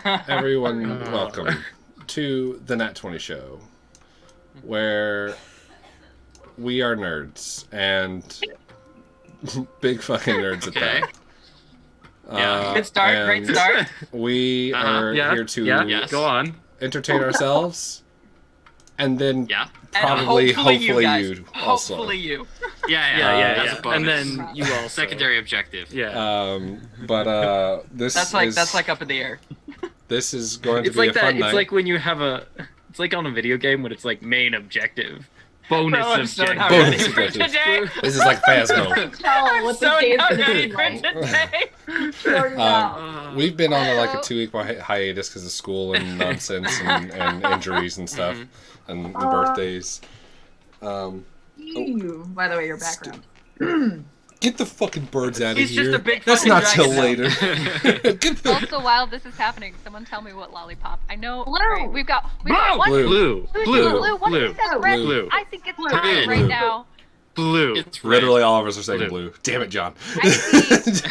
Everyone, welcome to the Nat 20 Show, where we are nerds, and big fucking nerds at that. Yeah. Good start, great start. We are here to Go on. entertain ourselves, and then Yeah. probably, hopefully you guys. also. Hopefully you. Yeah. That's a bonus. And then you also. Secondary objective. Yeah. But this That's like up in the air. This is going to It's be like a that. fun It's night. like when you have a. It's like on a video game when it's like main objective, bonus Bro, I'm so objective. not Bonus ready for objective. today. This is like Phasmo. Tell what So the game's not gonna ready be for like. today. Sort it out. We've been on like a 2-week hiatus because of school and nonsense and injuries and stuff, and birthdays. You, by the way, your background. Get the fucking birds out of He's here. just a big That's fucking not till dragon later. Get the Also, while this is happening, someone tell me what lollipop. I know. Blue. Right, we've got one. Blue. Blue. What Blue. is that? Red. Blue. I think it's Blue. time Blue. right now. Blue. It's red. Literally all of us are saying Blue. blue. Damn it, John. I see.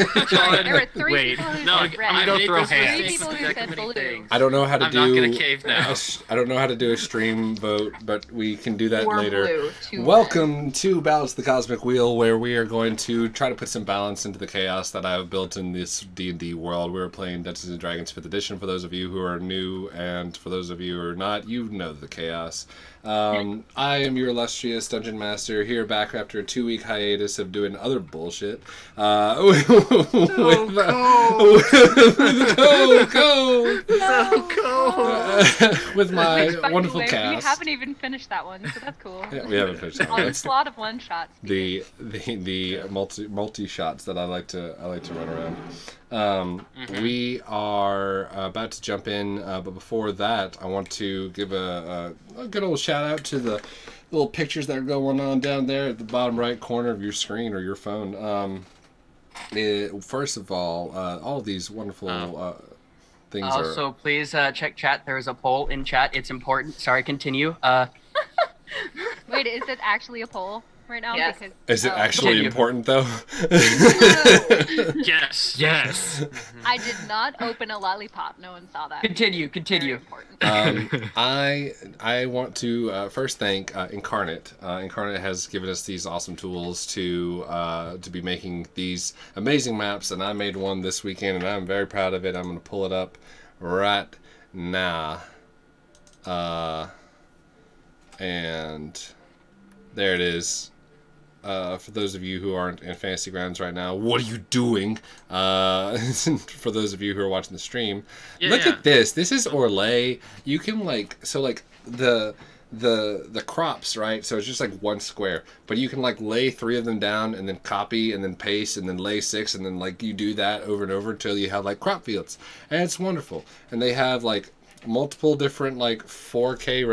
There were three Wait. people who No, said red. I don't made throw those hands. Three mistakes people who that said many blue. things. I don't know how to I'm do. not gonna cave now. I don't know how to do a stream vote, but we can do that Or later. blue. Two Welcome to Balance the Cosmic Wheel, where we are going to try to put some balance into the chaos that I have built in this D&D world. We're playing Dungeons & Dragons 5th edition for those of you who are new, and for those of you who are not, you know the chaos. I am your illustrious Dungeon Master, here back after a 2-week hiatus of doing other bullshit. With my By the wonderful way, We cast. haven't even finished that one, so that's cool. Yeah, we haven't finished that one. On the That's slot of one shot. the multi shots that I like to run around. We are about to jump in, but before that, I want to give a good old shout out to the little pictures that are going on down there at the bottom right corner of your screen or your phone. First of all these wonderful things Also, please check chat. There is a poll in chat. It's important. Sorry, continue. Wait, is it actually a poll right now? Yes. Because, Is it actually Continue. important though? Yes. Yes. I did not open a lollipop. No one saw that. Continue. Very important. I want to first thank Incarnate. Incarnate has given us these awesome tools to be making these amazing maps, and I made one this weekend, and I'm very proud of it. I'm going to pull it up right now, and there it is. For those of you who aren't in Fantasy Grounds right now, what are you doing? For those of you who are watching the stream, look at this. This is Orlais. You can the crops, right? So it's just like one square, but you can lay 3 of them down and then copy and then paste and then lay 6 and then you do that over and over until you have crop fields, and it's wonderful. And they have multiple different 4K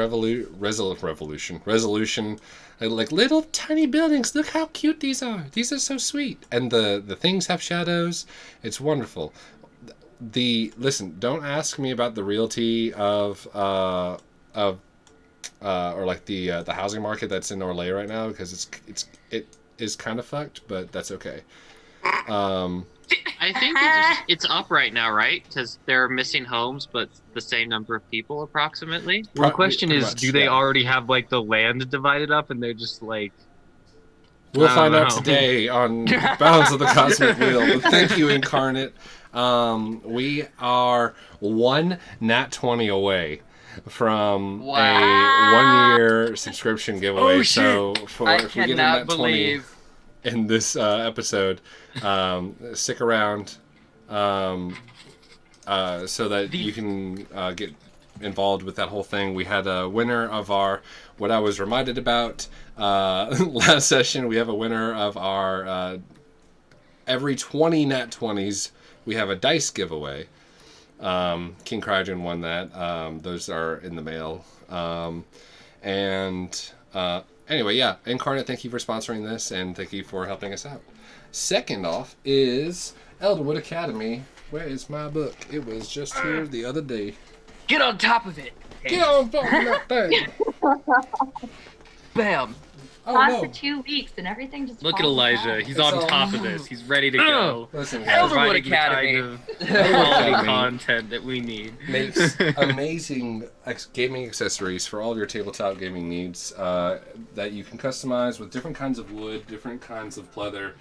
resolution. Little tiny buildings. Look how cute these are. These are so sweet. And the things have shadows. It's wonderful. Listen, don't ask me about the realty of the housing market that's in Orlais right now, because it is kind of fucked, but that's okay. I think it's up right now, right? Because they're missing homes, but the same number of people approximately. Well, the question Pretty is, much, do they yeah. already have the land divided up, and they're just We'll I find don't out know. today on Balance of the Cosmic Wheel. But thank you, Incarnate. We are one Nat 20 away from a 1-year subscription giveaway. Oh, shit. So I if we get a cannot Nat 20 believe. in this episode, stick around so that you can get involved with that whole thing. We had a winner of what I was reminded about last session. We have a winner of our every 20 Nat 20s we have a dice giveaway. King Cryogen won that. Those are in the mail. Anyway, yeah, Incarnate, thank you for sponsoring this, and thank you for helping us out. Second off is Elderwood Academy. Where is my book? It was just here the other day. Get on top of it. Get on fucking that thing. Bam. Oh, on no. for 2 weeks and everything just Look at falls Elijah. apart. He's It's on all- top of this. He's ready to go. Listen, guys. Elderwood Providing the Academy. kind of Elderwood quality Academy content that we need. makes amazing gaming accessories for all of your tabletop gaming needs that you can customize with different kinds of wood, different kinds of pleather,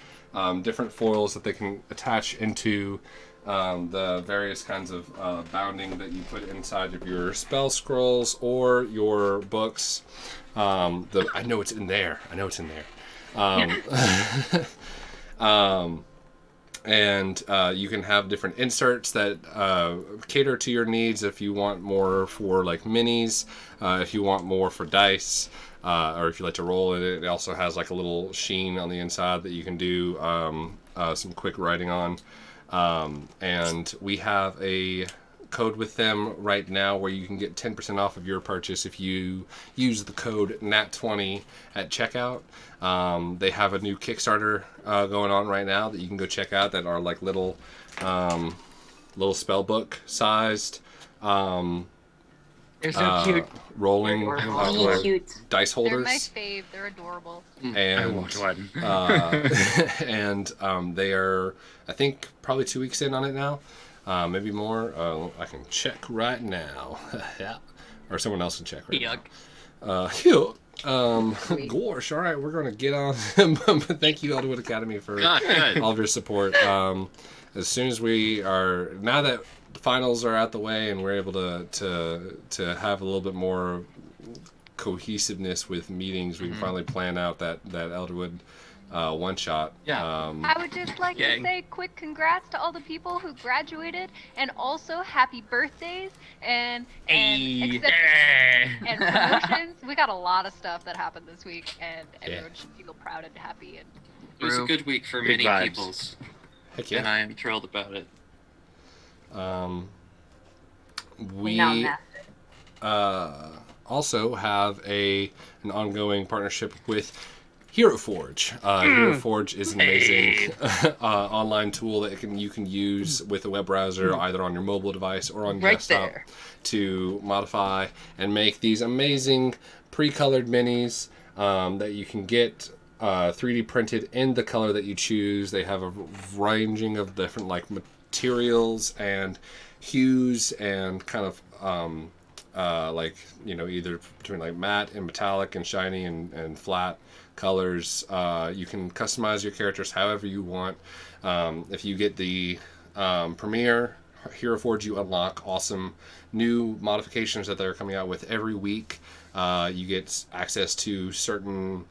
different foils that they can attach into the various kinds of bounding that you put inside of your spell scrolls or your books. I know it's in there. And you can have different inserts that cater to your needs if you want more for like minis, if you want more for dice, or if you like to roll it. It also has like a little sheen on the inside that you can do some quick writing on. And we have a code with them right now where you can get 10% off of your purchase if you use the code NAT20 at checkout. They have a new Kickstarter going on right now that you can go check out that are like little spell book sized They're so cute. rolling Really cute. dice They're holders. my fave. They're adorable. I And want one. and they are, I think, probably 2 weeks in on it now, maybe more. I can check right now. Yeah, or someone else can check right Yuck. now. Gosh, all right, we're gonna get on. Thank you, Elderwood Academy, for Good. all of your support. As soon as now that the finals are out the way and we're able to have a little bit more cohesiveness with meetings, we can finally plan out that Elderwood one shot. Yeah. I would just like to Gang. say quick congrats to all the people who graduated, and also happy birthdays and Ayy. and promotions. We got a lot of stuff that happened this week, and everyone should feel proud and happy. And It was a True. good week for Big many vibes. peoples, Heck and yeah. I am thrilled about it. We Not massive. also have an ongoing partnership with Hero Forge. Hero Forge is an amazing online tool that you can use with a web browser, either on your mobile device or on your Right desktop, there. to modify and make these amazing pre-colored minis that you can get 3D printed in the color that you choose. They have a ranging of different like materials and hues and kind of like, you know, either between like matte and metallic and shiny and flat colors. You can customize your characters however you want. If you get the Premier Hero Forge, you unlock awesome new modifications that they're coming out with every week. You get access to certain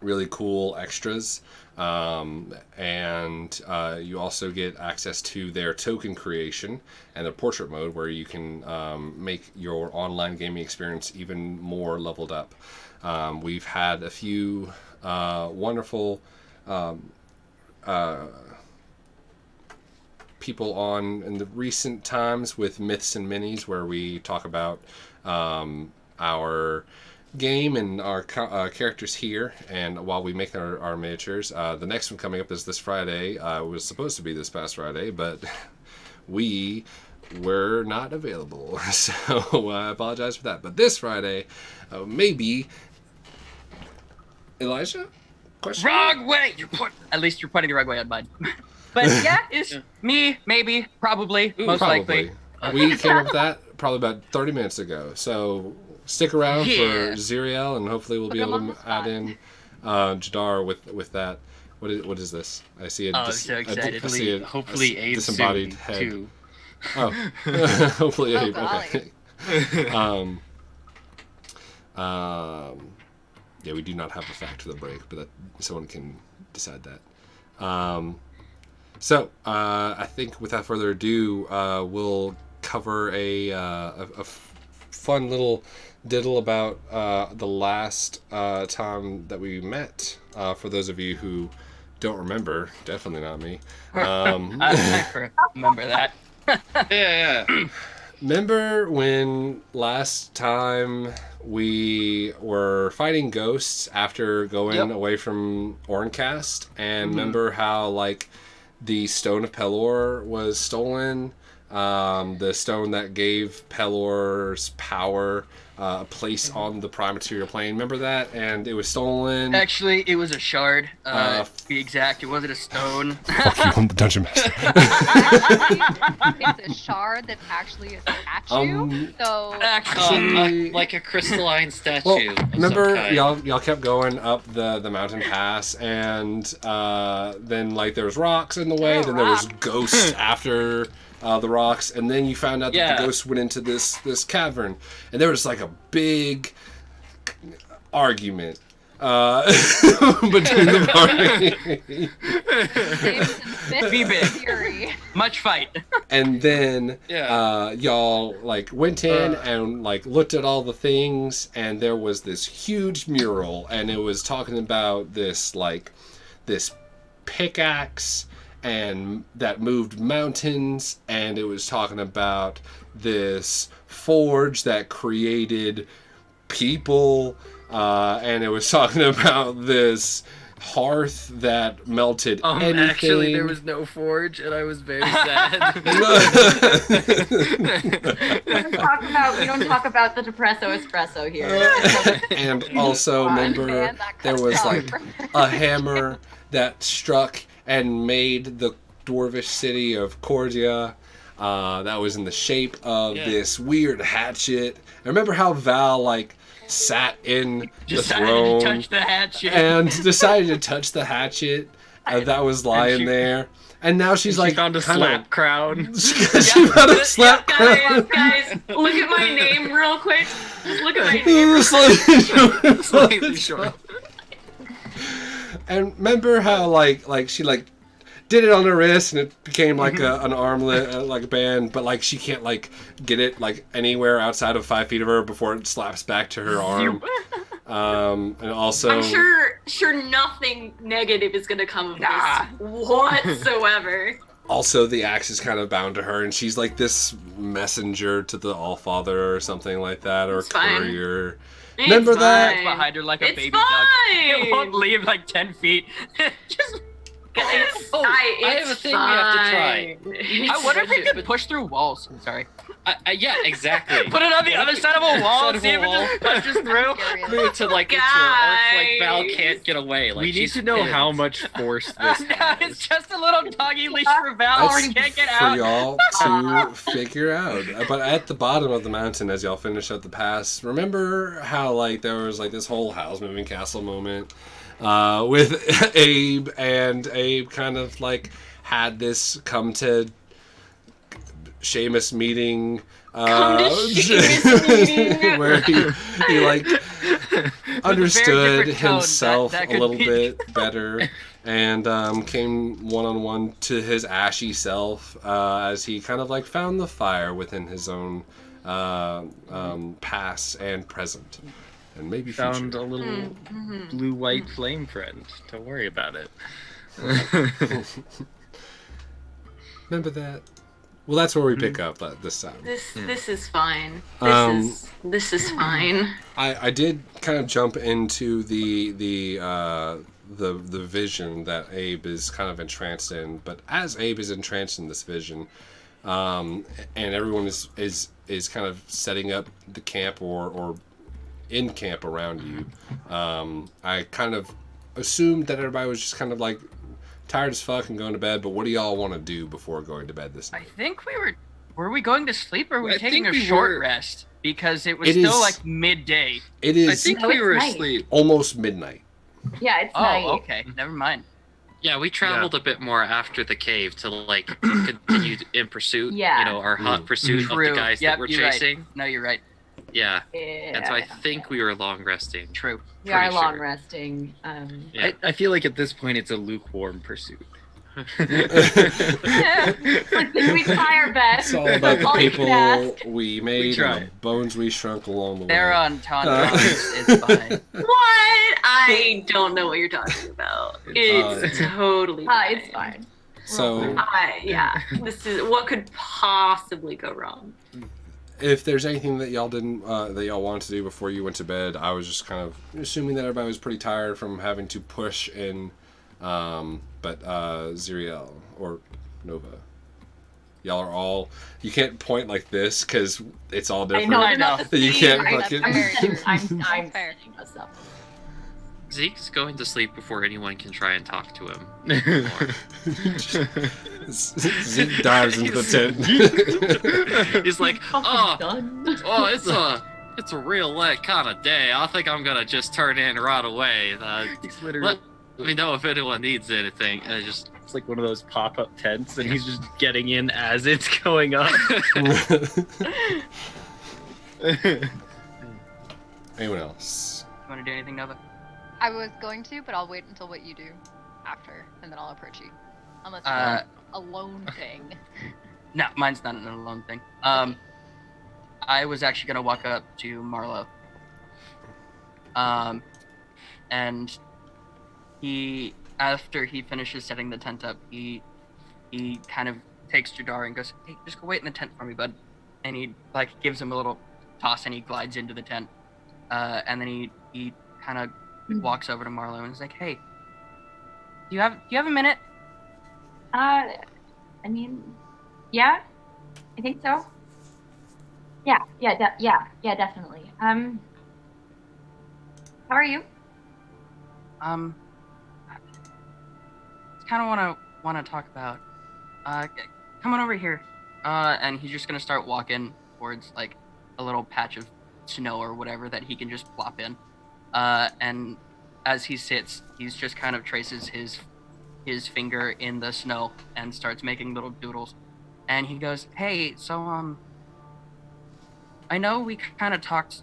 really cool extras, and you also get access to their token creation and their portrait mode, where you can make your online gaming experience even more leveled up. We've had a few wonderful people on in the recent times with Myths and Minis, where we talk about our game and our characters here, and while we make our miniatures. The next one coming up is this Friday. Was supposed to be this past Friday, but we were not available, so I apologize for that. But this Friday, maybe Elijah? Question? Wrong way. At least you're pointing the right way on mine. But yeah, it's me, maybe, probably, most likely. We came up with that probably about 30 minutes ago. So stick around for Xyriel, and hopefully we'll be Put him able on to the add spot. in Jadar with that. What is this? I see I'm so excited. I see a Hopefully Abe disembodied soon, head. too. Oh, hopefully Oh, Abe. golly. Okay. Yeah, we do not have a fact for the break, but someone can decide that. So I think without further ado, we'll cover a fun little diddle about the last time that we met. For those of you who don't remember, definitely not me. I remember that. Yeah. Remember when last time we were fighting ghosts after going away from Orncast, and remember how like the Stone of Pelor was stolen the stone that gave Pelor's power a place on the prime material plane. Remember that? And it was stolen. Actually, it was a shard. To be exact, it wasn't a stone. Fuck you, I'm the dungeon master. It's a shard that's actually a statue. So Actually, like a crystalline statue. well, of some remember kind. y'all kept going up the mountain pass, and then like there was rocks in the way, then there was ghosts after the rocks, and then you found out that the ghosts went into this cavern, and there was like a big argument between the party. Be big. Fury. Much fight. And then y'all like went in and like looked at all the things, and there was this huge mural, and it was talking about this pickaxe and that moved mountains, and it was talking about this forge that created people, and it was talking about this hearth that melted anything. Actually, there was no forge, and I was very sad. We don't talk about the depresso espresso here. And also, remember, there was like a hammer that struck and made the dwarvish city of Cordia. That was in the shape of this weird hatchet. I remember how Val like sat in the throne To touch the hatchet. and decided to touch the hatchet that was lying there. And now she's like found a slap crown. she found a slap crown. Guys, look at my name real quick. Just look at my name. Slightly short. And remember how like she like did it on her wrist and it became like an armlet, like a band, but like she can't like get it like anywhere outside of 5 feet of her before it slaps back to her arm. And also, I'm sure nothing negative is gonna come of this whatsoever. Also, the axe is kind of bound to her, and she's like this messenger to the Allfather or something like that, or It's fine. courier. It's Remember that? fine. Behind her like a It's baby duck. It won't fine. leave like 10 feet. Just. I have a thing we have to try. I wonder if we can push through walls. I'm sorry. Yeah, exactly. Put it on the other side of a wall Side and of see a if it wall. just pushes through. Move to like into an arc like Val can't get away. Like We need she's to know pinned. how much force this It's has. just a little doggy leash for Val. That's She can't get for out. y'all to figure out. But at the bottom of the mountain, as y'all finish up the pass, remember how like there was like this whole house moving castle moment with Abe, and Abe kind of like had this come to Seamus meeting. Where he like understood different tone. himself That a could little be- bit better, and came one-on-one to his ashy self as he kind of like found the fire within his own past and present, and maybe Found future. a little blue-white flame friend. Don't worry about it. Remember that? Well, that's where we pick up this time. This is fine. Um, This is fine. I did kind of jump into the vision that Abe is kind of entranced in, but as Abe is entranced in this vision, and everyone is kind of setting up the camp or in camp around you, I kind of assumed that everybody was just kind of like tired as fuck and going to bed. But what do y'all want to do before going to bed this I night? think were we going to sleep or were we I taking a think we short were. rest? Because it was It still is- like midday. It I is think No, we it's were night. asleep. almost midnight. Yeah, it's Oh, night. okay. Never mind. Yeah, we traveled a bit more after the cave to like continue in pursuit. Yeah. You know, our hot pursuit of True. the guys Yep, that we're you're right. chasing. No, you're right. Yeah. Yeah. And so I think we were long resting. True. we are pretty long sure. resting. Yeah. I feel like at this point it's a lukewarm pursuit. We try our best. It's all about the All you people can ask. we made try. and the bones we shrunk along the They're way. on Tauntaun. It's fine. What? I don't know what you're talking about. It's totally fine. It's fine. So, Yeah. This is what could possibly go wrong. if there's anything that y'all didn't, that y'all wanted to do before you went to bed, I was just kind of assuming that everybody was pretty tired from having to push in, but Xyriel or Nova. y'all are all. You can't point like this because it's all I different. know. I know. You can't Right, fucking. that's fair. I'm fair. setting us up. Zeke's going to sleep before anyone can try and talk to him. Zeke dives into the tent. He's like, Fucking done. it's a real lit kind of day. I think I'm gonna just turn in right away. He's literally. Let me know if anyone needs anything. And It's like one of those pop-up tents, and he's just getting in as it's going up. Anyone else? You want to do anything, Nova? I was going to, but I'll wait until what you do after, and then I'll approach you. Unless you Uh, want a lone thing. No, mine's not an alone thing. I was actually gonna walk up to Marlow. And he, after he finishes setting the tent up, he kind of takes Jadar and goes, "Hey, just go wait in the tent for me, bud." And he like gives him a little toss, and he glides into the tent. And then he kind of walks over to Marlow and is like, "Hey, do you have a minute?" I mean, yeah, I think so. Yeah, definitely. How are you? It's kind of want to talk about. Come on over here. And he's just gonna start walking towards like a little patch of snow or whatever that he can just plop in. And as he sits, he's just kind of traces his finger in the snow and starts making little doodles. And he goes, "Hey, so I know we kind of talked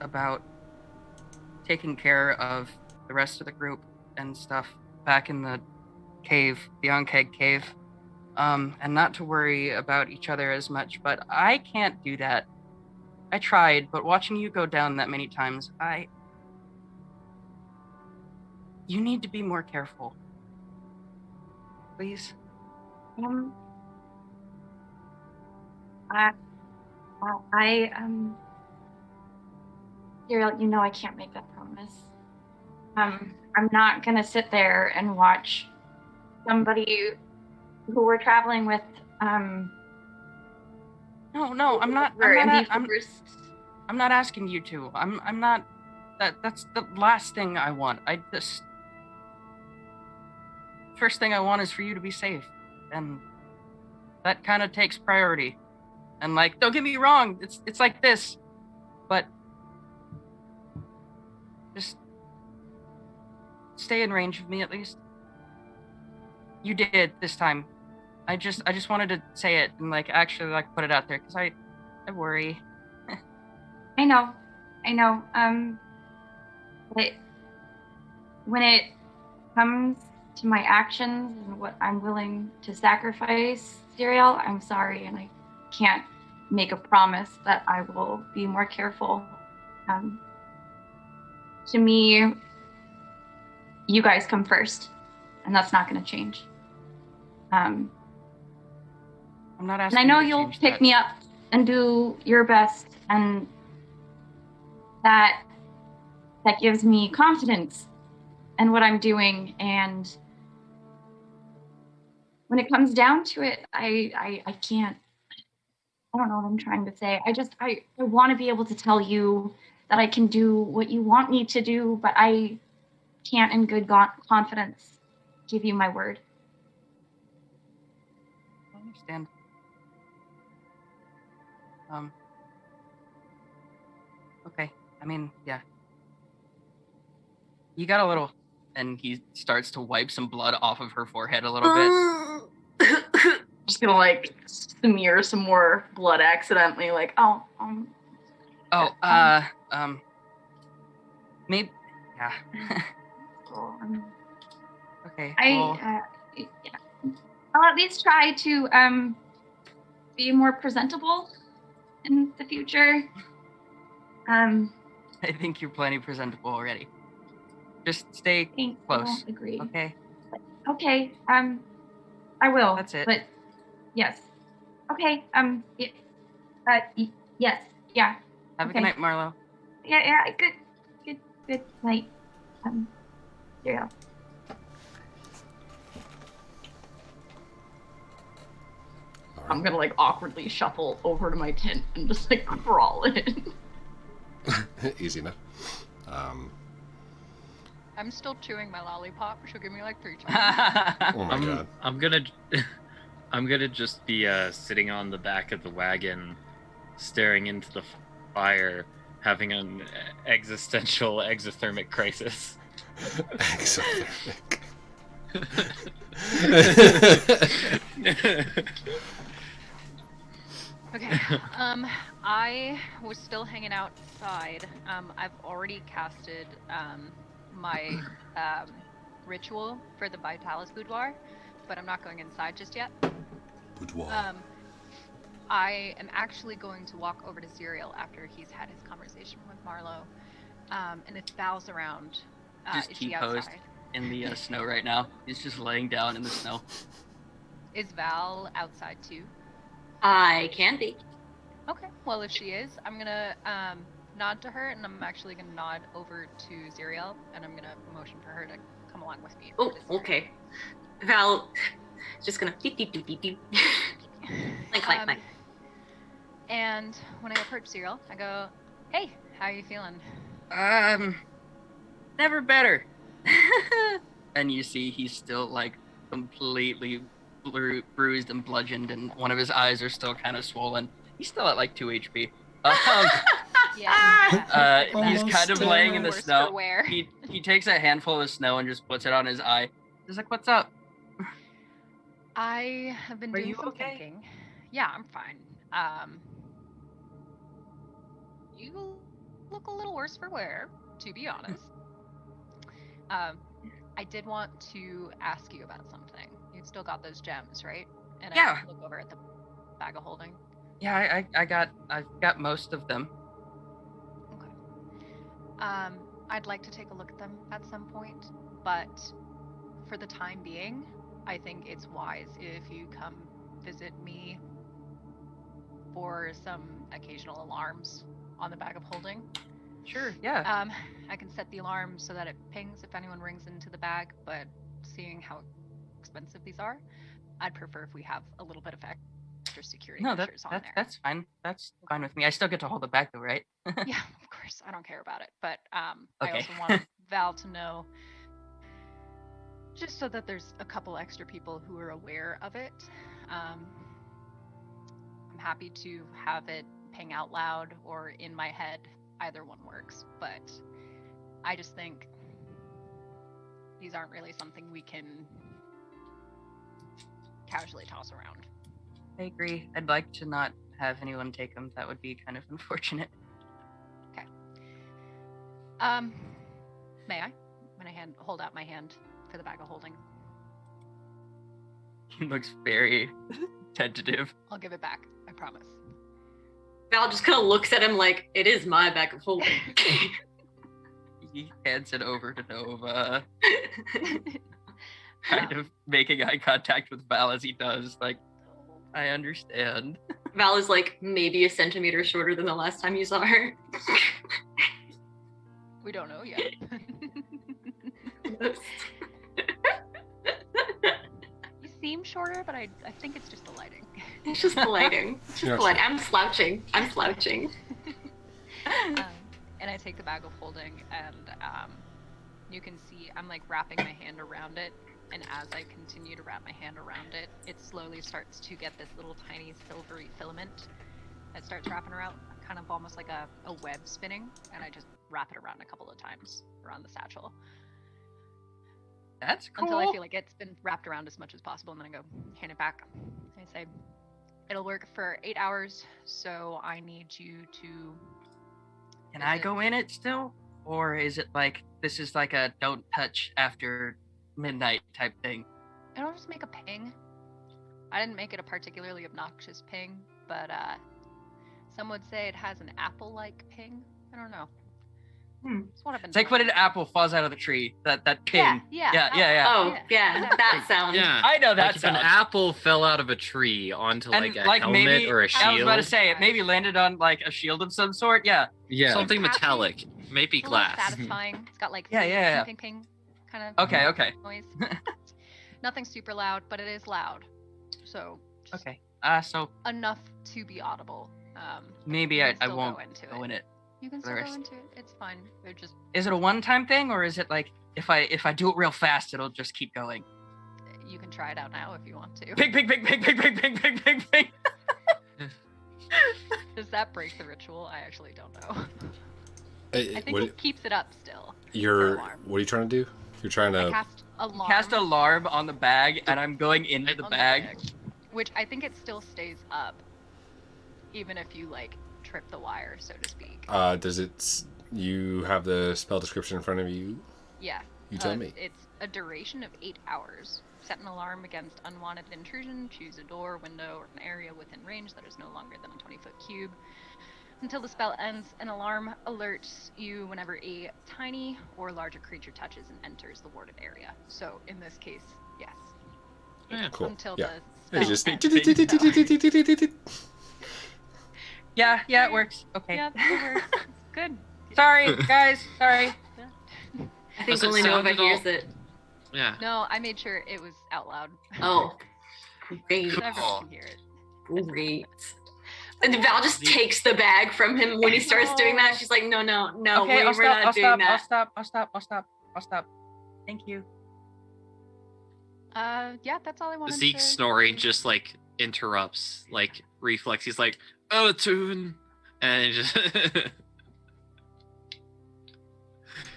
about taking care of the rest of the group and stuff back in the cave, the Unkeg cave, and not to worry about each other as much, but I can't do that. I tried, but watching you go down that many times, you need to be more careful. Please." Xyriel, you know I can't make that promise. I'm not gonna sit there and watch somebody who we're traveling with, No, I'm not. I'm not asking you to. I'm not. That's the last thing I want. First thing I want is for you to be safe, and that kind of takes priority. And like, don't get me wrong, it's like this, but just stay in range of me at least. You did this time. I just wanted to say it and like actually like put it out there because I worry. I know. But when it comes to my actions and what I'm willing to sacrifice, Xyriel, I'm sorry, and I can't make a promise that I will be more careful. To me, you guys come first, and that's not going to change. I'm not asking. And I know you to you'll change pick that. me up and do your best, and that gives me confidence in what I'm doing. And when it comes down to it, I can't. I don't know what I'm trying to say. I want to be able to tell you that I can do what you want me to do, but I can't in good confidence give you my word. I understand. Okay. I mean, yeah. You got a little, and he starts to wipe some blood off of her forehead a little bit. Just gonna like smear some more blood accidentally, like Maybe, yeah. Okay. Well, I'll at least try to be more presentable in the future. I think you're plenty presentable already. Just stay Thanks, close. I won't agree. Okay. Okay. I will. That's it. But yes. Okay. Yes. Yeah. Have a Okay. good night, Marlow. Yeah. Good night. Xyriel. All I'm gonna like awkwardly shuffle over to my tent and just like crawl in. Easy enough. I'm still chewing my lollipop. She'll give me like 3 times. Oh my god. I'm gonna just be sitting on the back of the wagon, staring into the fire, having an existential exothermic crisis. Exothermic. Okay. I was still hanging outside. I've already casted my ritual for the Vitalis boudoir, but I'm not going inside just yet. Boudoir. I am actually going to walk over to Xyriel after he's had his conversation with Marlow. And if Val's around, Just is she T-posed outside? in the snow right now. He's just laying down in the snow. Is Val outside too? I can be. Okay. Well, if she is, I'm gonna nod to her, and I'm actually gonna nod over to Xyriel, and I'm gonna motion for her to come along with me. Oh, okay. Val, just gonna beep beep beep beep beep. Like. And when I approach Xyriel, I go, "Hey, how are you feeling?" Never better. And you see he's still like completely bruised and bludgeoned, and one of his eyes are still kind of swollen. He's still at like 2 HP. Yeah. He's kind of laying in the Worse snow. for wear. He takes a handful of the snow and just puts it on his eye. He's like, "What's up?" I have been Are doing you some okay? thinking. Yeah, I'm fine. You look a little worse for wear, to be honest. I did want to ask you about something. You've still got those gems, right? And Yeah. I look over at the bag of holding. Yeah, I've got most of them. Okay. I'd like to take a look at them at some point, but for the time being, I think it's wise if you come visit me for some occasional alarms on the bag of holding. Sure, yeah. I can set the alarm so that it pings if anyone rings into the bag, but seeing how expensive these are, I'd prefer if we have a little bit of extra security No, measures on there. that's fine. That's fine with me. I still get to hold it back though, right? Yeah, of course. I don't care about it, but I Okay. also want Val to know, just so that there's a couple extra people who are aware of it. I'm happy to have it ping out loud or in my head. Either one works, but I just think these aren't really something we can casually toss around. I agree. I'd like to not have anyone take them. That would be kind of unfortunate. Okay. May I? When I hold out my hand for the bag of holding, He looks very tentative. I'll give it back. I promise. Val just kind of looks at him like, it is my bag of holding. He hands it over to Nova, kind of making eye contact with Val as he does. Like, I understand. Val is like maybe a centimeter shorter than the last time you saw her. We don't know yet. You seem shorter, but I think it's just the lighting. It's just the lighting. It's just the lighting. I'm slouching. And I take the bag of holding, and you can see I'm like wrapping my hand around it, and as I continue to wrap my hand around it, it slowly starts to get this little tiny silvery filament that starts wrapping around, kind of almost like a web spinning, and I just wrap it around a couple of times around the satchel. That's cool. Until I feel like it's been wrapped around as much as possible, and then I go hand it back. I say, it'll work for 8 hours, so I need you to... Can I go in it still? Or is it like, this is like a don't touch after midnight type thing? It'll just make a ping. I didn't make it a particularly obnoxious ping, but some would say it has an apple-like ping. I don't know. That's what I've been It's like told. when an apple falls out of the tree. That ping. Yeah. Oh, yeah, that sound. Yeah. I know that Like if an sound. apple fell out of a tree onto like a helmet maybe, or a shield. I was about to say, it maybe landed on like a shield of some sort. Yeah. Yeah. Something It's happy. metallic. Maybe It's a little glass. satisfying. It's got like Yeah. ping kind of Okay. noise. Nothing super loud, but it is loud. So just Okay. So enough to be audible. maybe you I can still won't go go in it. You can for the still go rest. into it. It's fine. They're just Is it a one-time thing, or is it like if I do it real fast, it'll just keep going? you can try it out now if you want to. Pig, pig, pig, pig, pig, pig, pig, pig, pig, pig. Does that break the ritual? I actually don't know. Hey, I think what, it keeps it up still. what are you trying to do? You're trying I to. cast alarm. Cast alarm on the bag, and I'm going into the on bag. which I think it still stays up, even if you like trip the wire, so to speak. Does it? You have the spell description in front of you. Yeah. You tell me. It's a duration of 8 hours. Set an alarm against unwanted intrusion. Choose a door, window, or an area within range that is no longer than a 20-foot cube. Until the spell ends, an alarm alerts you whenever a tiny or larger creature touches and enters the warded area. So in this case, yes. Yeah, cool. Until Yeah. the It's spell just. ends. Yeah, it works. Okay. Yeah, it works. It's good. Sorry, guys. Sorry. I think Does it only sound Nova at all- hears it. Yeah. No, I made sure it was out loud. Oh, great, So everyone can hear it. great. And Val just takes the bag from him when he starts doing that. She's like, no, Okay, we're not doing that. I'll stop. Thank you. Yeah, that's all I wanted Zeke's to... snoring just like interrupts, like reflex. He's like, "Oh, tune," and just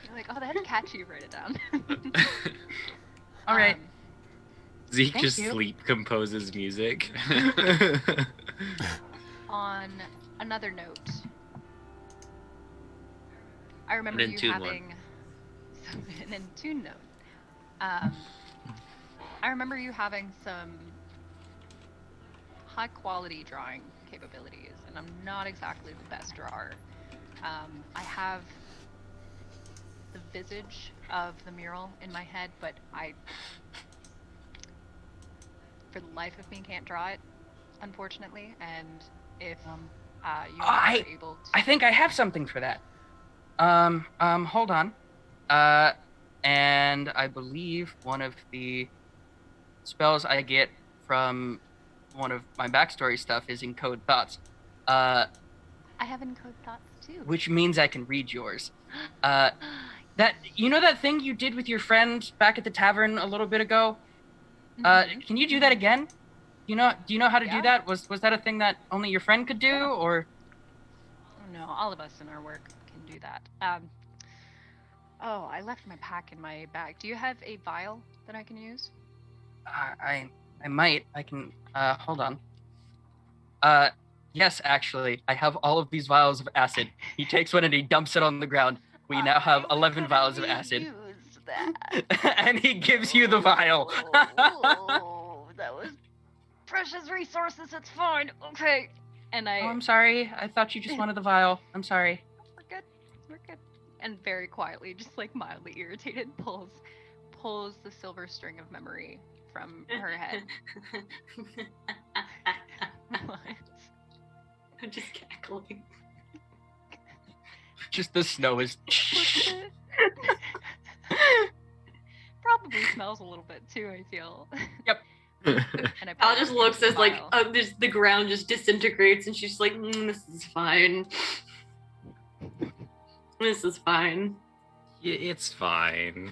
You're like, oh, that's catchy. Write it down. All right. Zeke Thank just you. sleep composes music. On another note, I remember An you in-tune one. having an in-tune note. I remember you having some high-quality drawing capabilities, and I'm not exactly the best drawer. I have the visage of the mural in my head, but I, for the life of me, can't draw it, unfortunately. And if you are able to... I think I have something for that. Hold on. And I believe one of the spells I get from one of my backstory stuff is encode thoughts. I have encode thoughts too. Which means I can read yours. That that thing you did with your friend back at the tavern a little bit ago? Can you do that again? Do you know how to do that? Was that a thing that only your friend could do, or? No, all of us in our work can do that. Oh, I left my pack in my bag. Do you have a vial that I can use? I might. I can. Hold on. Yes, actually, I have all of these vials of acid. He takes one and he dumps it on the ground. We now have 11 vials of acid. Use that. And he gives you the vial. Oh, that was precious resources. It's fine. Okay. And Oh, I'm sorry. I thought you just wanted the vial. I'm sorry. We're good. We're good. And very quietly, just like mildly irritated, pulls the silver string of memory from her head. I'm just cackling. Just the snow is. Probably smells a little bit too, I feel. Yep. And I Al put just it looks into as the like vial. the ground just disintegrates, and she's like, "This is fine. This is fine." It's fine.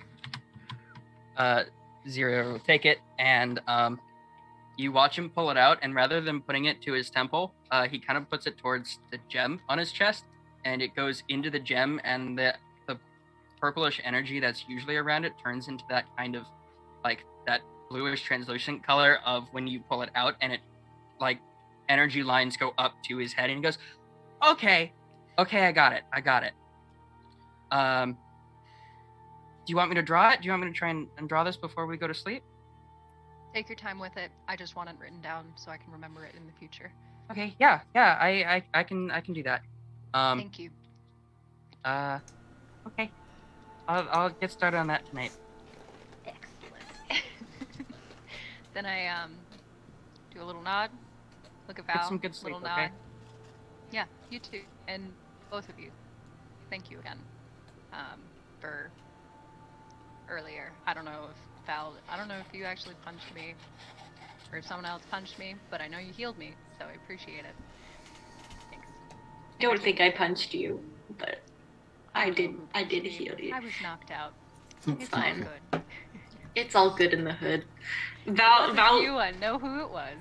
Xyriel will take it, and you watch him pull it out, and rather than putting it to his temple, he kind of puts it towards the gem on his chest, and it goes into the gem, and the purplish energy that's usually around it turns into that kind of like that bluish translucent color of when you pull it out, and it like energy lines go up to his head, and he goes, okay, I got it. Do you want me to draw it? Do you want me to try and draw this before we go to sleep? Take your time with it. I just want it written down so I can remember it in the future. Okay, yeah, I can do that. Thank you. Okay. I'll get started on that tonight. Excellent. Then I do a little nod, look at Val, Get some good sleep, little okay? nod. Yeah, you too, and both of you. Thank you again for earlier. I don't know if you actually punched me. or if someone else punched me, but I know you healed me, so I appreciate it. Thanks. I don't think I punched you, but I did heal you. I was knocked out. It's It's all fine. good. It's all good in the hood. It Val, wasn't Val, you, I know who it was.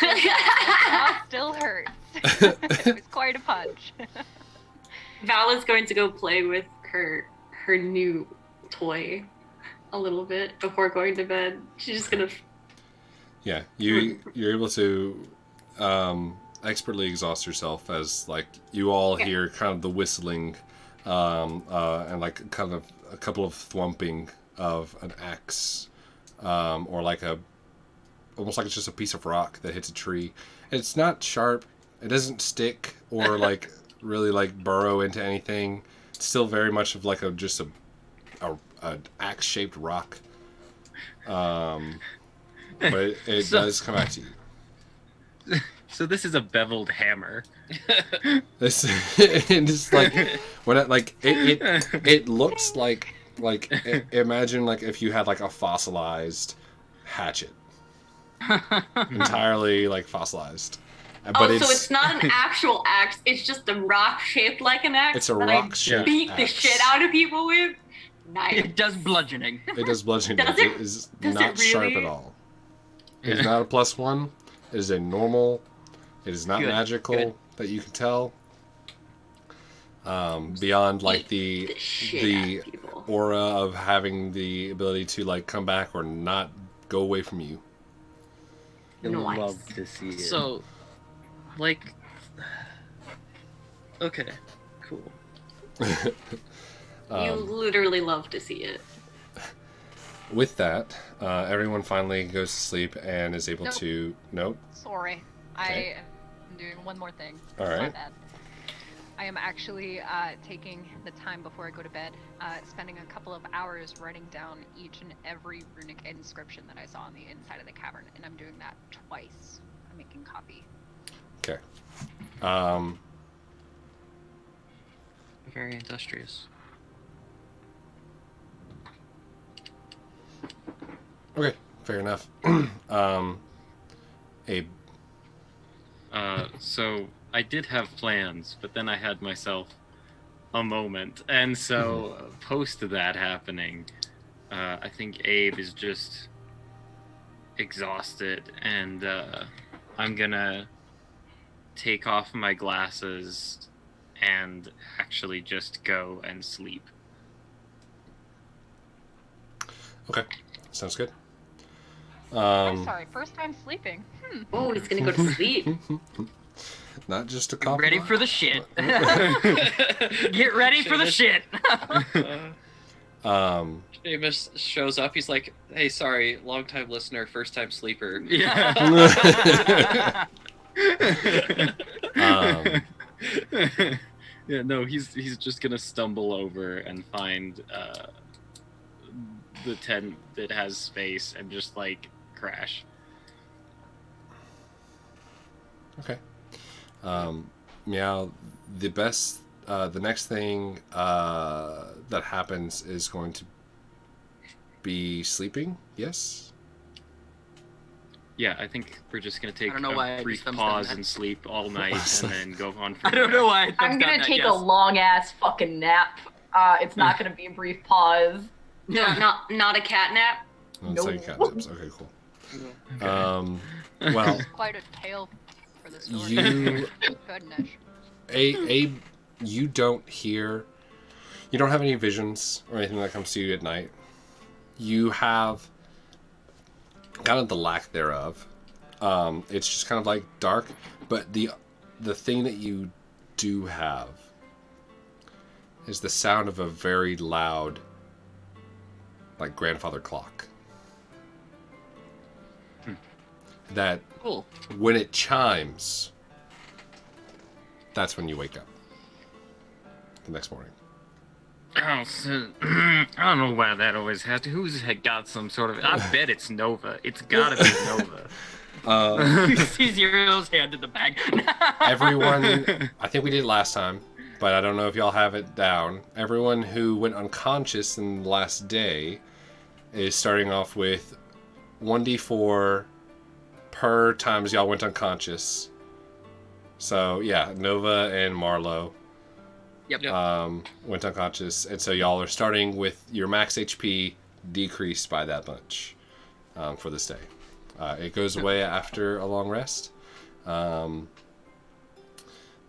Jaw still hurts. It was quite a punch. Val is going to go play with her new toy a little bit before going to bed. She's just gonna. Yeah, you're able to expertly exhaust yourself as like you all hear kind of the whistling and like kind of a couple of thwomping of an axe or like almost like it's just a piece of rock that hits a tree. It's not sharp. It doesn't stick or like really like burrow into anything. It's still very much of like an axe shaped rock. But it does come back to you. So this is a beveled hammer. This it's like when it looks like imagine like if you had like a fossilized hatchet, entirely like fossilized. But so it's not an actual axe. It's just a rock shaped like an axe. It's a that rock I shaped beat the axe. shit out of people with. Nice. It does bludgeoning. It does bludgeoning Does damage. it- It is does not it sharp really? at all. It is not a +1. It is a normal. It is not Good, magical good. that you can tell. Beyond like Beat the shit the out of people. aura of having the ability to like come back or not go away from you. You'll Nice. love to see it. So, like, okay, cool. You literally love to see it. With that, everyone finally goes to sleep and is able Nope. to. Nope. Sorry. Okay. I am doing one more thing. All My right. bad. I am actually taking the time before I go to bed, spending a couple of hours writing down each and every runic inscription that I saw on the inside of the cavern, and I'm doing that twice. I'm making copy. Okay. Very industrious. Okay. Fair enough. Abe. So I did have plans, but then I had myself a moment, and so post to that happening, I think Abe is just exhausted, and I'm gonna take off my glasses and actually just go and sleep. Okay. Sounds good. I'm sorry, first time sleeping. Oh, he's gonna go to sleep. Not just a Get coffee. ready for the shit. Get ready for the shit. Seamus shows up. He's like, "Hey, sorry, long-time listener, first-time sleeper." Yeah. Yeah, no, he's just gonna stumble over and find the tent that has space and just like crash. Okay. Meow. The next thing that happens is going to be sleeping. Yes. Yeah, I think we're just gonna take I don't know why I a just brief thumbs down pause that. and sleep all night, and then go on for. I don't know why. I'm gonna take a a long ass fucking nap. It's not gonna be a brief pause. No, not a cat nap. Let's say cat tips. Okay, cool. Well, Quite a tale for the story. you, Goodness. Abe, you don't have any visions or anything that comes to you at night. You have kind of the lack thereof. It's just kind of like dark, but the thing that you do have is the sound of a very loud, like grandfather clock. That Cool. when it chimes, that's when you wake up the next morning. Oh, so, I don't know why that always has to. Who's had got some sort of? I bet it's Nova. It's gotta be Nova. You see Xyriel's hand in the bag. Everyone, I think we did it last time, but I don't know if y'all have it down. Everyone who went unconscious in the last day is starting off with 1d4 per times y'all went unconscious. So yeah, Nova and Marlow went unconscious, and so y'all are starting with your max HP decreased by that much for this day. It goes away after a long rest.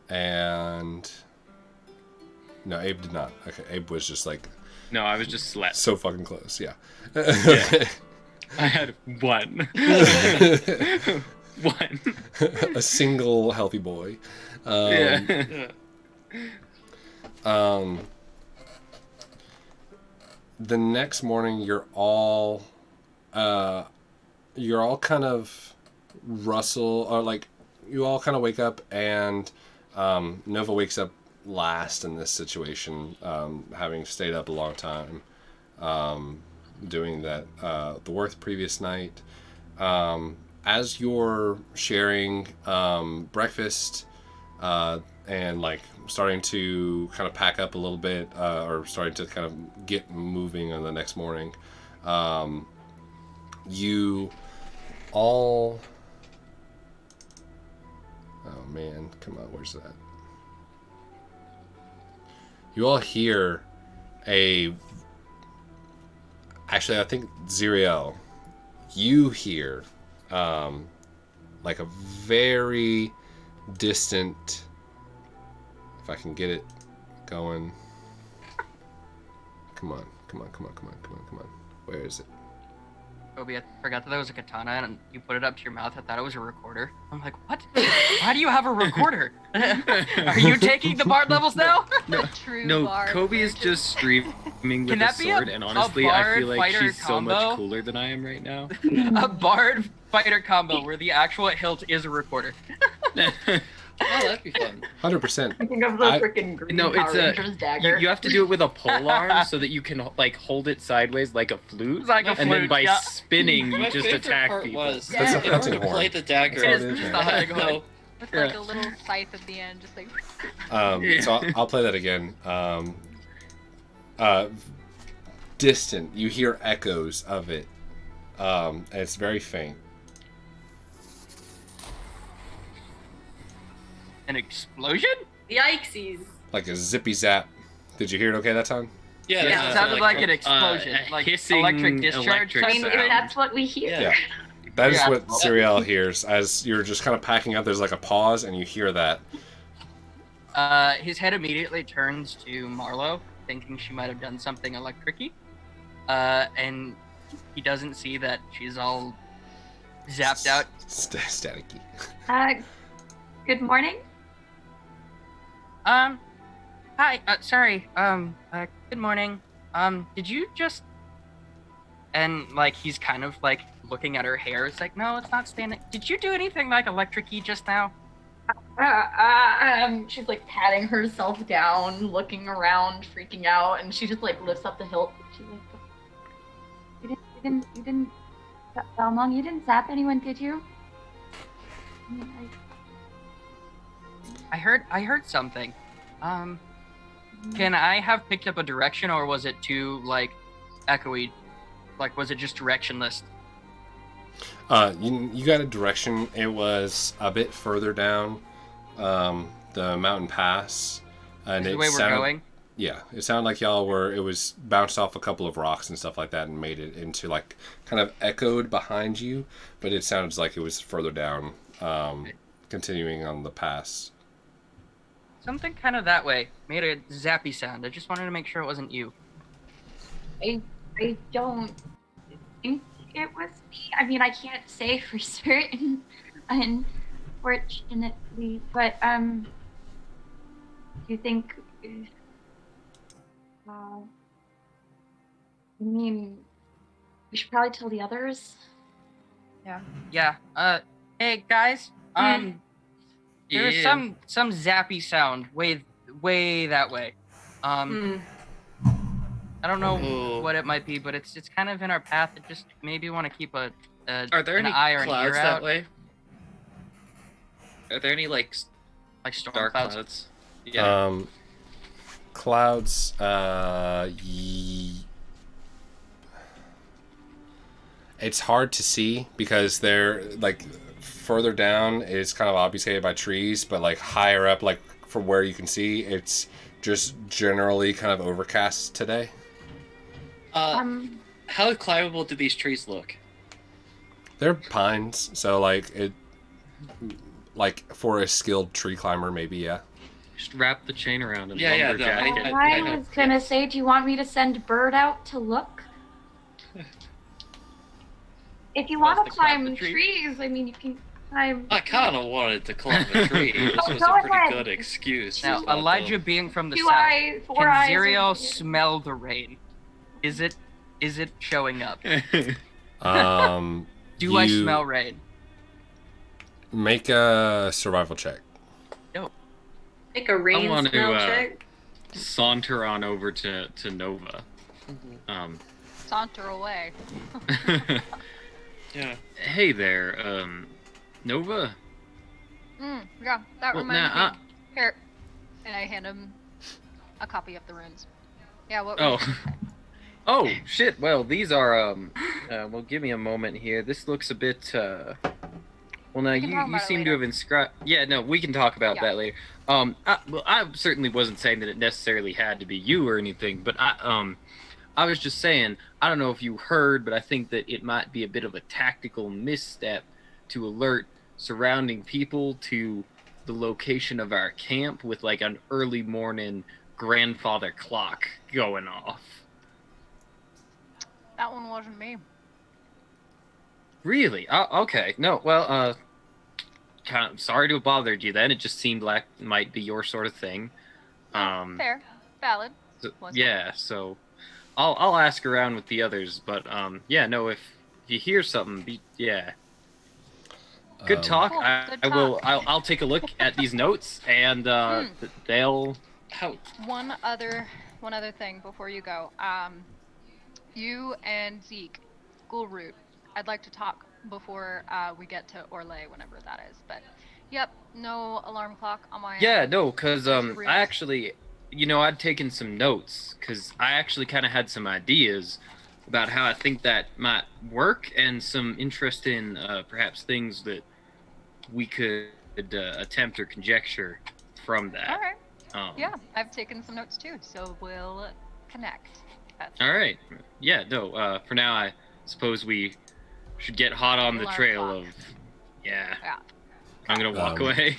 And no, Abe did not. Okay, Abe was just like... No, I was just slept. So fucking close, yeah. I had one. One. A single healthy boy. The next morning, you're all kind of rustle, or like you all kind of wake up, and Nova wakes up last in this situation, having stayed up a long time, doing that the work the previous night. As you're sharing breakfast and like starting to kind of pack up a little bit, or starting to kind of get moving on the next morning, you all... Oh man, come on, where's that? You all hear actually, I think Xyriel, you hear like a very distant, if I can get it going. Come on. Where is it? Kobe, I forgot that was a katana, and you put it up to your mouth. I thought it was a recorder. I'm like, what? Why do you have a recorder? Are you taking the bard levels now? No, Kobe is just streaming with a sword, and honestly, I feel like she's so much cooler than I am right now. A bard fighter combo where the actual hilt is a recorder. Oh, that'd be fun. 100%. I think of the freaking green Power Rangers dagger. You have to do it with a pole arm so that you can like hold it sideways like a flute, and then by spinning you just attack people. Was, That's a hunting horn. play the dagger. With like a little scythe at the end, just like. So I'll play that again. Distant, you hear echoes of it, and it's very faint. An explosion? Yikesies. Like a zippy zap. Did you hear it okay that time? Yeah, it sounded like an explosion, like hissing electric discharge. I mean, that's what we hear. Yeah. That is what Xyriel hears as you're just kind of packing up. There's like a pause, and you hear that. His head immediately turns to Marlow, thinking she might have done something electric-y. And he doesn't see that she's all zapped out. Staticky. Good morning. Hi, sorry, good morning. Did you just... And, like, he's kind of, like, looking at her hair. It's like, no, it's not standing. Did you do anything, like, electric-y just now? She's, like, patting herself down, looking around, freaking out, and she just, like, lifts up the hilt. She's like, You didn't, Belmont, you didn't zap anyone, did you? I heard something. Can I have picked up a direction, or was it too, like, echoey? Like, was it just directionless? You got a direction. It was a bit further down the mountain pass. And the way we're going? Yeah, it sounded like it was bounced off a couple of rocks and stuff like that and made it into, like, kind of echoed behind you, but it sounds like it was further down, continuing on the pass. Something kind of that way. Made a zappy sound. I just wanted to make sure it wasn't you. I don't think it was me. I mean, I can't say for certain, unfortunately, but, do you think, I mean, we should probably tell the others. Yeah. Hey, guys, there's some zappy sound way that way. I don't know what it might be, but it's kind of in our path. It just maybe want to keep Are there any eye or an clouds ear that out. way? Are there any like storm dark clouds? Yeah. Clouds. It's hard to see because they're like further down. It's kind of obfuscated by trees, but like higher up, like from where you can see, it's just generally kind of overcast today. How climbable do these trees look? They're pines, so like for a skilled tree climber, maybe yeah. Just wrap the chain around and Yeah, yeah, lumberjack no, it. I was gonna say, do you want me to send Bird out to look? If you want to climb trees, I mean, you can climb. I kind of wanted to climb a tree. This was go a pretty ahead. good excuse. Now, but, Elijah being from the Two south, eyes, four can eyes. Xyriel and- smell the rain? Is it showing up? Do I You smell rain? Make a survival check. Make a rain want to, smell check. Saunter on over to Nova. Saunter away. Yeah. Hey there, Nova. Yeah, that Well, reminds now, me. Here, and I hand him a copy of the runes. Yeah, what? Oh. Oh, shit. Well, these are, well, give me a moment here. This looks a bit, well, now, We can talk you about it seem to later. have inscribed... Yeah, no, we can talk about Yeah. that later. Well, I certainly wasn't saying that it necessarily had to be you or anything, but I was just saying, I don't know if you heard, but I think that it might be a bit of a tactical misstep to alert surrounding people to the location of our camp with, like, an early morning grandfather clock going off. That one wasn't me. Really? Oh, okay. No, well, kind of sorry to have bothered you then. It just seemed like it might be your sort of thing. Fair, valid. So, Wasn't yeah, so I'll ask around with the others, but yeah, no, if you hear something, yeah. Good talk. Cool, I good will. talk. I'll take a look at these notes, and they'll. How? One other thing before you go. You and Zeke, school route. I'd like to talk before we get to Orlais, whenever that is. But, yep, no alarm clock on my Yeah, end. no, because What's your I real- actually, I'd taken some notes because I actually kind of had some ideas about how I think that might work and some interesting, perhaps things that we could attempt or conjecture from that. All right. Yeah, I've taken some notes too, so we'll connect. All right. Yeah, no, for now, I suppose we should get hot on the Alarm trail clock. of, yeah. Yeah. I'm going to walk away.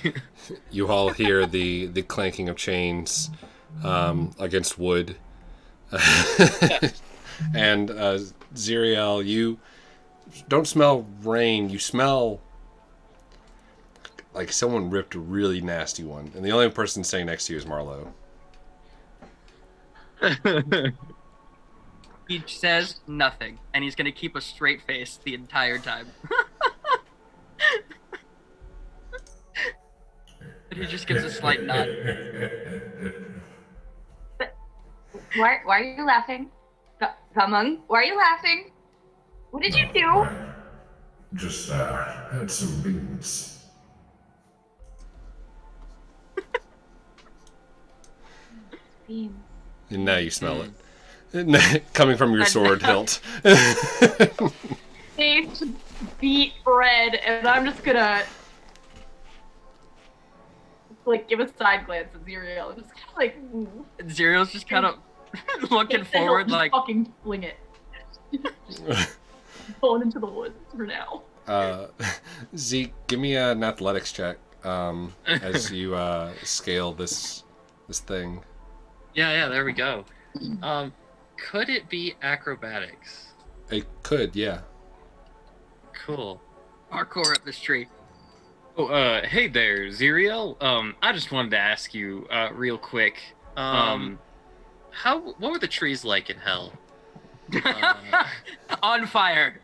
You all hear the clanking of chains against wood. And Xyriel, you don't smell rain. You smell like someone ripped a really nasty one. And the only person sitting next to you is Marlow. He says nothing, and he's gonna keep a straight face the entire time. And he just gives a slight nod. Why are you laughing? Come on. Why are you laughing? What did you do? Just had some beans. Beans. And now you smell it. Coming from your sword hilt. They beat bread, and I'm just gonna like give a side glance at Xyriel, just kind of like ooh. Xyriel's just kind of looking Take the hilt, forward, just like, fucking fling it. Going into the woods for now. Zeke, give me an athletics check as you scale this thing. Yeah, there we go. Could it be acrobatics? It could, yeah. Cool. parkour up this tree. Oh, hey there, Xyriel. I just wanted to ask you, real quick. What were the trees like in hell? On fire.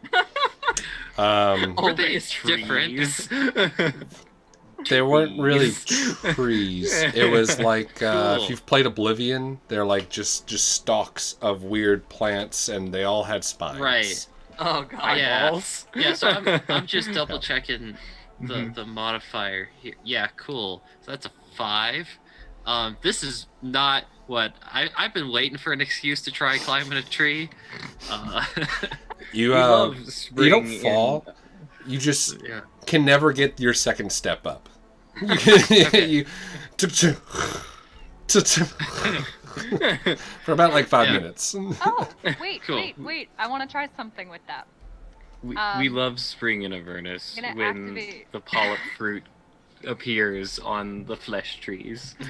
Were Always they trees. They weren't really trees. It was like Cool. if you've played Oblivion, they're like just stalks of weird plants, and they all had spines. Right. Oh god. Yeah. Balls. Yeah, so I'm just double checking the modifier here. Yeah, cool. So that's a 5. This is not what I've been waiting for an excuse to try climbing a tree. You We love you spring don't fall. You just Yeah. can never get your second step up. You for about like 5 minutes. Oh, wait, Cool. wait. I want to try something with that. We love spring in Avernus I'm gonna when activate- the polyp fruit appears on the flesh trees. I'm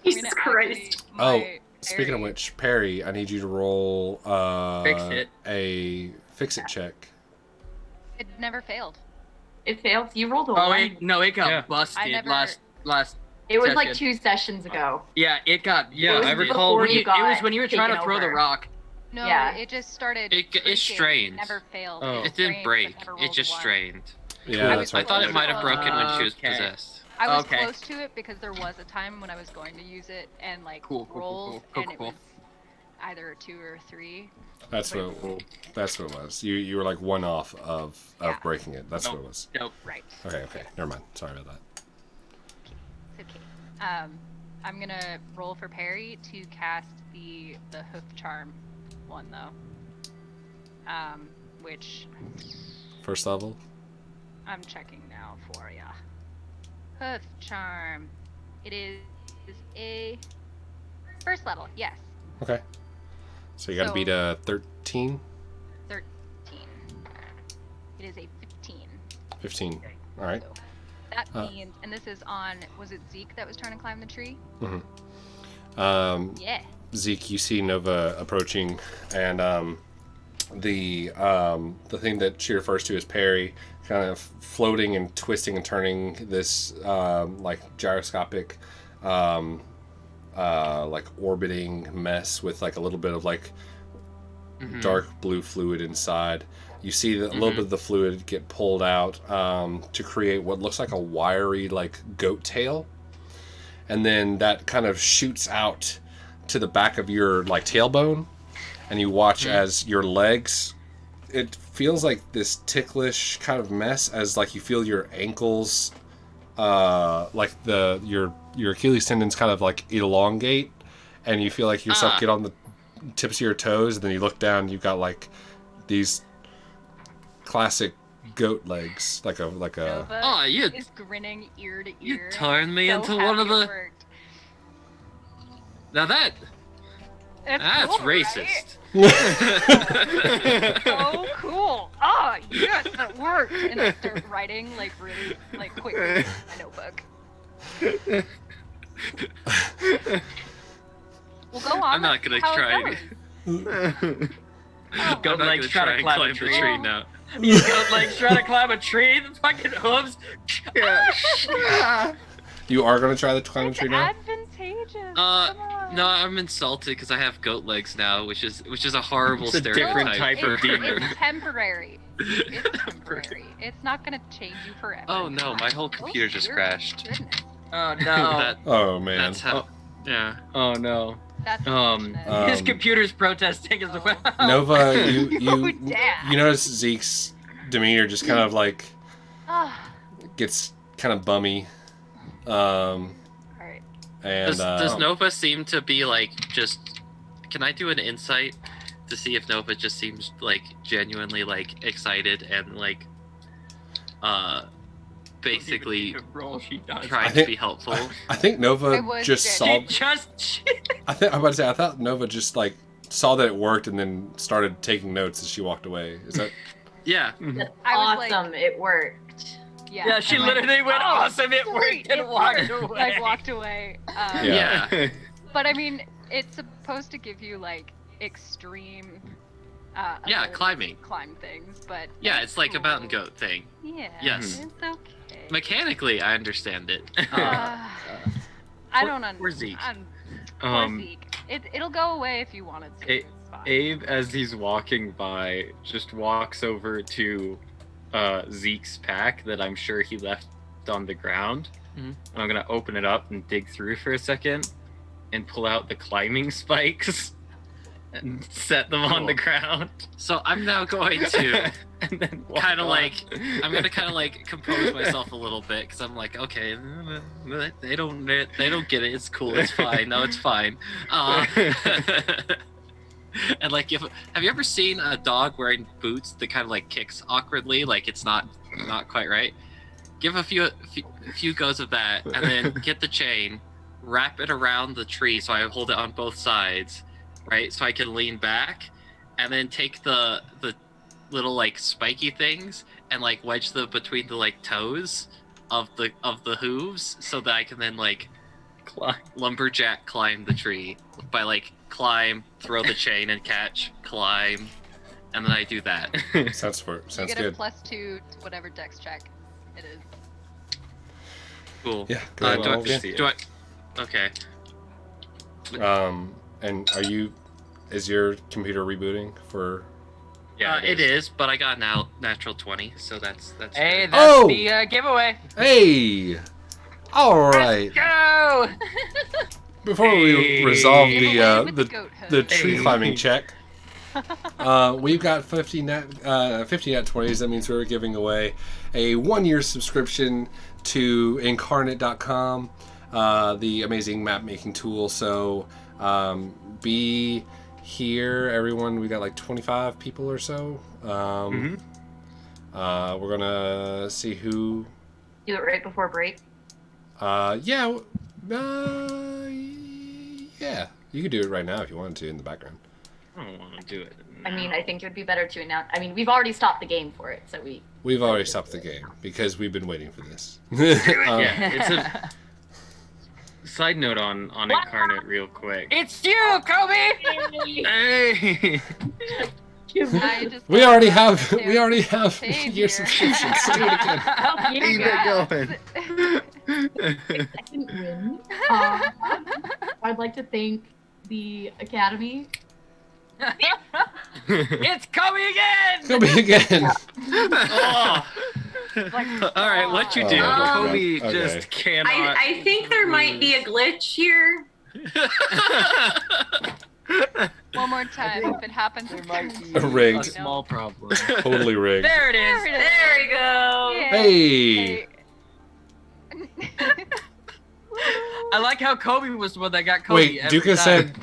Jesus gonna Christ. activate Oh, my speaking of berry. which, Perry, I need you to roll Fix it. a fix-it check. It never failed. It failed. You rolled a Oh, one. it got Yeah. busted I never- last. It was like session. 2 sessions ago. Yeah, it got. Yeah, It was I before recall when you It got was when you were trying to taken throw the over. rock. No, Yeah. it just started. It freaking. strained. Never failed. Oh. It didn't strained, break. but never It rolled just one. Yeah, strained. I that's was right. I thought it might have broken when she was Okay. possessed. I was Okay. close to it because there was a time when I was going to use it and like Cool, roll, cool, and it cool. was either a 2 or a 3. That's what it was. You were like one off of Yeah. breaking it. That's Nope. what it was. Nope. Right. Okay. Never mind. Sorry about that. It's okay. I'm gonna roll for Perry to cast the hoof charm one though. Which First level. I'm checking now for ya. Hoof charm. It is a first level. Yes. Okay. So you got to So- beat a 13, 13. It is a 15. 15. All right. So that Uh, means, and this is on. Was it Zeke that was trying to climb the tree? Um, Yeah. Zeke, you see Nova approaching, and the thing that she refers to as Perry, kind of floating and twisting and turning this like gyroscopic, like orbiting mess with like a little bit of like dark blue fluid inside. You see that a little bit of the fluid get pulled out to create what looks like a wiry like goat tail, and then that kind of shoots out to the back of your like tailbone, and you watch as your legs, it feels like this ticklish kind of mess as like you feel your ankles like your Achilles tendons kind of like elongate, and you feel like yourself get on the tips of your toes, and then you look down and you've got like these classic goat legs, like a Nova Oh, you is grinning ear to you ear. turned me so into one of happy it the. worked. Now that's It's cool, racist. Right? So cool. Oh, yes, that worked. And I start writing like really like quickly in my notebook. We'll go on. I'm not let's see gonna how it try goes. it. Goat I'm not legs gonna trying to try climb a and tree. climb the tree now. You goat legs trying to climb a tree. The fucking hooves. You are going to try the climb It's tree now? advantageous. Come on. No, I'm insulted because I have goat legs now, which is a horrible It's a stereotype. different type of It's, demon. it's temporary. It's temporary. It's not gonna change you forever. Oh no, my whole Oh, computer just dear crashed. Goodness. Oh no. That, Oh man. that's how. Yeah. Oh no. That's Um, unfortunate. His computer's protesting as well. Nova, you Oh, Dad. you notice Zeke's demeanor just kind of like Ah, gets kind of bummy, all right. and Does Nova seem to be like just? Can I do an insight to see if Nova just seems like genuinely like excited and like, basically roll she does. trying I think- to be helpful? I think I Nova was just dead. saw. She I'm about to say I thought Nova just like saw that it worked and then started taking notes as she walked away. Is that? Yeah. That's I was like- awesome. It worked. Yeah, she I'm like, literally went, "Oh, awesome, it great, worked, and it walked worked." away. Like walked away. Yeah. Yeah. But I mean, it's supposed to give you like extreme. Yeah, abilities climbing. to climb things, but Yeah, it's like a mountain cool. goat thing. Yeah. Yes. It's okay. Mechanically, I understand it. I don't understand. Poor Zeke. Poor Zeke. It'll go away if you want it to. A- It's fine. Abe, as he's walking by, just walks over to Zeke's pack that I'm sure he left on the ground. Mhm. And I'm gonna open it up and dig through for a second and pull out the climbing spikes and set them on the ground. So I'm now going to And then walk kind of on. like I'm gonna kind of like compose myself a little bit because I'm like, okay, they don't get it. It's cool. It's fine. No, it's fine. And like, have you ever seen a dog wearing boots that kind of like kicks awkwardly, like it's not quite right? Give a few goes of that, and then get the chain, wrap it around the tree so I hold it on both sides, right? So I can lean back, and then take the little like spiky things and like wedge them between the like toes of the hooves, so that I can then like lumberjack climb the tree by like climb, throw the chain and catch, climb, and then I do that. Sounds You get good. a +2 to whatever dex check it is. Cool. Yeah. Go ahead and roll again. Okay. And is your computer rebooting for? Yeah, it is, but I got now natural 20, so that's. Hey, good. that's the giveaway. Hey! All right. Go! Before we resolve Giveaway with the the goat the hood. tree climbing check, we've got 50 net 20s. That means we're giving away a 1-year subscription to Incarnate.com, the amazing map making tool. So be here, everyone. We got like 25 people or so. We're gonna see who. Do it right before break. Yeah, you could do it right now if you wanted to in the background. I don't want to do it. I mean, I think it would be better to announce. I mean, we've already stopped the game for it, so We've already stopped the game because we've been waiting for this. Yeah, it's a side note on Incarnate real quick. It's you, Kobe! Hey! I just We got already around have to your here. subscriptions. Do it again. Keep it going. I didn't win. I'd like to thank the Academy. It's Kobe again! Come again. Oh. All right, what you do? Oh, Kobe okay. just cannot. I think there might be a glitch here. One more time. If it happens, There might be Rigged. a small problem. Totally rigged. There it is. There we go. Hey. I like how Kobe was the one that got Kobe. Wait, every Duka time. said.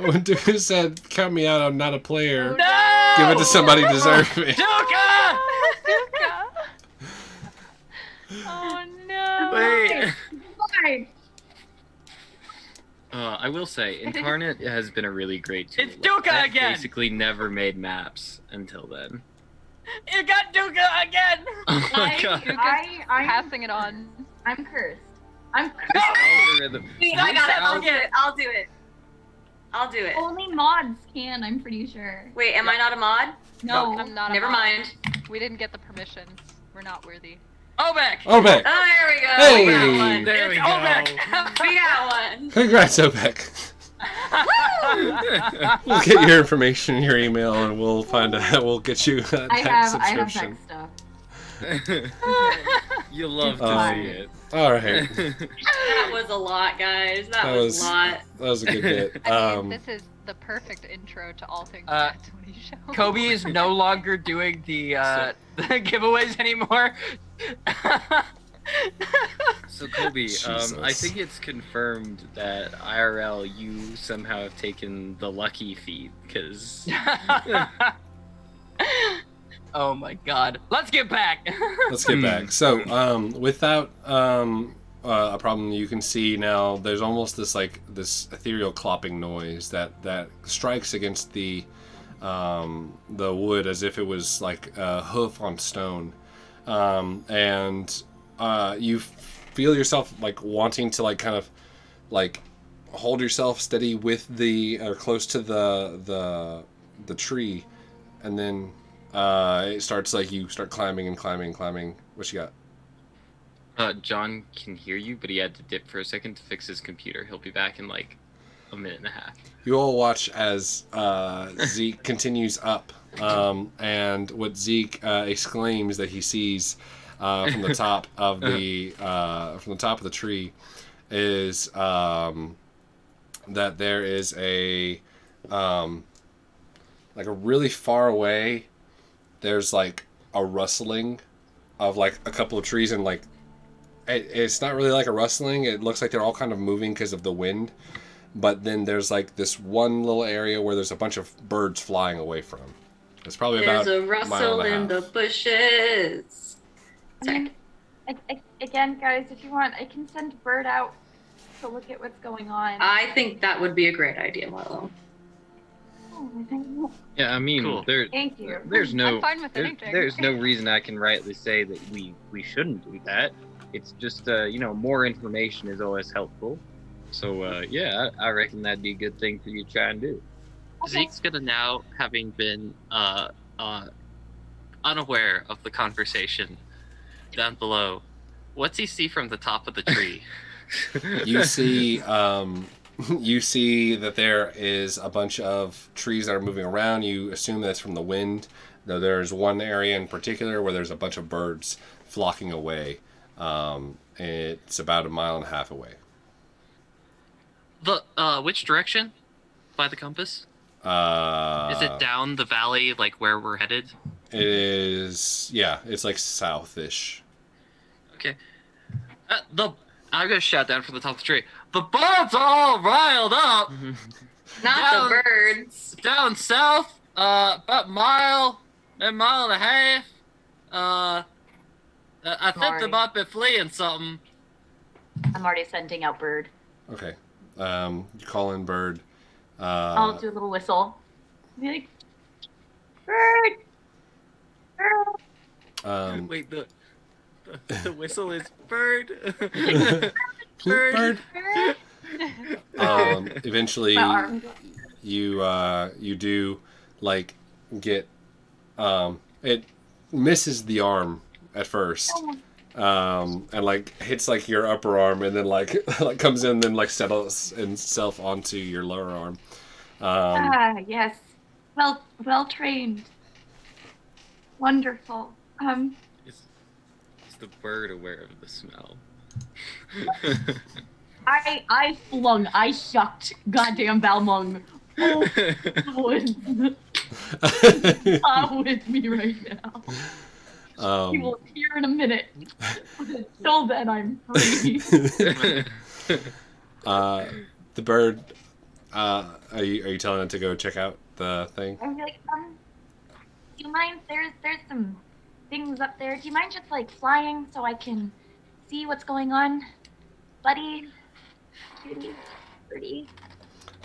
When Duka said, "Count me out. I'm not a player. No! Give it to somebody deserving." Duka! Oh no! Wait. Fine. I will say, Incarnate has been a really great tool. It's Duka I've again! Basically, never made maps until then. You got Duka again! Oh my god. Duka's I'm passing it on. I'm cursed. I'm cursed. This algorithm. I got it. I'll do it. I'll do it. I'll do it. Only mods can, I'm pretty sure. Wait, am I not a mod? No. I'm not. a Never mod. mind. We didn't get the permissions. We're not worthy. Obek! Obek. Oh, there we go. Hey. We got one. There we It's go. Obek! We got one. Congrats, Obek. We'll get your information, your email, and we'll find out. We'll get you that I have subscription. tech stuff. You'll love to Um, see it. All right, That was a lot, guys. That, That was was- a lot. that was a good bit. I mean, this is the perfect intro to all things Bad 20 show. Kobe is no longer doing the the giveaways anymore. So Kobe, I Jesus. think it's confirmed that IRL you somehow have taken the lucky feed because Oh my god. Let's get back. Let's get back. So, without a problem, you can see now there's almost this ethereal clopping noise that strikes against the wood as if it was like a hoof on stone, and you feel yourself like wanting to like kind of like hold yourself steady with or close to the tree, and then it starts like you start climbing and climbing and climbing. What you got? John can hear you, but he had to dip for a second to fix his computer. He'll be back in like a minute and a half. You all watch as Zeke continues up, and what Zeke exclaims that he sees from the top of the tree is that there is a like a really far away. There's like a rustling of like a couple of trees, and like it's not really like a rustling. It looks like they're all kind of moving because of the wind. but then there's like this one little area where there's a bunch of birds flying away from. It's probably There's about a rustle in the bushes. I mean, again, guys, if you want, I can send Bird out to look at what's going on. I think that would be a great idea, Marlow. Oh, thank you. Yeah, I mean, Cool. Thank you. there's no I'm fine with anything. there's no reason I can rightly say that we shouldn't do that. It's just more information is always helpful. So yeah, I reckon that'd be a good thing for you to try and do. Zeke's gonna now, having been unaware of the conversation down below, what's he see from the top of the tree? You see that there is a bunch of trees that are moving around. You assume that's from the wind, though there's one area in particular where there's a bunch of birds flocking away. It's about 1.5 miles away. The which direction? By the compass? Is it down the valley, like where we're headed? It is, yeah, it's like south-ish. Okay. I'm gonna shout down from the top of the tree. The birds are all riled up. Not the birds. Down south, about a mile and a half. I think they might be fleeing something. I'm already sending out Bird. Okay. You call in Bird. I'll do a little whistle. Be like, Bird! Bird! Wait, the whistle is bird. Bird. Eventually, My arm. you do like get it misses the arm at first, and like hits like your upper arm, and then like comes in, and then like settles itself onto your lower arm. Yes. Well trained. Wonderful. Is the bird aware of the smell? I shucked goddamn Balmung. Oh, with me right now. He will appear in a minute. Until then, I'm free. The bird. Are you telling it to go check out the thing? I'm like, do you mind? There's some things up there. Do you mind just like flying so I can see what's going on, buddy? Cutie, pretty.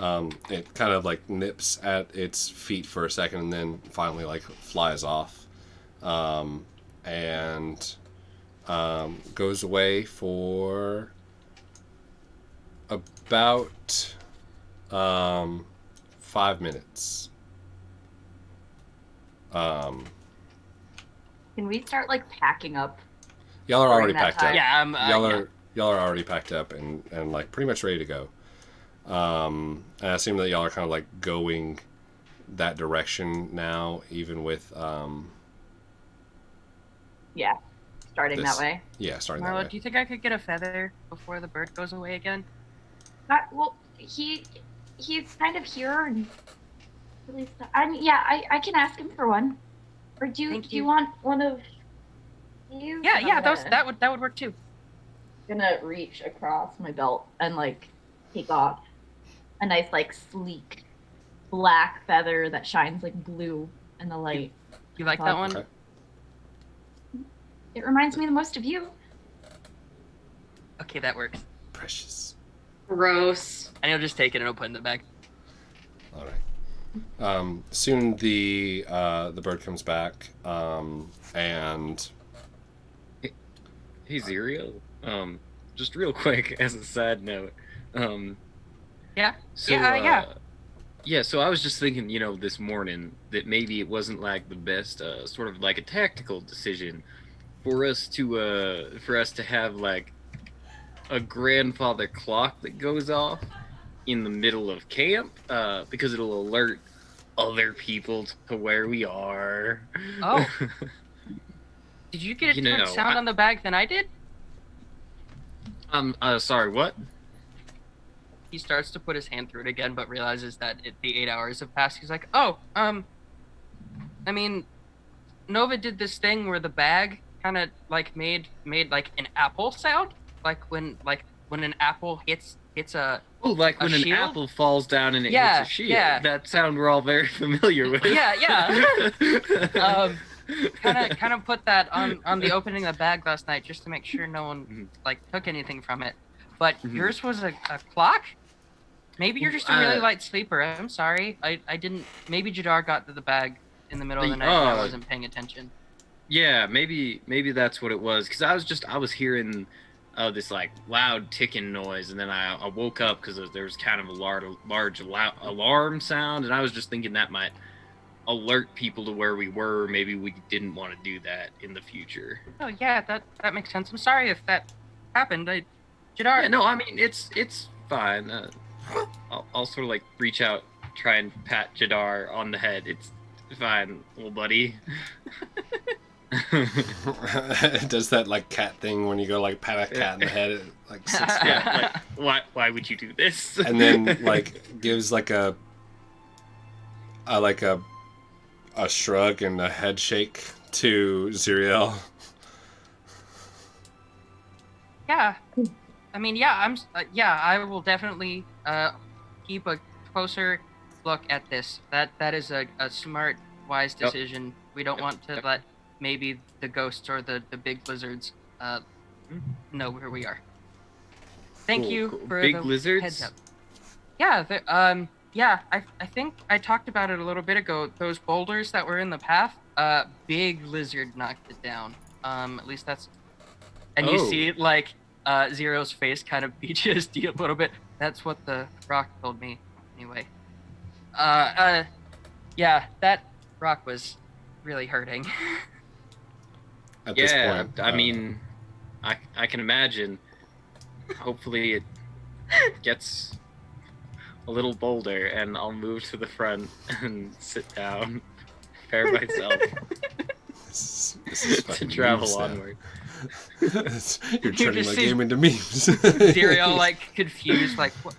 It kind of like nips at its feet for a second, and then finally like flies off, and goes away for about 5 minutes. Can we start like packing up? Y'all are already during that packed up. time? Yeah, Y'all are already packed up and like pretty much ready to go. And I assume that y'all are kind of like going that direction now, even with Yeah, starting this- that way. yeah, starting Marlow, that do way. you think I could get a feather before the bird goes away again? Well, he's kind of here and really. I can ask him for one. Or do you want one of you? Yeah, that would work too. Gonna reach across my belt and like take off a nice like sleek black feather that shines like blue in the light. You like that one? Okay. It reminds me the most of you. Okay, that works. Precious. Gross. And he'll just take it and he'll put it in the bag. All right. Soon the bird comes back, and Hey, Xyriel. Just real quick as a side note. Yeah. So, Yeah. Yeah, so I was just thinking, this morning that maybe it wasn't like the best, sort of like a tactical decision for us to have like a grandfather clock that goes off in the middle of camp, because it'll alert other people to where we are. Oh. Did you get a different sound on the bag than I did? Sorry, what? He starts to put his hand through it again, but realizes that the 8 hours have passed. He's like, "Oh, I mean, Nova did this thing where the bag kind of like made like an apple sound, like when an apple hits It's a Oh, like A when an shield? apple falls down and it Yeah, hits a shield. yeah. That sound we're all very familiar with. Yeah. kind of put that on the opening of the bag last night just to make sure no one like took anything from it. But yours was a clock? Maybe you're just a really light sleeper. I'm sorry. I didn't. Maybe Jadar got to the bag in the middle of the night and I wasn't paying attention. Yeah, maybe that's what it was. Because I was hearing this like loud ticking noise, and then I woke up because there was kind of a large alarm sound, and I was just thinking that might alert people to where we were. Maybe we didn't want to do that in the future. Oh yeah, that makes sense. I'm sorry if that happened. Jadar. Yeah, no, I mean it's fine. I'll sort of like reach out, try and pat Jadar on the head. It's fine, little buddy. Does that like cat thing when you go like pat a cat in the head? It, like sits down. Yeah, like why would you do this? And then like gives like a shrug and a head shake to Xyriel. Yeah. I mean, yeah, I will definitely keep a closer look at this. That is a smart, wise decision. We don't want to let maybe the ghosts or the big lizards know where we are. Thank you for big the lizards. heads up. Yeah, I think I talked about it a little bit ago. Those boulders that were in the path, big lizard knocked it down. At least that's. And you see like Zero's face kind of PTSD a little bit. That's what the rock told me. Anyway. Yeah, that rock was really hurting. At this point, I mean, I can imagine. Hopefully it gets a little bolder, and I'll move to the front and sit down, prepare myself this is to fucking travel memes now. onward. You're turning just my see game into memes. Xyriel like confused, like what?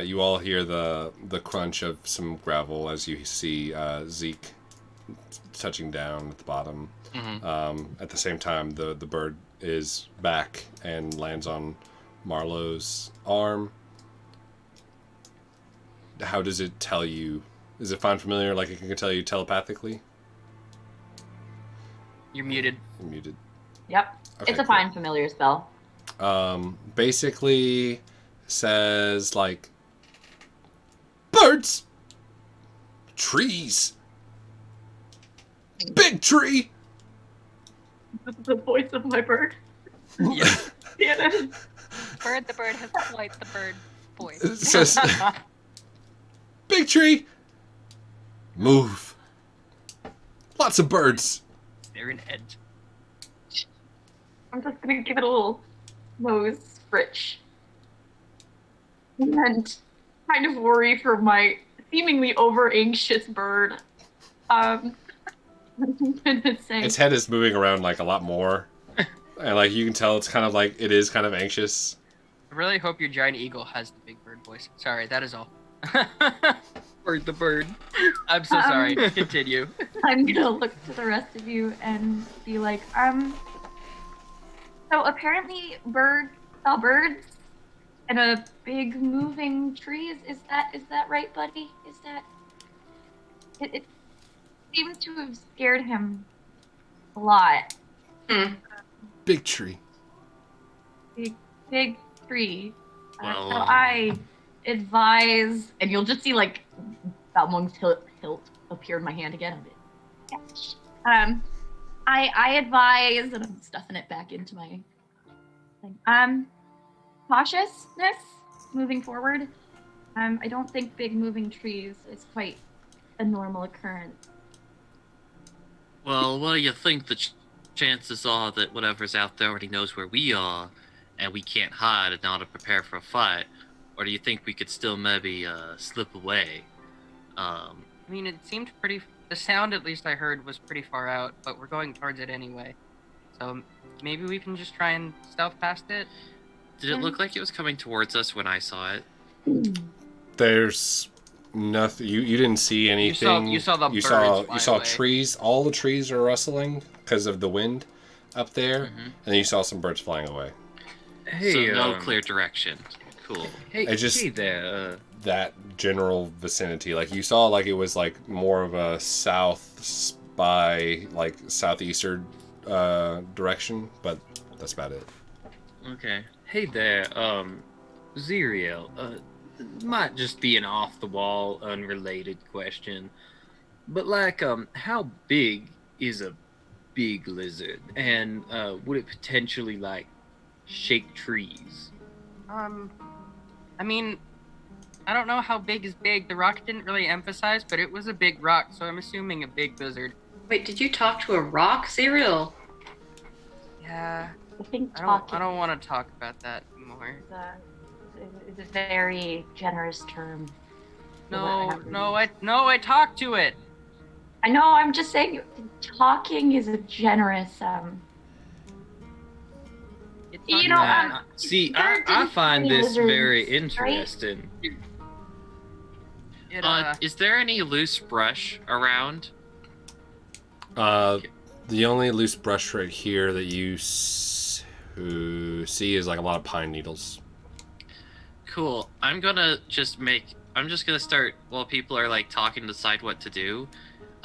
You all hear the crunch of some gravel as you see Zeke touching down at the bottom. At the same time, the bird is back and lands on Marlow's arm. How does it tell you? Is it find familiar, like it can tell you telepathically? You're muted. You're muted. Yep. Okay, It's a cool. find familiar spell. Basically says like birds, trees, big tree. The voice of my bird. Yeah. Damn it. The bird has quite the bird voice. It says big tree, move. Lots of birds. They're an edge. I'm just gonna give it a little nose fritch. And kind of worry for my seemingly over anxious bird. I'm gonna say Its head is moving around like a lot more, and like you can tell it's kind of like it is kind of anxious. I really hope your giant eagle has the big bird voice. Sorry, that is all. Bird the bird. I'm so sorry. Continue. I'm gonna look to the rest of you and be like, so apparently birds saw birds and a big moving tree. Is that right, buddy? Is that it seems to have scared him a lot. Big tree. Big tree. Well, So I advise, and you'll just see like Balmung's hilt appear in my hand again. Yes. I advise, and I'm stuffing it back into my thing. Cautiousness moving forward. I don't think big moving trees is quite a normal occurrence. Well, what do you think the chances are that whatever's out there already knows where we are, and we can't hide and not to prepare for a fight? Or do you think we could still maybe slip away? I mean, it seemed pretty. The sound, at least I heard, was pretty far out, but we're going towards it anyway. So maybe we can just try and stealth past it. Did it look like it was coming towards us when I saw it? There's nothing. You didn't see anything. You saw the you birds saw fly you saw away. trees. All the trees are rustling because of the wind. up there, Mhm. and then you saw some birds flying away. Hey, So no clear direction. Cool. Hey, I just- hey there. That general vicinity, like you saw, like it was like more of a south by like southeastern direction, but that's about it. Okay. Hey there, Xyriel. Might just be an off-the-wall, unrelated question, but like, how big is a big lizard, and would it potentially like shake trees? I mean, I don't know how big is big. The rock didn't really emphasize, but it was a big rock, so I'm assuming a big lizard. Wait, did you talk to a rock, Xyriel? Yeah, I think I talking don't want to talk about that anymore. is a very generous term. I talked to it. I know. I'm just saying, talking is a generous. It's You not- know, See, there I didn't find any this very lizards, right? interesting. Is there any loose brush around? The only loose brush right here that you see is like a lot of pine needles. Cool. I'm just gonna start while people are like talking to decide what to do.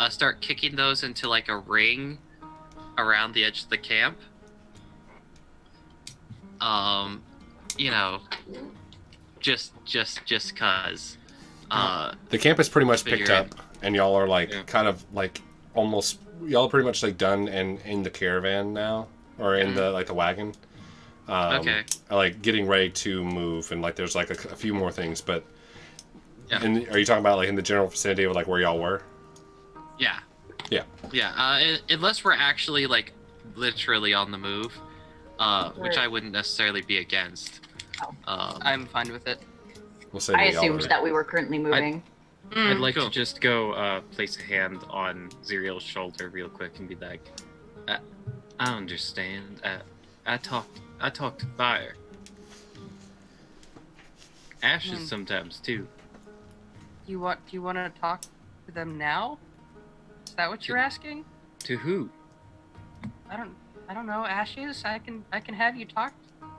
Start kicking those into like a ring around the edge of the camp. You know, just cause. The camp is pretty much picked Figuring. up, and y'all are like Yeah. kind of like almost y'all are pretty much like done and in the caravan now, or in the like the wagon. Okay. Like getting ready to move, and like there's like a few more things, but. Yeah. And are you talking about like in the general vicinity of like where y'all were? Yeah. Yeah. Yeah. Unless we're actually like literally on the move, which I wouldn't necessarily be against. I'm fine with it. We'll say I that y'all assumed were. that we were currently moving. I'd like Cool. to just go place a hand on Xyriel's shoulder real quick and be like, I understand. I talk to fire. Ashes sometimes too. Do you want to talk to them now? Is that what you're asking? To who? I don't know. Ashes. I can have you talk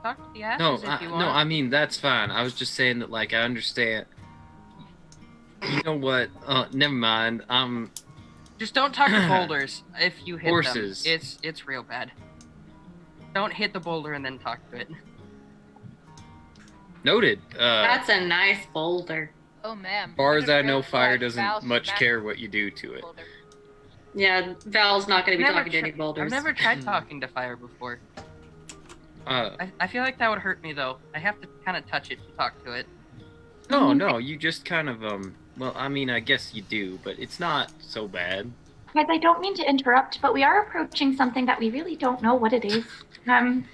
to the ashes No, if you want. no. I mean that's fine. I was just saying that like I understand. You know what? Never mind. Just don't talk to boulders if you hit Horses. them. It's real bad. Don't hit the boulder and then talk to it. Noted. That's a nice boulder. Oh man. As far as I know, Red fire flag, doesn't Val's much back care what you do to it. boulder. Yeah, Val's not going to be Never talking to any tr- boulders. I've never tried talking to fire before. I feel like that would hurt me though. I have to kind of touch it to talk to it. No, you just kind of Well, I mean, I guess you do, but it's not so bad. Guys, I don't mean to interrupt, but we are approaching something that we really don't know what it is. And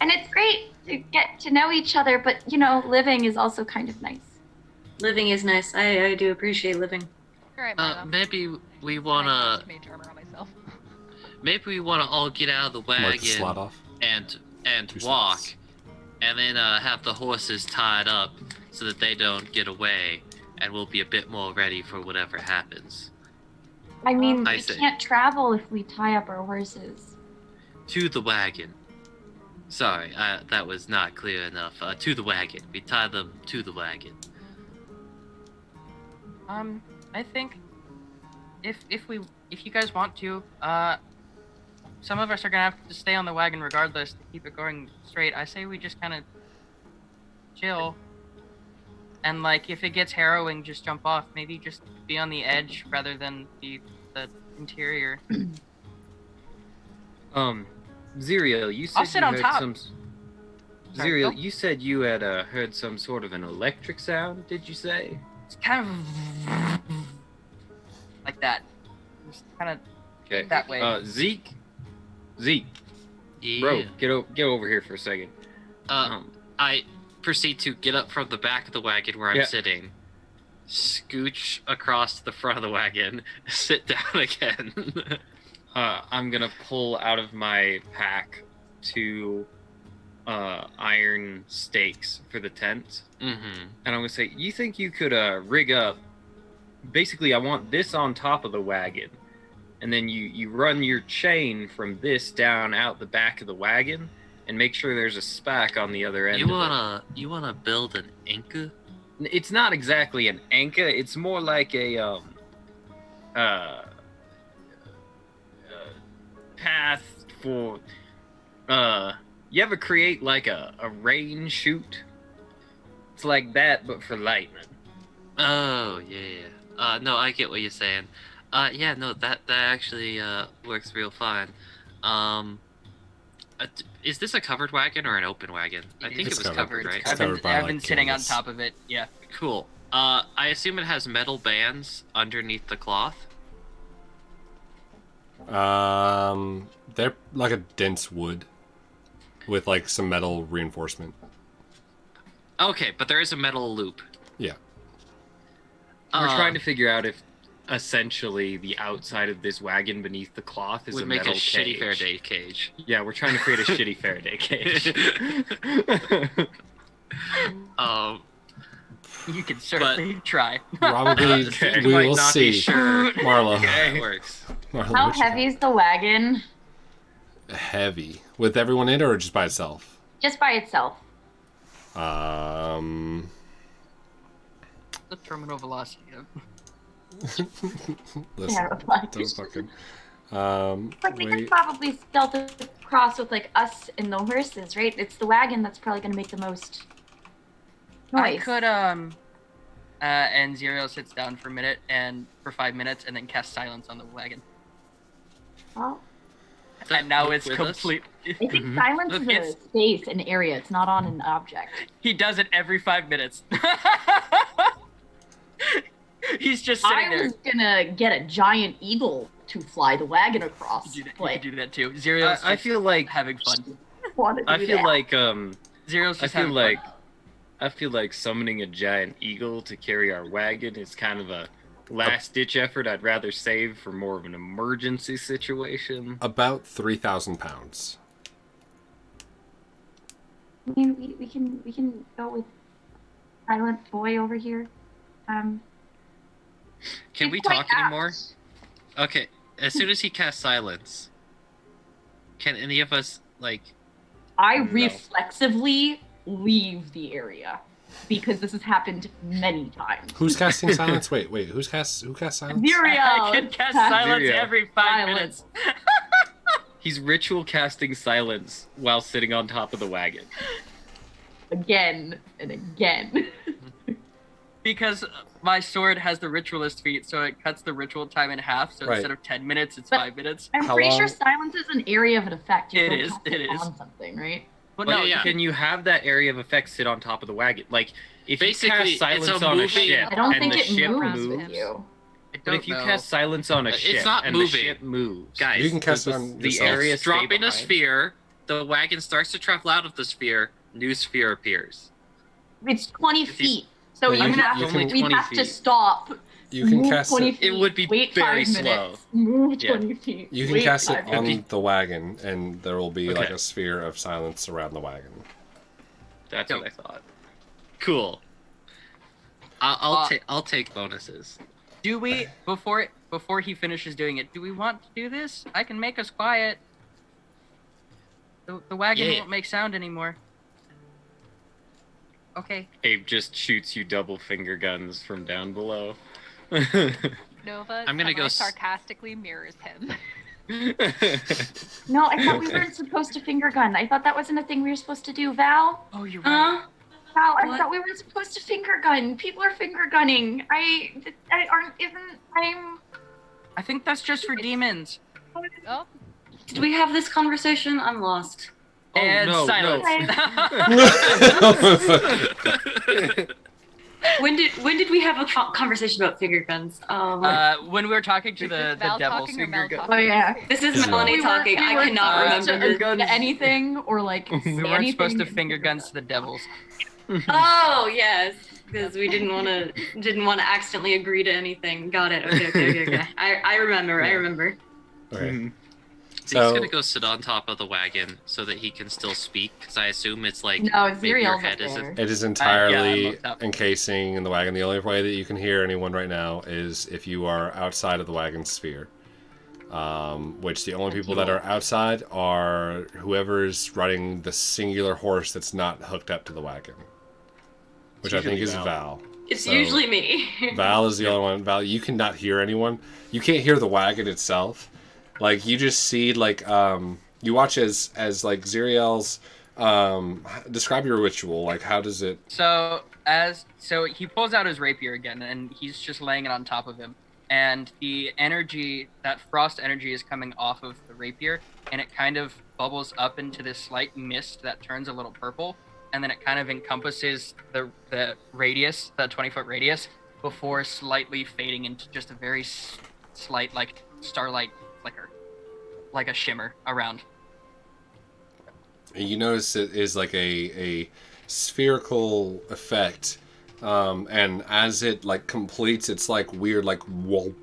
it's great to get to know each other, but you know, living is also kind of nice. Living is nice. I do appreciate living. All right, Marlow. Maybe we I wanna cast mage armor on myself. all get out of the Mark the slot wagon off. and Two walk, slots. and then have the horses tied up so that they don't get away, and we'll be a bit more ready for whatever happens. I mean, I we see. can't travel if we tie up our horses. To the wagon. Sorry, that was not clear enough. To the wagon. We tie them to the wagon. I think if you guys want to, some of us are gonna have to stay on the wagon regardless to keep it going straight. I say we just kind of chill, and like if it gets harrowing, just jump off. Maybe just be on the edge rather than the interior. Xyriel, you said I'll sit you on heard top. some. Sorry, Xyriel, go. you said you had heard some sort of an electric sound. Did you say? It's kind of like that. Just kind of Okay. that way. Zeke, Yeah. bro, get over here for a second. I proceed to get up from the back of the wagon where I'm Yeah. sitting, scooch across the front of the wagon, sit down again. I'm gonna pull out of my pack 2 iron stakes for the tent, Mm-hmm. and I'm gonna say, you think you could rig up? Basically, I want this on top of the wagon, and then you run your chain from this down out the back of the wagon, and make sure there's a spack on the other end. You of it. wanna build an anchor? It's not exactly an anchor. It's more like a path for. You ever create like a rain chute? It's like that, but for lightning. Oh yeah. No, I get what you're saying. Yeah, no, that actually works real fine. Is this a covered wagon or an open wagon? I think it was covered, right? I've been sitting on top of it. Yeah. Cool. I assume it has metal bands underneath the cloth. They're like a dense wood with like some metal reinforcement. Okay, but there is a metal loop. Yeah. We're trying to figure out if essentially the outside of this wagon beneath the cloth is would a make metal a shitty Faraday cage. Yeah, we're trying to create a shitty Faraday cage. You can certainly try. Probably Okay. we Might will not be see. sure. Marlow. That works. Marlow, How what you heavy is the wagon? think? Heavy. With everyone in it or just by itself? Just by itself. Um. The terminal velocity. Listen, Terrifying. don't fucking. Like we could Wait. probably stealth across with like us and the horses, right? It's the wagon that's probably gonna make the most I noise. could and Xyriel sits down for a minute and for 5 minutes and then casts silence on the wagon. Well, And now it's with us? complete. I think silence is It's- a space, an area. It's not on an object. He does it every 5 minutes. He's just sitting I there. was gonna get a giant eagle to fly the wagon across. You but could do that too. Xyriel's I feel like having fun. wanna I do feel that. like Xyriel's I just feel having like fun. I feel like summoning a giant eagle to carry our wagon is kind of a last ditch effort I'd rather save for more of an emergency situation. About 3,000 pounds. I mean, we can go with Silent Boy over here. Can He's we quite talk anymore? Okay, as soon as he casts silence, can any of us, like... I No. reflexively leave the area because this has happened many times. Who's casting silence? Wait. Who casts silence? Xyriel I can cast silence Xyriel. every 5 minutes. He's ritual casting silence while sitting on top of the wagon. Again and again. Because my sword has the ritualist feat, so it cuts the ritual time in half. So Right. instead of 10 minutes, it's But- 5 minutes. I'm How pretty sure long- silence is an area of an effect. You It don't is, have to it is. on something, right? But Oh, no, yeah. Can you have that area of effect sit on top of the wagon? Like, if Basically, you cast it's silence a on a moving- ship I don't and think the it ship moves moves, with you. I but don't if you know. cast silence on a It's ship not and moving. the ship moves, Guys, You can cast it does on the yourself. area stay Dropping a behind? sphere, the wagon starts to travel out of the sphere, new sphere appears. It's 20 If you- feet. So Yeah, you you can- have, you can- we 20 have to feet. stop. You can move cast 20 it. feet, It would be wait very 5 slow. minutes, move Yeah. 20 feet. You can wait cast it 5 on minutes. the wagon, and there will be like Okay. a sphere of silence around the wagon. That's Go. what I thought. Cool. I'll take bonuses. Do we before he finishes doing it? Do we want to do this? I can make us quiet. The wagon Yeah. won't make sound anymore. Okay. Abe just shoots you double finger guns from down below. Nova I'm gonna go s- sarcastically mirrors him. No, I thought we weren't supposed to finger gun. I thought that wasn't a thing we were supposed to do, Val. Oh, you're right. Huh? Val, I What? thought we weren't supposed to finger gun. People are finger gunning. I think that's just for demons. Oh, Did we have this conversation? I'm lost. Oh, And no, silence. When did we have a conversation about finger guns? When we were talking to the Val devil's talking or finger Mel gun. talking? Oh yeah. this is Yeah. Melanie talking. I cannot remember finger this. guns. Anything or like We say weren't supposed to anything. finger guns to the devils. Oh yes, because we didn't want to accidentally agree to anything. Got it. Okay. I remember. I remember. Okay. So he's So- gonna go sit on top of the wagon so that he can still speak, because I assume it's like No, maybe your Xyriel's head up isn't. there. It is I'm entirely looked up. encasing in the wagon. The only way that you can hear anyone right now is if you are outside of the wagon sphere. which the only people that are outside are whoever's riding the singular horse that's not hooked up to the wagon, which I think is Val. It's usually me. Val is the only one. Val, you cannot hear anyone. You can't hear the wagon itself. Like, you just see, like, you watch as like, Xyriel's, describe your ritual. Like, how does it... So he pulls out his rapier again, and he's just laying it on top of him. And the energy, that frost energy, is coming off of the rapier, and it kind of bubbles up into this slight mist that turns a little purple, and then it kind of encompasses the radius, the 20-foot radius, before slightly fading into just a very slight, like, starlight flicker, like a shimmer around. You notice it is like a spherical effect. And as it like completes its like weird like whoop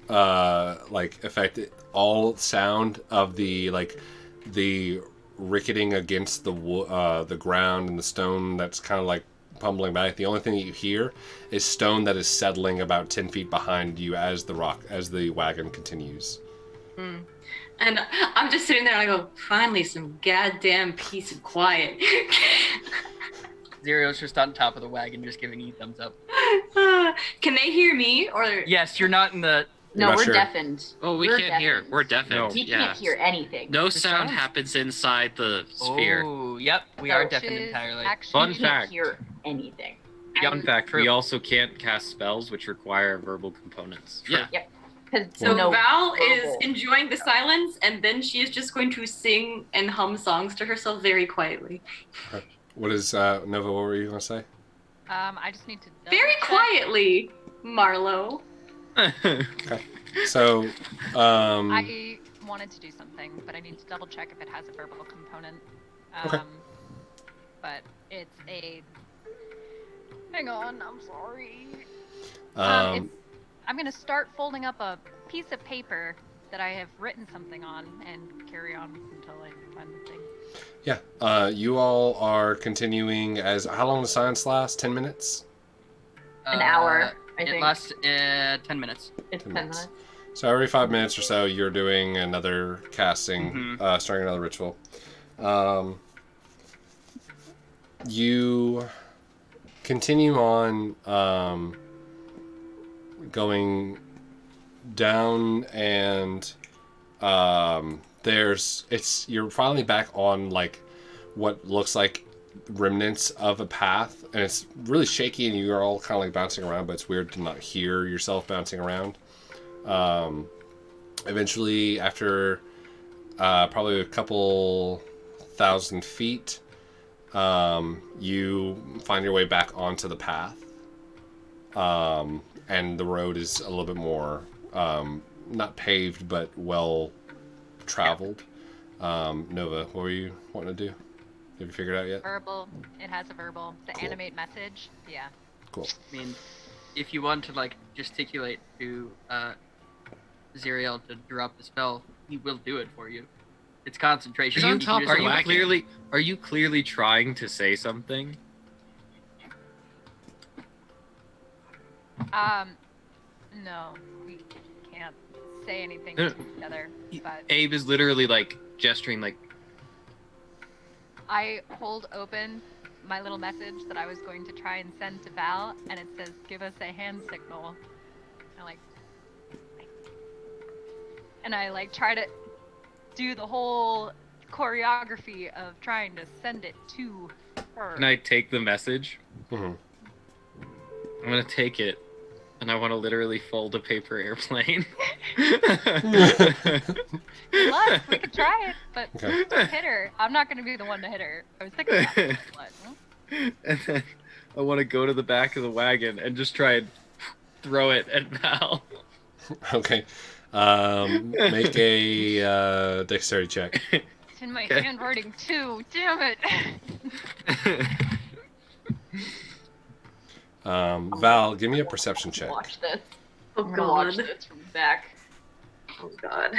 like effect, all sound of the like the ricketing against the ground and the stone that's kind of like pummeling back. The only thing that you hear is stone that is settling about 10 feet behind you as the wagon continues. And I'm just sitting there and I go, finally some goddamn peace and quiet. Xyriel's just on top of the wagon, just giving you thumbs up. Can they hear me? Or yes, you're not in the... No, not we're sure. deafened. Oh, we can't hear. We're deafened. No. We can't hear anything. No sound happens inside the sphere. Oh, yep, we are deafened entirely. Fun We can't fact. hear anything. Fun fact, True. we also can't cast spells which require verbal components. Yeah. Yep. Because So no Val is verbal. enjoying the silence, and then she is just going to sing and hum songs to herself very quietly. What is Nova? What were you gonna say? I just need to Very double check. quietly, Marlow. So, I wanted to do something, but I need to double check if it has a verbal component. Okay. But it's a... Hang on, I'm sorry. I'm going to start folding up a piece of paper that I have written something on and carry on until I find the thing. yeah. You all are continuing as how long does silence last? 10 minutes. An hour, I It think. lasts 10 minutes. It's 10 minutes. minutes. So every 5 minutes or so, you're doing another casting, starting another ritual. You continue on going down, and you're finally back on like what looks like remnants of a path, and it's really shaky, and you're all kind of like bouncing around, but it's weird to not hear yourself bouncing around. Eventually, after probably a couple thousand feet, you find your way back onto the path, and the road is a little bit more not paved but well traveled. Nova, what were you wanting to do? Have you figured it out yet? Verbal. It has a verbal. The Cool. animate message. Yeah. Cool. I mean, if you want to like gesticulate to Xyriel to drop the spell, he will do it for you. It's concentration. He's on top of the wagon. Are you clearly trying to say something? No, we can't say anything No, to each other. But Abe is literally like gesturing like I hold open my little message that I was going to try and send to Val, and it says, "Give us a hand signal." And I like try to do the whole choreography of trying to send it to her. Can I take the message? Mm-hmm. I'm gonna take it, and I want to literally fold a paper airplane. Good luck. We could try it, but Okay. don't hit her. I'm not going to be the one to hit her. I was thinking about it. But, And then I want to go to the back of the wagon and just try and throw it at Val. Okay. Make a dexterity check. It's in my Okay. handwriting too. Damn it. Val, give me a perception check. Watch this. Oh I'm gonna watch god. this from the back. Oh god.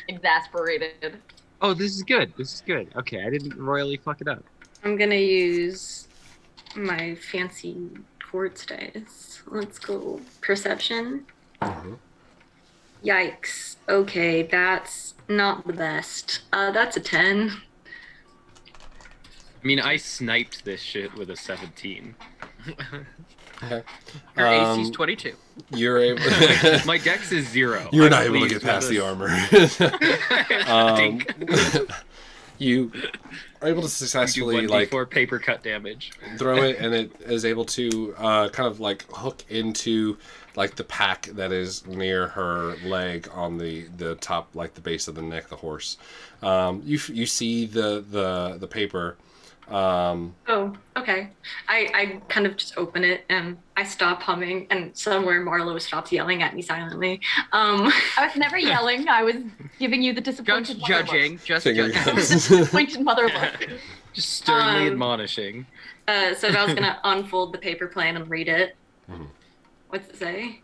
Exasperated. Oh, this is good. This is good. Okay, I didn't royally fuck it up. I'm gonna use my fancy quartz dice. Let's go. Perception. Mhm. Yikes. Okay, that's not the best. That's a 10. I mean, I sniped this shit with a 17. Okay. Your AC's 22. You're able. My dex is 0. You're I'm not able to pleased get past with the this. armor. You are able to successfully do 1d4 paper cut damage. Throw it, and it is able to kind of like hook into like the pack that is near her leg on the top, like the base of the neck, the horse. You see the paper. Oh, okay. I kind of just open it and I stop humming, and somewhere Marlow stops yelling at me silently. I was never yelling. I was giving you the disappointed Just mother judging. look. Just Finger judging. guns. Disappointed mother look. Just sternly admonishing. So Val's gonna unfold the paper plan and read it. Mhm. What's it say?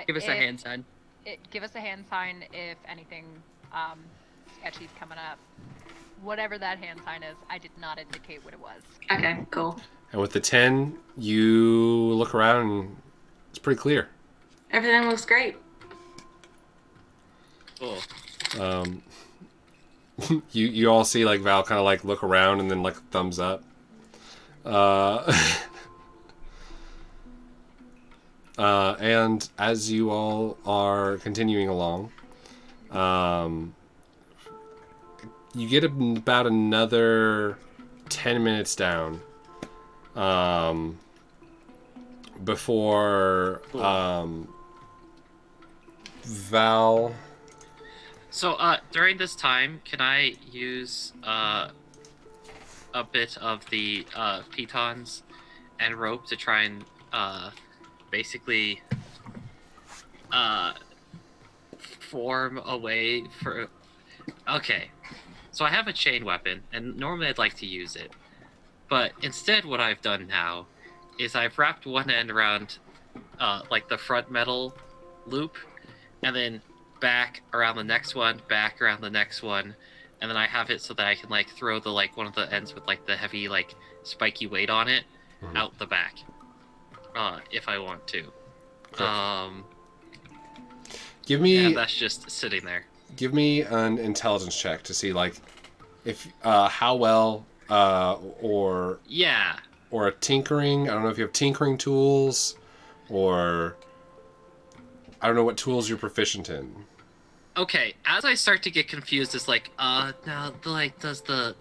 Give us a hand sign. Give us a hand sign if anything sketchy's coming up. Whatever that hand sign is, I did not indicate what it was. Okay, cool. And with the 10, you look around and it's pretty clear. Everything looks great. Cool. You all see like Val kind of like look around and then like thumbs up. And as you all are continuing along, you get about another 10 minutes down before Val. So, during this time, can I use a bit of the pitons and rope to try and basically form a way for... Okay, so I have a chain weapon, and normally I'd like to use it. But instead what I've done now is I've wrapped one end around like the front metal loop, and then back around the next one, back around the next one, and then I have it so that I can like throw the like one of the ends with like the heavy like spiky weight on it out the back, if I want to. Give me. And that's just sitting there. Give me an intelligence check to see like if how well or a tinkering. I don't know if you have tinkering tools or I don't know what tools you're proficient in. Okay, as I start to get confused, it's like, now, like, does the,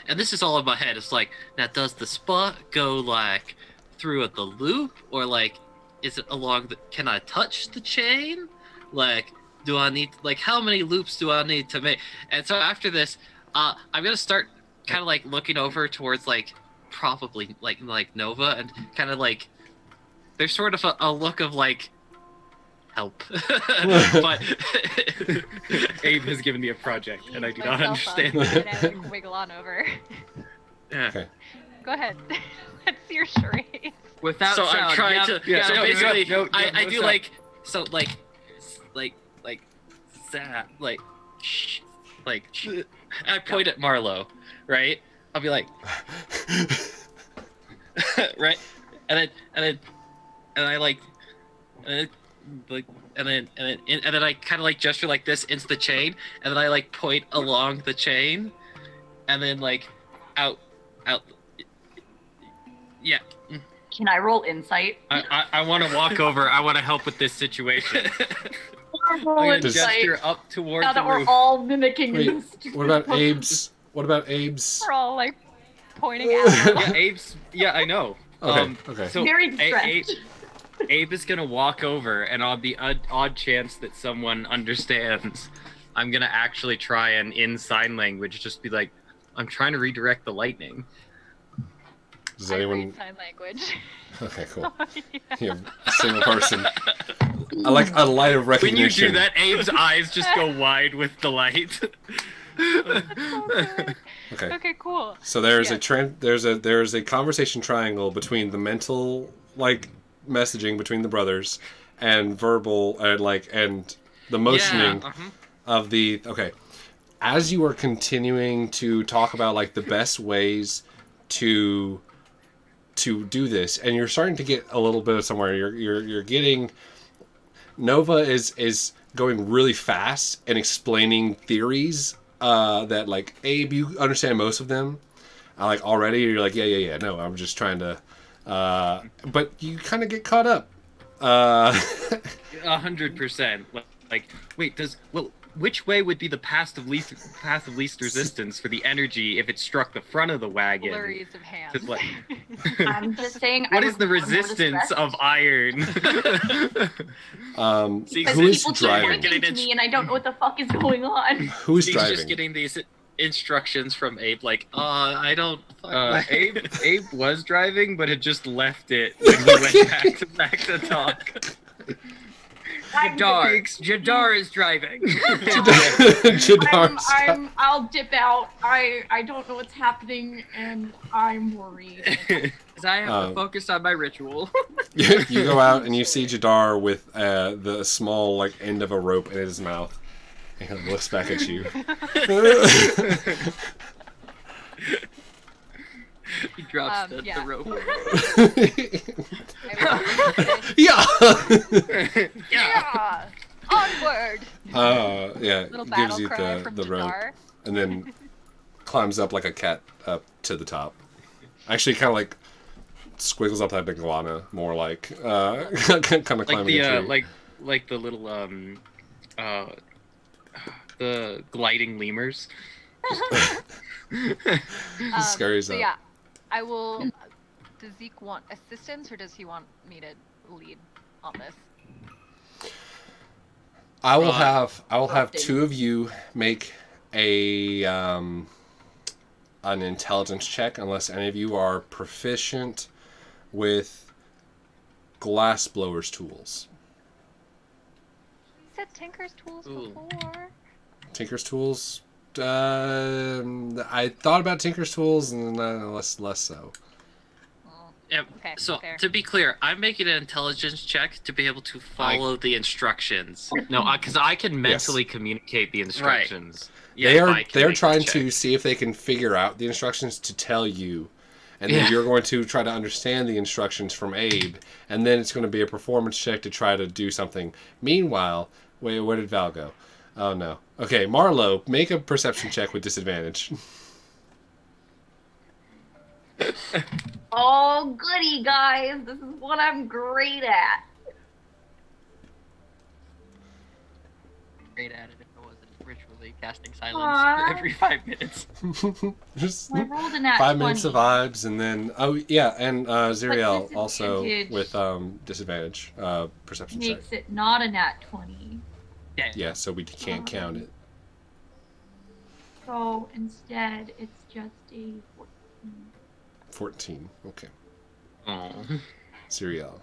and this is all in my head, it's like, now, does the spot go, like, through the loop, or, like, is it along the, can I touch the chain? Like, do I need, like, how many loops do I need to make? And so after this, I'm gonna start kind of, like, looking over towards, like, probably, like Nova, and kind of, like, there's sort of a look of, like, help. But Abe has given me a project, and I do not Myself understand. up, and I like, wiggle on over. Yeah. Okay. Go ahead. Let's see your charade. Without So sound. I'm trying Yep. to. Yeah, so no, basically, no, I do sound. like so like that shh, and I point at Marlow, right? I'll be like, right, and then I like, and then I kind of like gesture like this into the chain, and then I like point along the chain, and then like out. Yeah. Can I roll insight? I want to walk over. I want to help with this situation. I'm Roll gonna insight. gesture up towards Now the that we're roof. all mimicking Wait, this. what about Abe's? What about Abe's? We're all like pointing at Yeah, Abe's. Yeah, I know. Okay. Okay. So Very Abe, distressed. Abe is gonna walk over, and on the odd chance that someone understands, I'm gonna actually try and in sign language just be like, I'm trying to redirect the lightning. Does I anyone? read sign language. Okay, cool. Yeah. You're a single person. I like a light of When you recognition. do that, Abe's eyes just go wide with delight. That's so good. Okay. Okay, cool. So there's Yeah. there's a conversation triangle between the mental like messaging between the brothers and verbal and the motioning of the as you are continuing to talk about like the best ways to do this, and you're starting to get a little bit of somewhere. You're getting Nova is going really fast and explaining theories that like Abe, you understand most of them. Like already, you're like yeah. No, I'm just trying to. But you kind of get caught up. 100%. Like, wait, which way would be the path of least resistance for the energy if it struck the front of the wagon? Flurries of hands. Like, I'm just saying. what is the resistance of iron? Who Because is people keep driving? pointing to me, and I don't know what the fuck is going on. Who is He's driving? just getting these instructions from Abe, like, I don't. Abe was driving, but had just left it when he went back to talk. Jadar is driving. I'll dip out. I don't know what's happening, and I'm worried. Because I have to focus on my ritual. You go out and you see Jadar with the small like end of a rope in his mouth, and he looks back at you. He drops the rope. Yeah. Yeah! Onward! Yeah. Little Gives battle you cry from the rope, Jadar. and then climbs up like a cat up to the top. Actually, kind of like squiggles up like a iguana, more like kind of climbing Like the a tree. like the little the gliding lemurs. Scary as So that. yeah, I will. Does Zeke want assistance, or does he want me to lead on this? I will have two of you make a an intelligence check, unless any of you are proficient with glass blowers tools. You said Tinker's tools Ooh. before. Tinker's tools. I thought about Tinker's tools, and less so. Yep. Okay, So fair. to be clear, I'm making an intelligence check to be able to follow the instructions. No, because I can mentally communicate the instructions. Yeah, they if are I can they're make trying the to check. see if they can figure out the instructions to tell you, and then you're going to try to understand the instructions from Abe, and then it's going to be a performance check to try to do something. Meanwhile, wait, where did Val go? Oh no. Okay, Marlow, make a perception check with disadvantage. Oh, goody, guys. This is what I'm great at. Great at it if I wasn't ritually casting silence Aw. every 5 minutes. Just I rolled a nat 5 minutes of 20. vibes, and then and Xyriel also disadvantage. with disadvantage perception check. Makes it not a nat 20. Yeah, so we can't count it. So instead, it's just a 14. 14. Okay. Oh. Xyriel.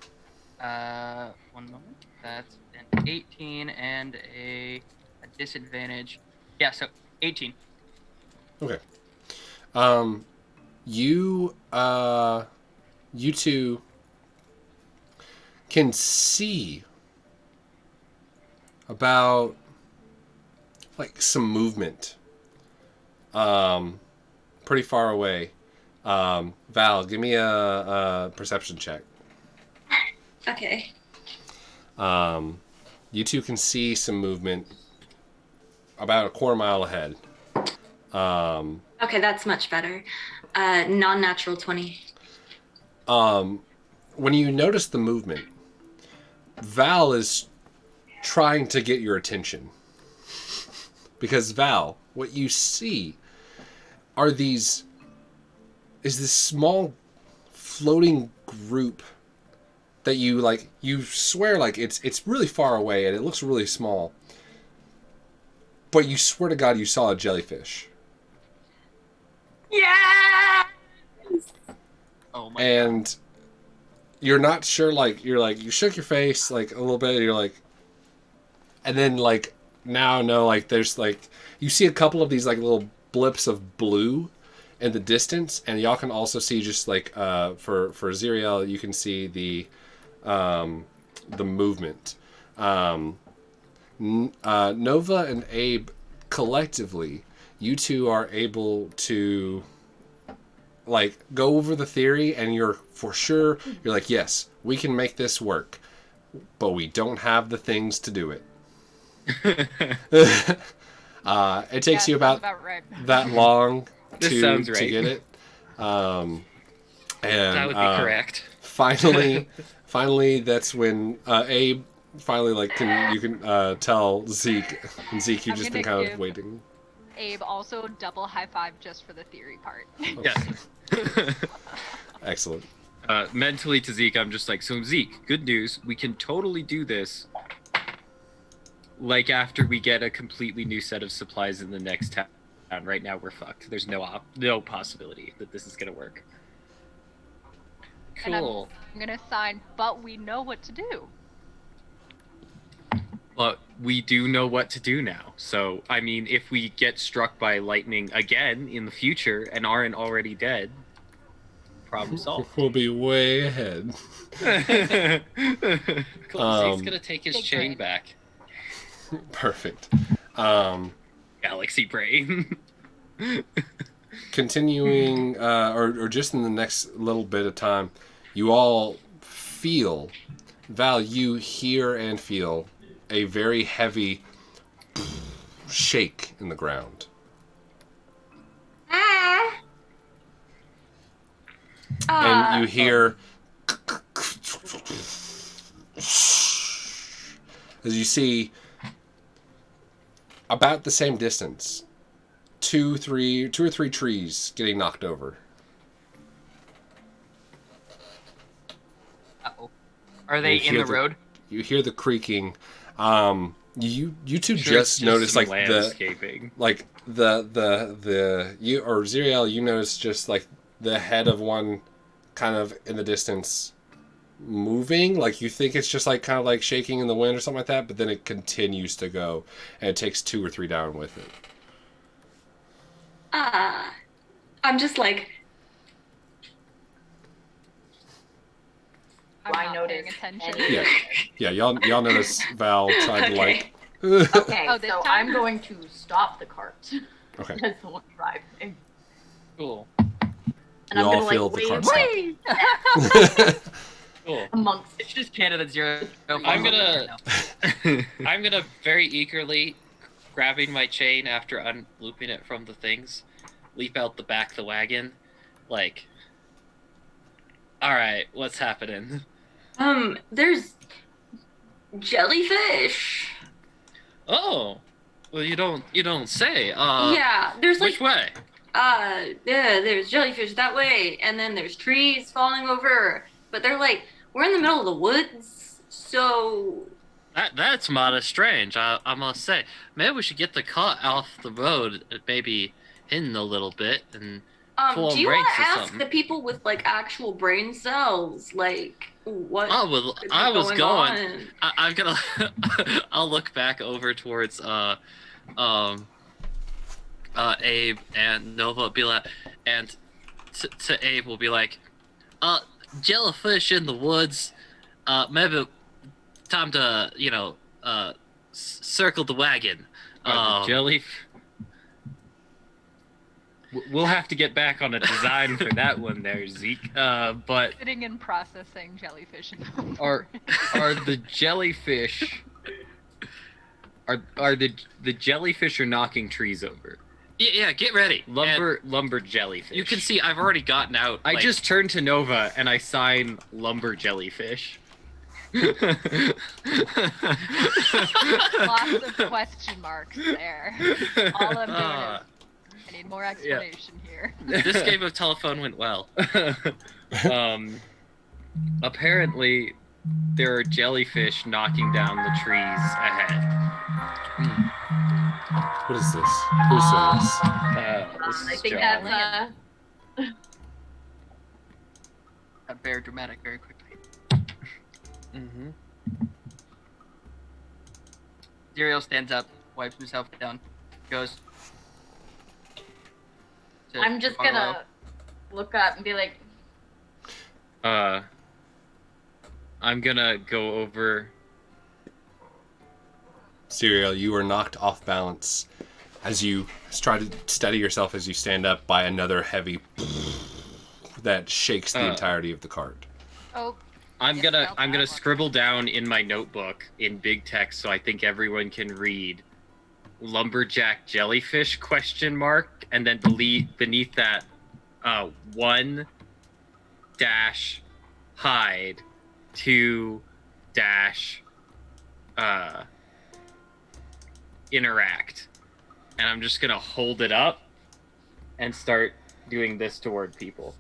1 moment. That's an 18 and a disadvantage. Yeah, so 18. Okay. You two can see about like some movement pretty far away. Val, give me a perception check. Okay. You two can see some movement about a quarter mile ahead. Okay, that's much better. Non-natural 20. When you notice the movement, Val is trying to get your attention. Because Val, what you see is this small floating group that you swear like it's really far away and it looks really small. But you swear to God you saw a jellyfish. Yeah! Oh my And you're not sure, you shook your face like a little bit, and you're like, and then now there's you see a couple of these little blips of blue in the distance, and y'all can also see just for Xyriel, you can see the movement. Nova and Abe, collectively, you two are able to go over the theory, and you're like, yes, we can make this work. but we don't have the things to do it. It takes you about right. that long This sounds to right. get it. And That would be correct. Finally, that's when Abe finally you can tell Zeke, and Zeke, you've I'm just been gonna kind of give- waiting. Abe also double high five just for the theory part. Yeah. Excellent. Mentally to Zeke, I'm just like, so Zeke, good news. We can totally do this. Like after we get a completely new set of supplies in the next town. Right now we're fucked. There's no possibility that this is gonna work. And I'm Cool. gonna sign, but we know what to do. But we do know what to do now. So, I mean, if we get struck by lightning again in the future and aren't already dead, problem solved. We'll be way ahead. Cool. Zeke's gonna take his Big chain brain. back. Perfect. Galaxy brain. Continuing, or just in the next little bit of time, you all feel, Val, you hear and feel a very heavy shake in the ground. And you hear as you see about the same distance, two or three trees getting knocked over. Uh-oh. Are they You in hear the road? You hear the creaking. You two Sure, just it's noticed some like landscaping. you or Xyriel, you notice just like the head of one kind of in the distance moving, like you think it's just like kind of like shaking in the wind or something like that, but then it continues to go and it takes two or three down with it. I'm just like, I'm I not paying notice attention. Yeah, yeah, y'all notice Val tried to like. Okay, Oh, this so time? I'm going to stop the cart. Okay. Because someone driving. Cool. And You I'm all gonna feel like the cart wave stop. Cool. amongst. It's just Canada Zero. I'm gonna very eagerly, grabbing my chain after unlooping it from the things, leap out the back of the wagon, like, all right, what's happening? there's jellyfish. Oh, well, you don't say. Yeah, there's like Which way? yeah, there's jellyfish that way, and then there's trees falling over. But they're like, we're in the middle of the woods, so That's mighty strange. I must say, maybe we should get the cart off the road, maybe hidden a little bit, and pull do you brakes want to or ask something. the people with like actual brain cells, like what? Oh well, is I was going. on? I'm gonna. I'll look back over towards Abe and Nova. Be like, and to Abe will be like, jellyfish in the woods. Maybe time to circle the wagon. The jelly. We'll have to get back on a design for that one there, Zeke. But Sitting and processing jellyfish. In the are the jellyfish are the jellyfish are knocking trees over? Yeah, get ready. Lumber jellyfish. You can see I've already gotten out. I like- just turned to Nova and I sign lumber jellyfish. Lots of question marks there. All I'm doing is I need more explanation here. This game of telephone went well. Apparently, there are jellyfish knocking down the trees ahead. What is this? Who's doing this? This I is think John. that's Got very dramatic very quickly. Mm-hmm. Xyriel stands up, wipes himself down, goes. to I'm just Marlow. gonna look up and be like, I'm gonna go over. Xyriel, you are knocked off balance as you try to steady yourself as you stand up by another heavy that shakes the entirety of the cart. Oh, I'm Yeah, gonna spell I'm gonna that one. scribble down in my notebook in big text so I think everyone can read lumberjack jellyfish ? And then beneath that 1 dash hide 2 dash interact. And I'm just gonna hold it up and start doing this toward people.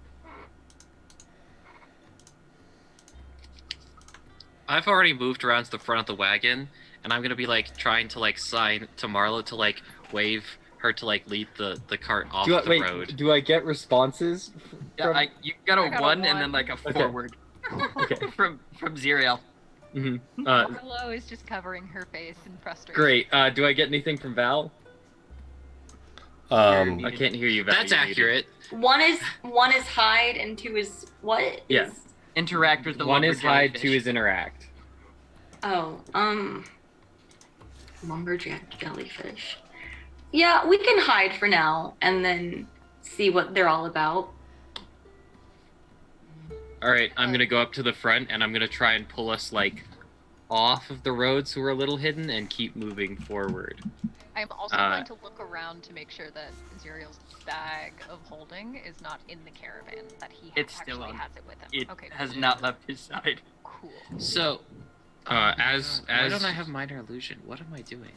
I've already moved around to the front of the wagon, and I'm gonna be like trying to like sign to Marlow to like wave her to like lead the cart off the road. Do I get responses? Yeah, you got a I got a 1 and then one. like a forward Okay. from Xyriel. Mm-hmm. Marlow is just covering her face in frustration. Great. Do I get anything from Val? Um, I can't hear you, Val. That's You're muted. accurate. One is hide and 2 is what? Yeah. Interact with the 1 is hide, 2 jellyfish. is interact. Lumberjack jellyfish. Yeah, we can hide for now and then see what they're all about. All right, I'm gonna go up to the front and I'm gonna try and pull us like off of the road so we're a little hidden and keep moving forward. I'm also going to look around to make sure that Xyriel's bag of holding is not in the caravan, that he It's actually still on. has it with him. It Okay, has cool. not left his side. Cool. So, Why why don't I have minor illusion? What am I doing?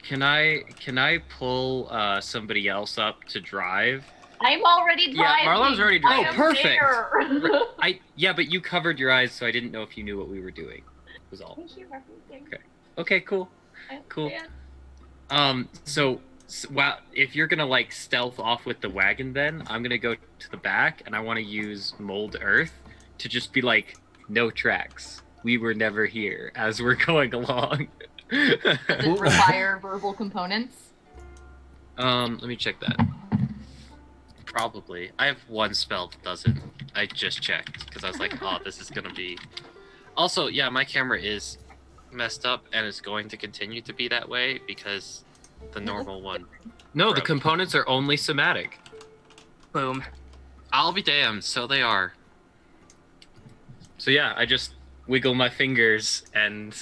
Can I pull somebody else up to drive? I'm already driving. Yeah, Marlowe's already driving. I am perfect. there. Yeah, but you covered your eyes, so I didn't know if you knew what we were doing. Was all. Thank you, everything. Okay, cool. I Cool. understand. So well, if you're gonna like stealth off with the wagon, then I'm gonna go to the back and I want to use mold earth to just be like, no tracks. We were never here as we're going along. Does it require verbal components? Let me check that. Probably. I have one spell that doesn't. I just checked because I was like, oh, this is gonna be. Also, yeah, my camera is messed up and it's going to continue to be that way because the normal one. No, the broke. components are only somatic. Boom. I'll be damned. So they are. So yeah, I just wiggle my fingers and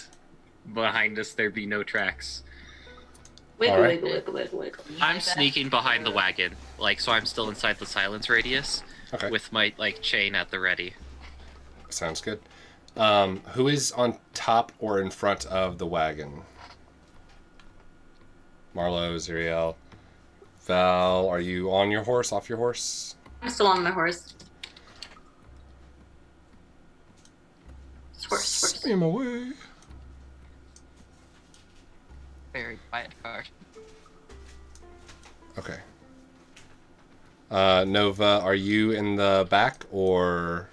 behind us there be no tracks. Wiggle, Alright. wiggle. I'm sneaking behind the wagon, like so I'm still inside the silence radius okay, with my like chain at the ready. sounds good. Who is on top or in front of the wagon? Marlow, Xyriel, Val, are you on your horse, off your horse? I'm still on my horse. Horse. Swim away. Very quiet car. Okay. Nova, are you in the back or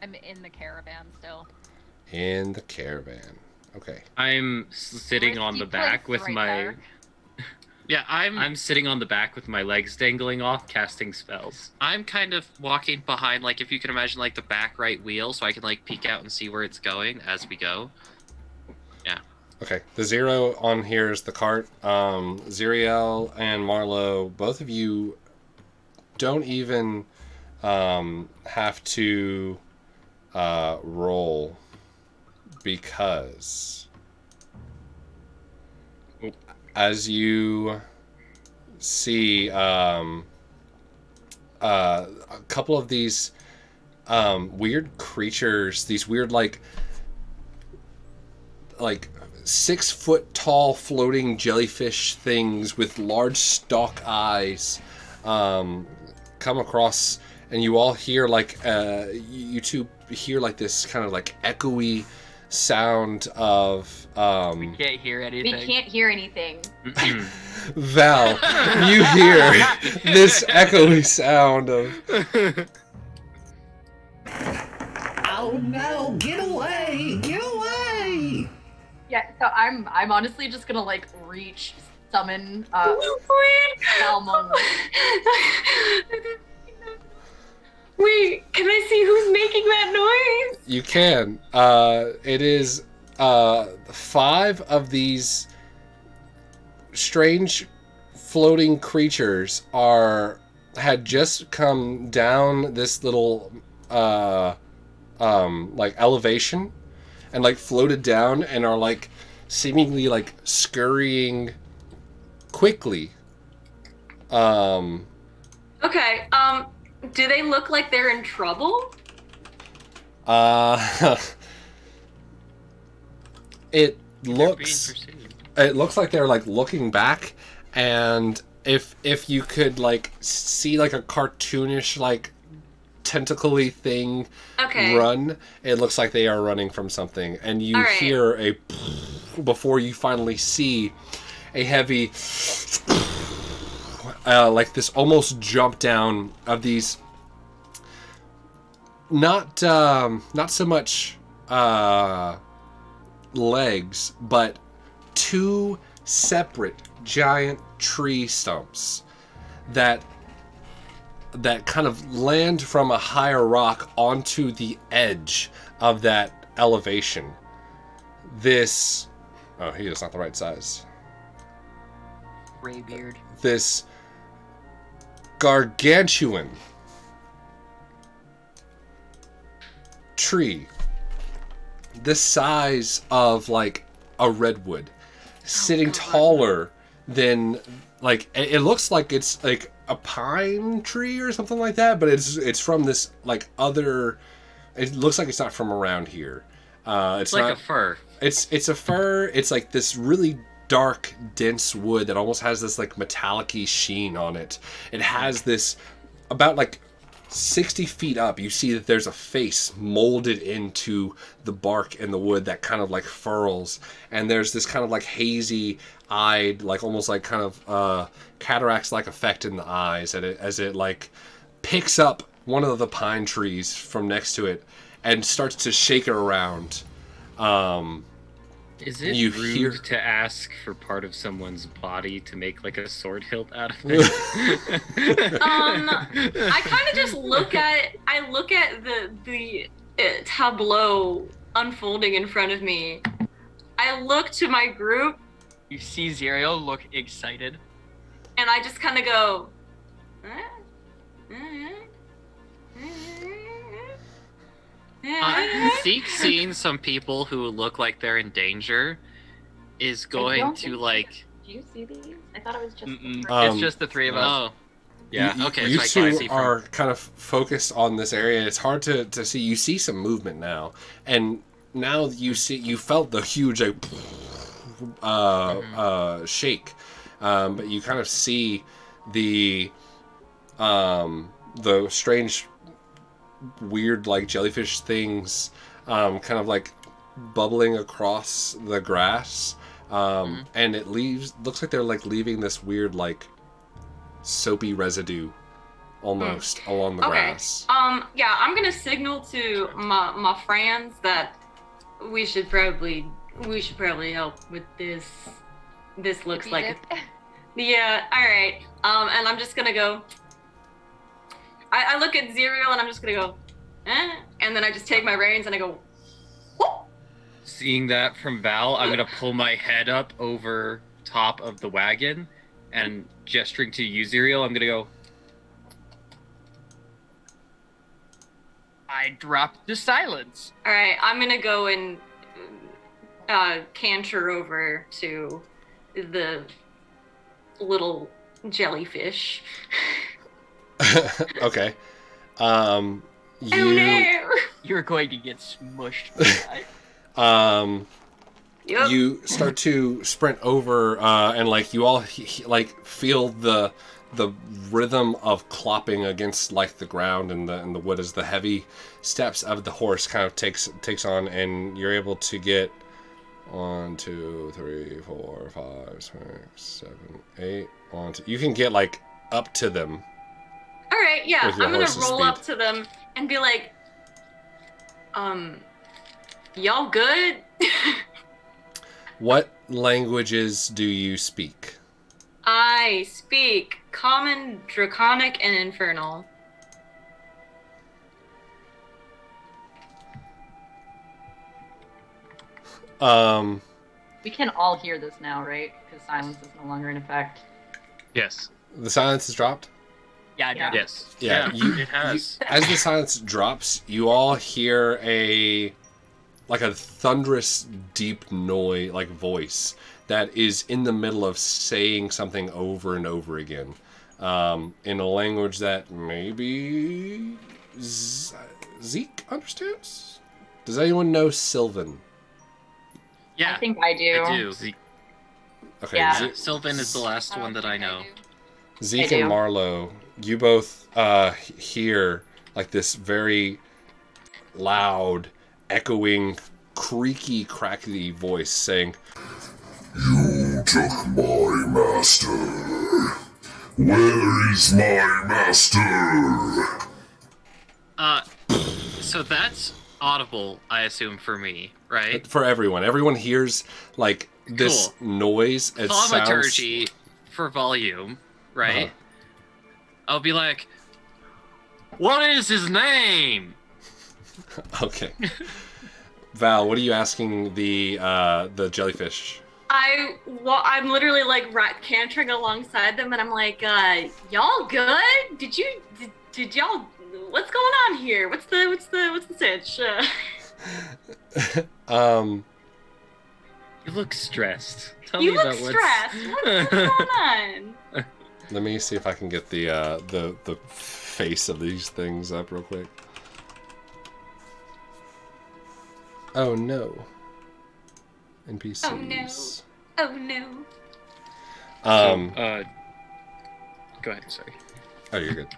I'm in the caravan still. in the caravan? Okay. I'm sitting on the back with right my there. Yeah, I'm sitting on the back with my legs dangling off, casting spells. I'm kind of walking behind, like if you can imagine like the back right wheel, so I can like peek out and see where it's going as we go. Okay. The 0 on here is the cart. Xyriel and Marlow, both of you don't even have to roll because as you see a couple of these weird creatures, these weird like 6-foot tall floating jellyfish things with large stalk eyes come across, and you all hear like you two hear like this kind of like echoey sound of We can't hear anything. We can't hear anything. Val, you hear this echoey sound of Oh no, get away! Get away! Yeah, so I'm honestly just gonna like reach, summon Salmon. Wait, can I see who's making that noise? You can. It is 5 of these strange floating creatures had just come down this little like elevation, and like floated down and are like seemingly like scurrying quickly. Okay. Do they look like they're in trouble? It looks like they're like looking back, and if you could like see like a cartoonish like tentacly thing run, it looks like they are running from something, and you hear a before you finally see a heavy like this almost jump down of these not so much legs, but two separate giant tree stumps that kind of land from a higher rock onto the edge of that elevation. This... Oh, he is not the right size. Graybeard. This gargantuan tree, the size of like a redwood, sitting taller than like it looks like it's like a pine tree or something like that, but it's from this like other. It looks like it's not from around here. It's like not a fir. It's a fir. It's like this really dark, dense wood that almost has this like metallic-y sheen on it. It has this about like 60 feet up. You see that there's a face molded into the bark and the wood that kind of like furls, and there's this kind of like hazy eyed, like almost like kind of cataracts like effect in the eyes as it like picks up one of the pine trees from next to it and starts to shake it around. Is it rude hear to ask for part of someone's body to make like a sword hilt out of it? I kind of just look at the tableau unfolding in front of me. I look to my group. You see Xyriel look excited, and I just kind of go. Zeke seeing some people who look like they're in danger is going to like. Do you see these? I thought it was just. It's just the three of us. Oh. Yeah. Okay. You so I two see are kind of focused on this area. It's hard to see. You see some movement now, and now you felt the huge like shake, but you kind of see the strange, weird like jellyfish things, kind of like bubbling across the grass, and it looks like they're like leaving this weird like soapy residue almost along the grass. Yeah, I'm gonna signal to my friends that we should probably help with this. This looks like it. Yeah, all right. And I'm just gonna go. I look at Xyriel and I'm just gonna go, and then I just take my reins and I go. Whoop. Seeing that from Val, I'm gonna pull my head up over top of the wagon, and gesturing to you, Xyriel, I'm gonna go. I dropped the silence. All right, I'm gonna go and canter over to the little jellyfish. Okay. Oh no! You're going to get smushed. Yep. You start to sprint over, and like you all like feel the rhythm of clopping against like the ground and the wood as the heavy steps of the horse kind of takes on, and you're able to get 1, 2, 3, 4, 5, 6, 7, 8. You can get like up to them. All right, yeah, I'm gonna roll speed. up to them and be like, y'all good? What languages do you speak? I speak Common, Draconic, and Infernal. We can all hear this now, right? Because silence is no longer in effect. Yes. The silence is dropped? Yeah. Yes. Yeah, it has. As the silence drops, you all hear a thunderous, deep noise, like voice that is in the middle of saying something over and over again, in a language that maybe Zeke understands. Does anyone know Sylvan? Yeah, I think I do. I do. Okay, Yeah. Sylvan is the last one that I know. Zeke I and do. Marlow, you both hear like this very loud, echoing, creaky, crackly voice saying, You took my master. Where is my master? So that's audible, I assume, for me, right? for everyone. Everyone hears like this noise. It Thaumaturgy for volume, right? I'll be like, what is his name? Okay. Val, what are you asking the jellyfish? I'm literally like cantering alongside them, and I'm like, y'all good? Did y'all? What's going on here? What's the sitch? You look stressed. Tell You me look about stressed. What's going on? Let me see if I can get the face of these things up real quick. Oh no. NPCs. Oh no. Go ahead. Sorry. Oh, you're good.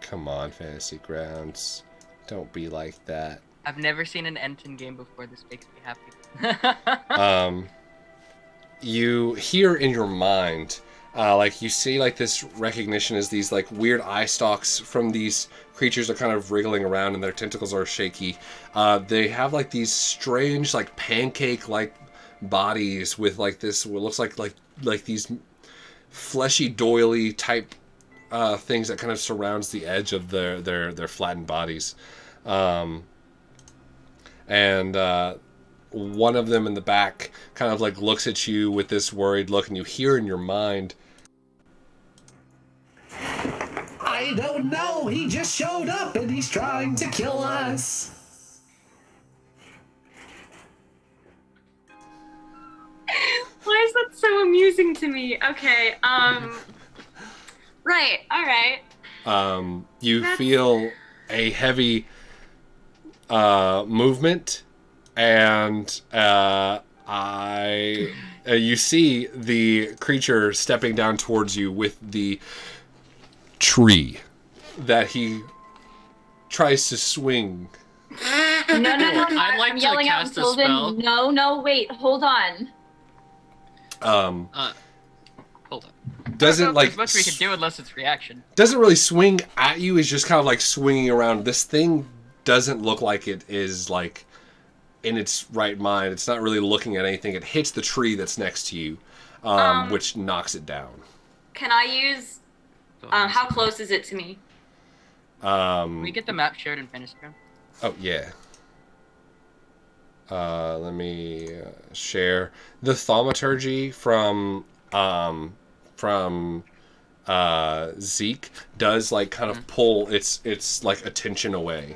Come on, Fantasy Grounds. Don't be like that. I've never seen an Enton game before. This makes me happy. You hear in your mind, like you see like this recognition as these like weird eye stalks from these creatures are kind of wriggling around and their tentacles are shaky. They have like these strange like pancake-like bodies with like this what looks like these fleshy doily type things that kind of surrounds the edge of their flattened bodies. And one of them in the back kind of like looks at you with this worried look, and you hear in your mind, I don't know. He just showed up and he's trying to kill us. Why is that so amusing to me? Okay, right, alright. you feel a heavy movement, and you see the creature stepping down towards you with the tree that he tries to swing. No. I'd like I'm to yelling out cast a Sylvan. spell. No, wait, hold on. Hold on. Doesn't like There's much we can do unless it's reaction. doesn't really swing at you. Is just kind of like swinging around. This thing doesn't look like it is like in its right mind. It's not really looking at anything. It hits the tree that's next to you, which knocks it down. Can I use, how close is it to me? Can we get the map shared in Fantasy Ground? Oh yeah. Let me share the thaumaturgy from Zeke does like kind of pull its like attention away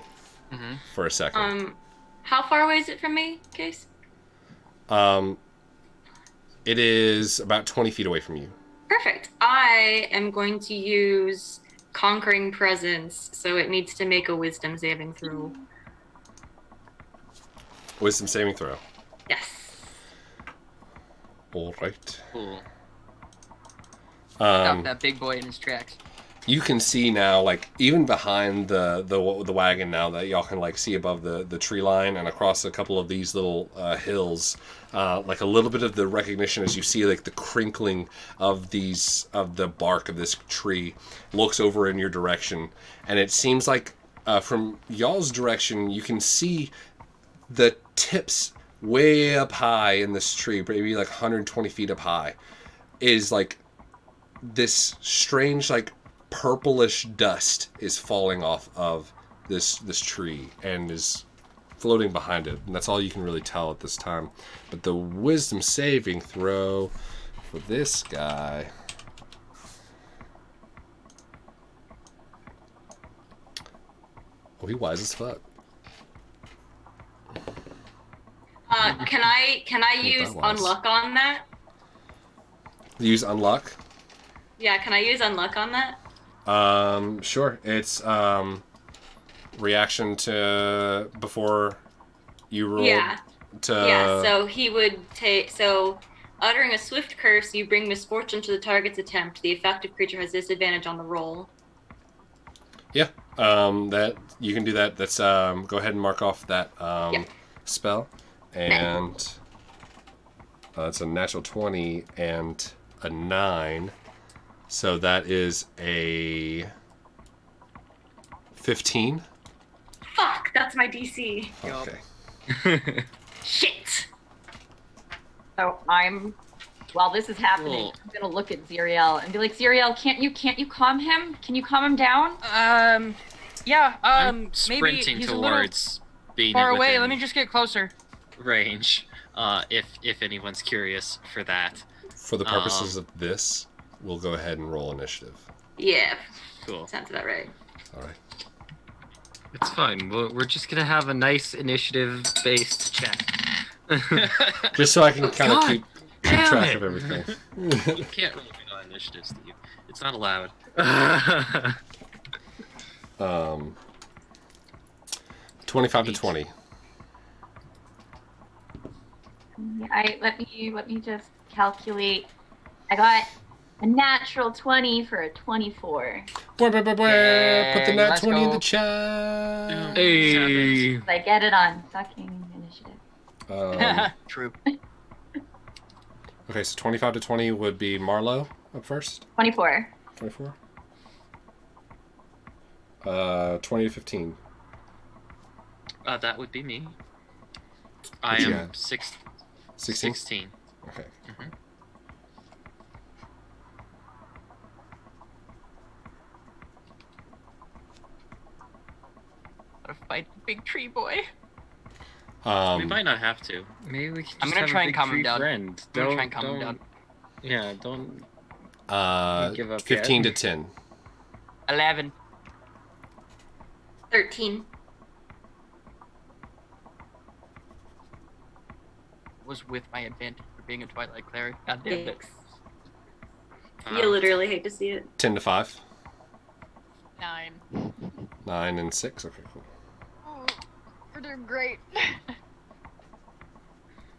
for a second. How far away is it from me, Case? It is about 20 feet away from you. Perfect. I am going to use Conquering Presence, so it needs to make a Wisdom saving throw. Wisdom saving throw. Yes. All right. Cool. Stop that big boy in his tracks. You can see now, like even behind the wagon now that y'all can like see above the tree line and across a couple of these little hills, like a little bit of the recognition as you see like the crinkling of the bark of this tree looks over in your direction, and it seems like from y'all's direction you can see the tips way up high in this tree, maybe like 120 feet up high, is like this strange like purplish dust is falling off of this tree and is floating behind it, and that's all you can really tell at this time. But the wisdom saving throw for this guy. Oh, he wise as fuck. Can I use that was. unluck on that? Use unlock. Yeah, can I use unluck on that? Sure. It's reaction to before you roll. Yeah. To Yeah. So he would take. So, uttering a swift curse, you bring misfortune to the target's attempt. The affected creature has disadvantage on the roll. Yeah. That you can do that. That's go ahead and mark off that spell, and it's a natural 20 and a 9, so that is a 15. Fuck, that's my DC. Okay. Shit. So while this is happening, I'm gonna look at Xyriel and be like, Xyriel, can't you calm him? Can you calm him down? Yeah. I'm Maybe sprinting he's towards being far away. within Let me just get closer. range. If anyone's curious for that. For the purposes of this, we'll go ahead and roll initiative. Yeah. Cool. Sounds about right. All right. It's fine. We're just gonna have a nice initiative-based check. Just so I can kind of keep damn track it. of everything. You can't roll on initiative, Steve. It's not allowed. 25 to 20. Let me just calculate. I got a natural 20 for a 24. Put the nat let's 20 in go. the chat. Hey. I get it on fucking initiative. True. Okay, so 25 to 20 would be Marlow up first. 24. 24. 20 to 15. That would be me. I you am got? 16. 16? Okay. Mhm. Gotta fight the big tree boy. We might not have to. Maybe we can just I'm gonna have try a and big calm him tree down. friend. I'm gonna try and calm him down. Yeah, don't. Give up 15 yet. to 10. 11. 13. Was with my advantage for being a Twilight Cleric. God damn it. You literally hate to see it. 10 to 5. 9. 9 and 6. Okay, cool. Oh, we're doing great.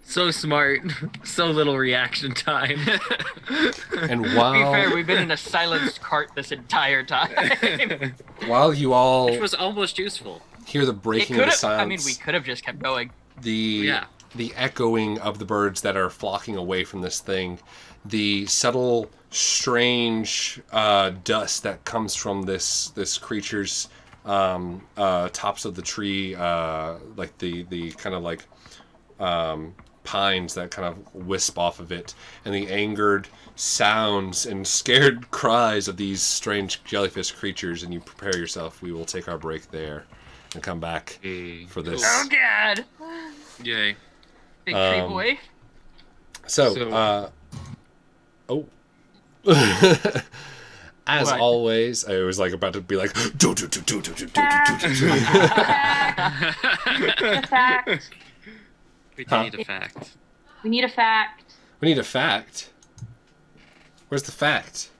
So smart. So little reaction time. And To be fair, we've been in a silenced cart this entire time. while you all Which was almost useful. hear the breaking of the silence, I mean, we could have just kept going. the echoing of the birds that are flocking away from this thing, the subtle, strange dust that comes from this creature's tops of the tree, like the kind of like pines that kind of wisp off of it, and the angered sounds and scared cries of these strange jellyfish creatures, and you prepare yourself. We will take our break there and come back for this. Oh god! Yay. Big tree boy. So, as What? always, I was like about to be like, Fact. We do need a fact. We need a fact. we need a fact. Where's the fact?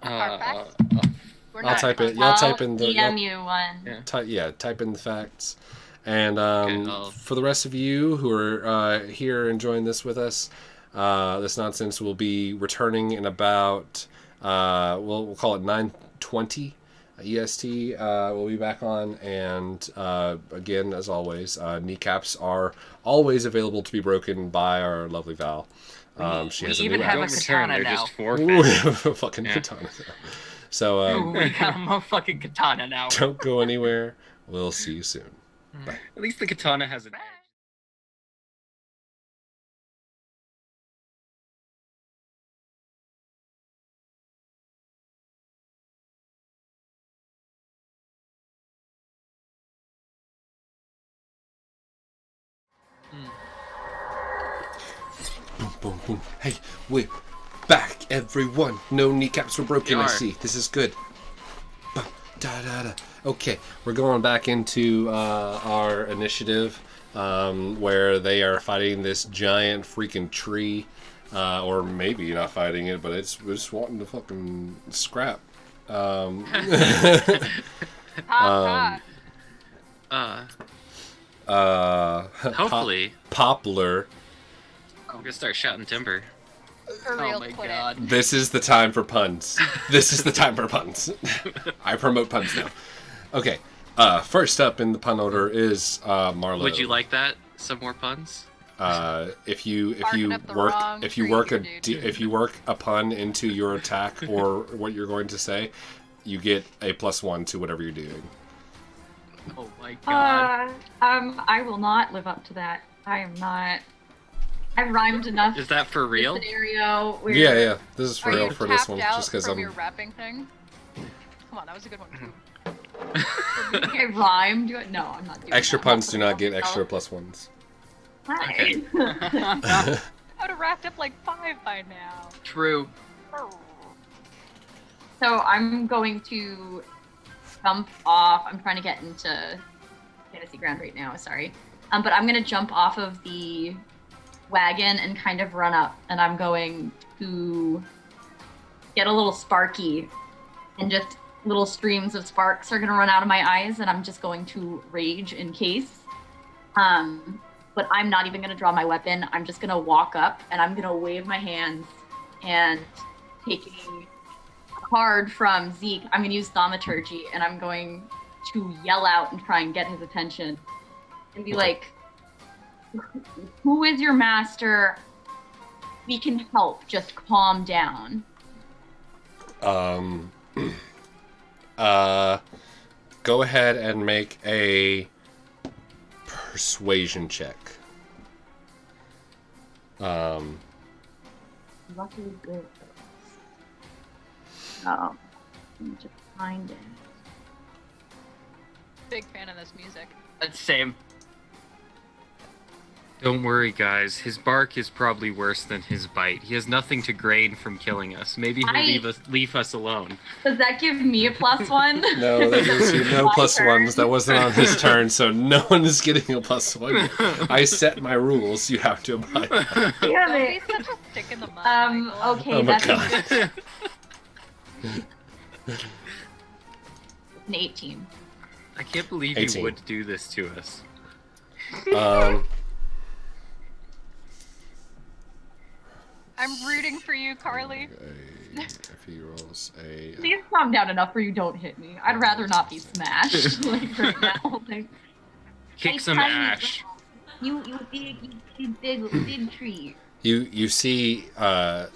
Our facts? We're I'll not type it. con- Y'all type in the. DM you one. Type in the facts. And Okay, for the rest of you who are here enjoying this with us, this nonsense will be returning in about we'll call it 9:20 EST. We'll be back on, and again, as always, kneecaps are always available to be broken by our lovely Val. She has we even new have a axe. katana They're now. just Ooh, forfeit. we have a fucking katana. So We got a motherfucking katana now. don't go anywhere. We'll see you soon. Bye. At least the katana has an edge. boom, boom. Hey, we're back, everyone. No kneecaps were broken, I see. This is good. Da, da, da. Okay, we're going back into our initiative where they are fighting this giant freaking tree. Or maybe you're not fighting it, but it's just wanting to fucking scrap. Hopefully. Poplar. I'm gonna start shouting timber. For real, put it. This is the time for puns. This is the time for puns. I promote puns now. Okay. First up in the pun order is Marlow. Would you like that? Some more puns? If you work a pun into your attack or what you're going to say, you get a +1 to whatever you're doing. Oh my god. I will not live up to that. I am not. I've rhymed enough. Is that for real? Scenario where... Yeah. This is for Are real you for this tapped one, out just because from I'm. your rapping thing? Come on, that was a good one too. I rhymed. No, I'm not doing Extra that. puns do not get extra +1s. Hi. Okay. I would have racked up like 5 by now. True. So I'm going to jump off. I'm trying to get into fantasy ground right now. Sorry, but I'm gonna jump off of the wagon and kind of run up, and I'm going to get a little sparky, and just little streams of sparks are gonna run out of my eyes, and I'm just going to rage in case. But I'm not even gonna draw my weapon. I'm just gonna walk up, and I'm gonna wave my hands, and taking a card from Zeke, I'm gonna use Thaumaturgy, and I'm going to yell out and try and get his attention, and be like, "Who is your master? We can help. Just calm down." Go ahead and make a persuasion check. Lucky good. Oh, let me just find it. Big fan of this music. Same. Don't worry, guys. His bark is probably worse than his bite. He has nothing to gain from killing us. Maybe he'll leave us alone. Does that give me a +1? No, that gives you no +1s. That wasn't on his turn, so no one is getting a +1. I set my rules. You have to abide by them. Damn Don't it. be such a stick in the mud. Okay, Oh my that's God. an 18. I can't believe 18. you would do this to us. I'm rooting for you, Carly. If he rolls a... Please calm down enough where you don't hit me. I'd rather not be smashed like right now. Like, Kick some ash. You big tree. You see the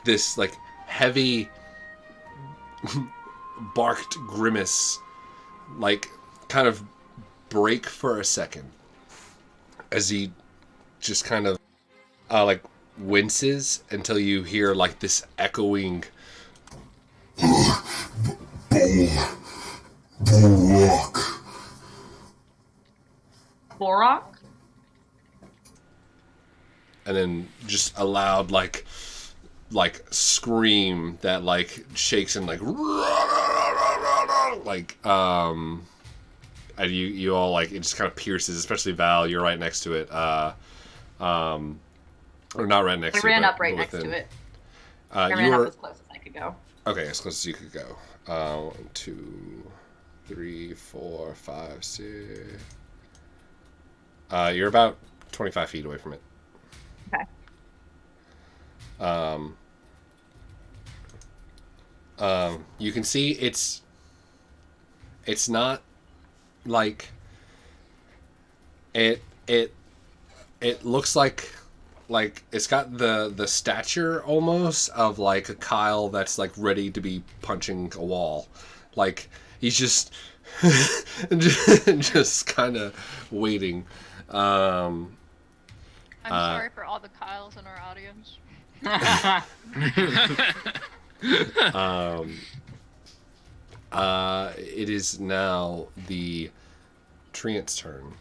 this heavy barked grimace kind of break for a second as he just kind of winces until you hear this echoing Borok? and then just a loud scream that shakes and and you all it just kind of pierces, especially Val. You're right next to it. Or not right next to it. I ran but up right next within. to it. I ran up as close as I could go. Okay, as close as you could go. 1, 2, 3, 4, 5, 6. You're about 25 feet away from it. Okay. You can see it's not it looks like it's got the stature almost of a Kyle that's ready to be punching a wall. He's just just kind of waiting. I'm sorry for all the Kyles in our audience. It is now the Treant's turn.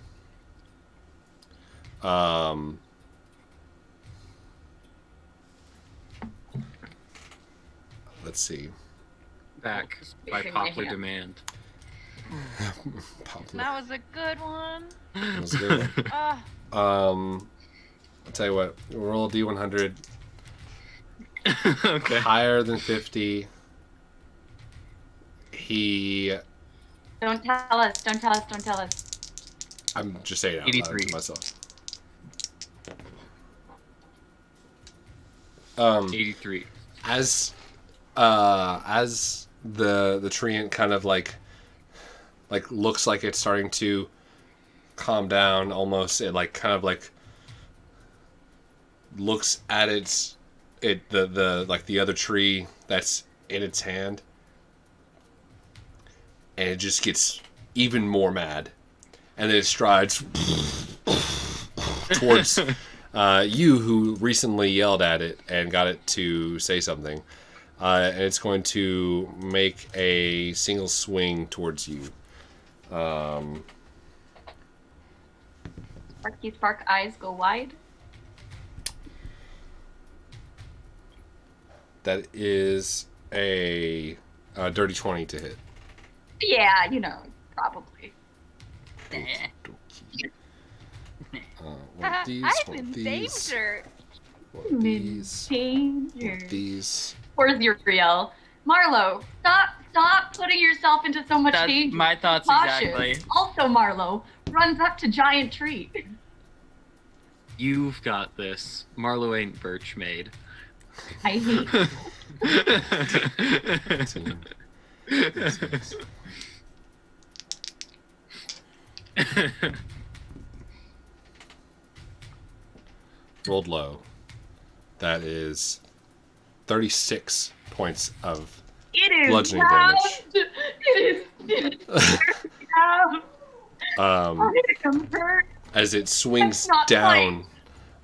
let's see. Back by Spacing my popular hand. demand. That was a good one. That was a good one. I'll tell you what. Roll a D100. Okay. Higher than 50. He. Don't tell us. Don't tell us. Don't tell us. I'm just saying it out loud 83. to myself. 83. As the treant kind of like looks like it's starting to calm down almost, it like kind of like looks at the other tree that's in its hand, and it just gets even more mad, and then it strides towards you, who recently yelled at it and got it to say something, and it's going to make a single swing towards you. Sparky Spark eyes go wide. That is a dirty 20 to hit. Yeah, probably. One of these, I'm one in of these, danger. one of these, Danger. one of these. Poor Xyriel. Marlow, stop putting yourself into so much That's danger. my thoughts Cautious. exactly. Also, Marlow runs up to giant tree. You've got this. Marlow ain't birch made. I hate Rolled low. That is 36 points of it. Is bludgeoning loud. damage. It is loud. Um, I'm hurt. as it swings That's not down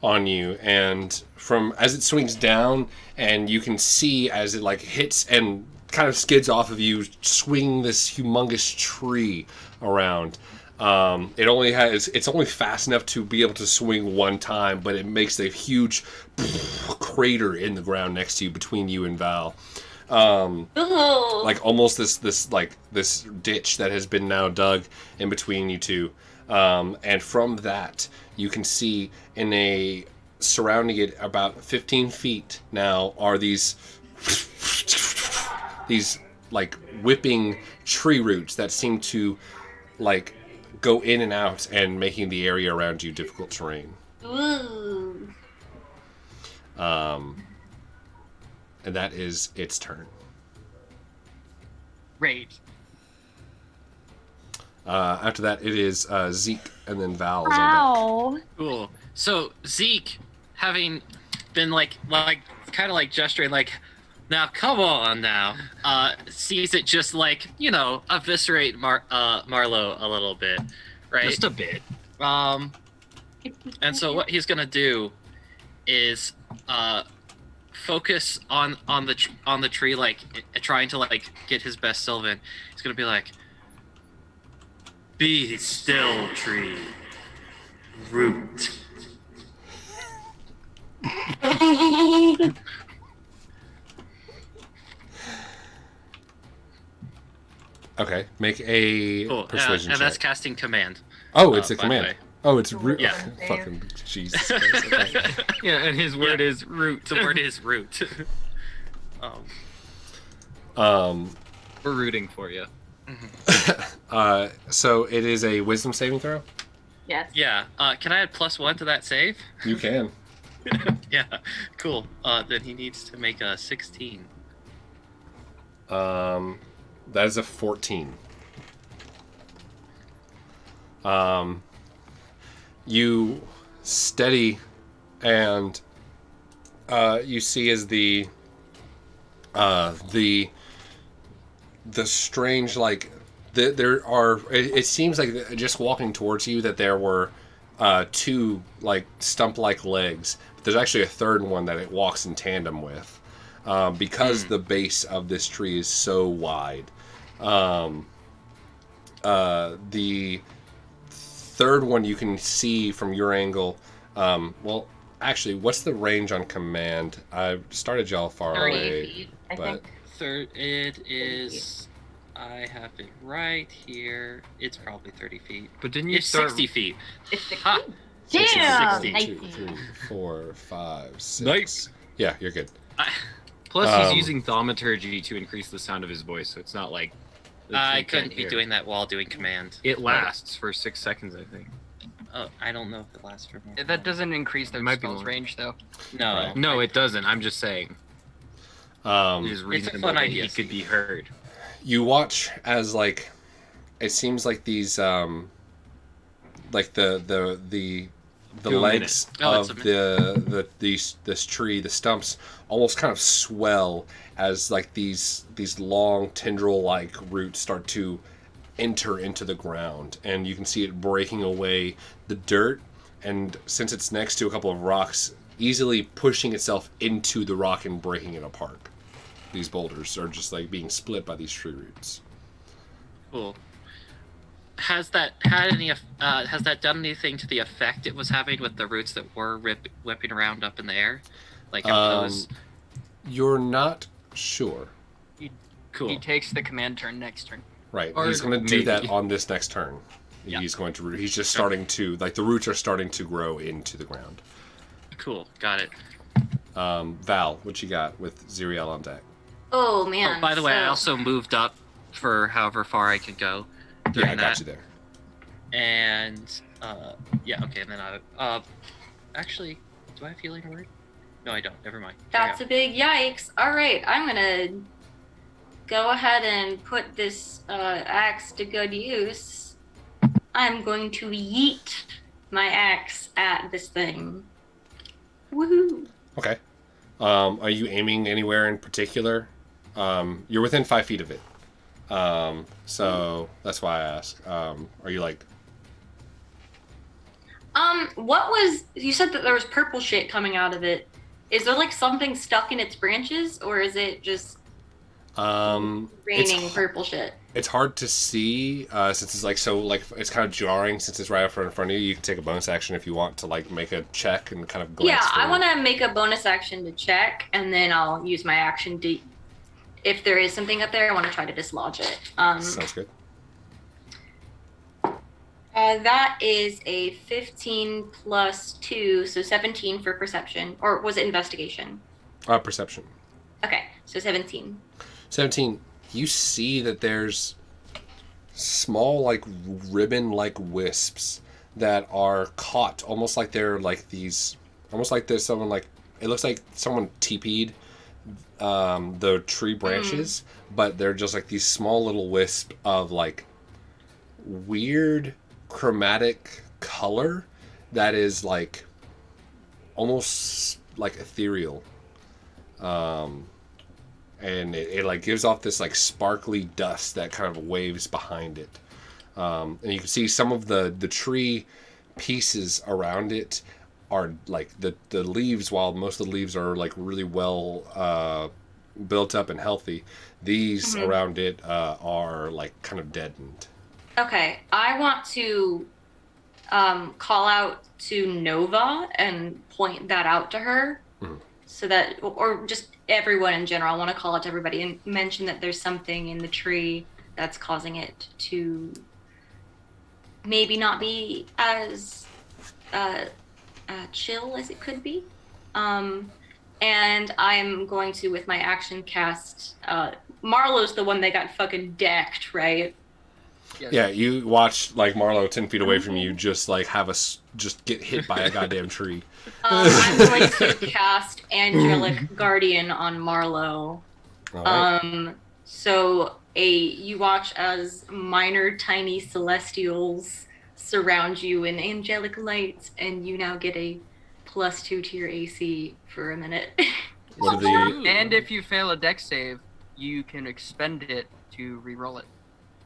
on you, and as it swings down, and you can see as it like hits and kind of skids off of you, swing this humongous tree around. It's only fast enough to be able to swing one time, but it makes a huge crater in the ground next to you, between you and Val. Like almost this ditch that has been now dug in between you two. And from that, you can see surrounding it about 15 feet now are these like whipping tree roots that seem to like go in and out and making the area around you difficult terrain. Ooh. And that is its turn. Rage. After that, it is Zeke, and then Val is on Ow. Cool. So Zeke, having been like kind of like gesturing like, now come on now, sees it just like, eviscerate Marlow a little bit, right? Just a bit. And so what he's gonna do is focus on the tree, like trying to like get his best Sylvan. He's gonna be like, "Be still, tree, root." Okay, make a Cool. persuasion And check. that's casting command. Oh, it's a by the command. way. Oh, it's root. Yeah. Fucking Jesus Christ. Okay. Yeah, and his word is root. The word is root. We're rooting for you. So it is a wisdom saving throw? Yes. Yeah. Can I add +1 to that save? You can. Yeah. Cool. Then he needs to make a 16. That is a 14. You steady, and you see as the strange, like there are. It seems like just walking towards you that there were two like stump-like legs. But there's actually a third one that it walks in tandem with, because the base of this tree is so wide. The third one you can see from your angle. Well, actually, what's the range on command? I started y'all far 30 away, feet, I but think. It is. I have it right here. It's probably 30 feet. But didn't you It's start 60 feet. It's 60. Ha! Damn! 60. 2, 3, 4, 5, 6. Nice. Yeah, you're good. Plus, he's using thaumaturgy to increase the sound of his voice, so it's not like I couldn't be doing that while doing command. It lasts for 6 seconds, I think. Oh, I don't know if it lasts for more. That doesn't increase their might be spell's more. range, though. No. Right. No, it doesn't. I'm just saying. It is It's a reasonable fun that idea, he could Steve. be heard. You watch as like it seems like these like the 2 legs Oh, it's of a this tree, the stumps almost kind of swell as like these long tendril like roots start to enter into the ground, and you can see it breaking away the dirt, and since it's next to a couple of rocks, easily pushing itself into the rock and breaking it apart. These boulders are just like being split by these tree roots. Cool. Has that had any? Has that done anything to the effect it was having with the roots that were whipping around up in the air? Like have those? You're not sure. Cool. He takes the command turn next turn. Right. Or He's going to do maybe. that on this next turn. Yeah. He's just starting to, like, the roots are starting to grow into the ground. Cool. Got it. Val, what you got with Xyriel on deck? Oh man. Oh, by the way, I so- also moved up for however far I could go. Yeah, I during got that. you there. And yeah, okay. And then actually, do I have healing word? No, I don't. Never mind. That's a big yikes. All right, I'm gonna go ahead and put this axe to good use. I'm going to yeet my axe at this thing. Woohoo! Okay. Are you aiming anywhere in particular? You're within 5 feet of it. So that's why I ask. Are you like... What was you said that there was purple shit coming out of it? Is there like something stuck in its branches, or is it just raining purple shit? It's hard to see since it's like so like it's kind of jarring since it's right up in front of you. You can take a bonus action if you want to like make a check and kind of glance. Yeah, I through. want to make a bonus action to check, and then I'll use my action to. If there is something up there, I want to try to dislodge it. Sounds good. That is a 15 plus 2, so 17 for perception. Or was it investigation? Perception. Okay, so 17. 17. You see that there's small like ribbon-like wisps that are caught, almost like they're like these, almost like there's someone like it looks like someone TP'd the tree branches, but they're just like these small little wisps of like weird chromatic color that is like almost like ethereal, and it like gives off this like sparkly dust that kind of waves behind it, and you can see some of the tree pieces around it are like the leaves. While most of the leaves are like really well built up and healthy, these around it are like kind of deadened. Okay, I want to call out to Nova and point that out to her, so that, or just everyone in general. I want to call out to everybody and mention that there's something in the tree that's causing it to maybe not be as chill as it could be. And I'm going to, with my action, cast. Marlow's the one that got fucking decked, right? Yes. Yeah, you watch like Marlow 10 feet away from you just like have just get hit by a goddamn tree. I'm going to cast Angelic Guardian on Marlow. All right. So you watch as minor tiny celestials surround you in angelic lights, and you now get a +2 to your AC for a minute. What are the... And if you fail a dex save, you can expend it to re-roll it.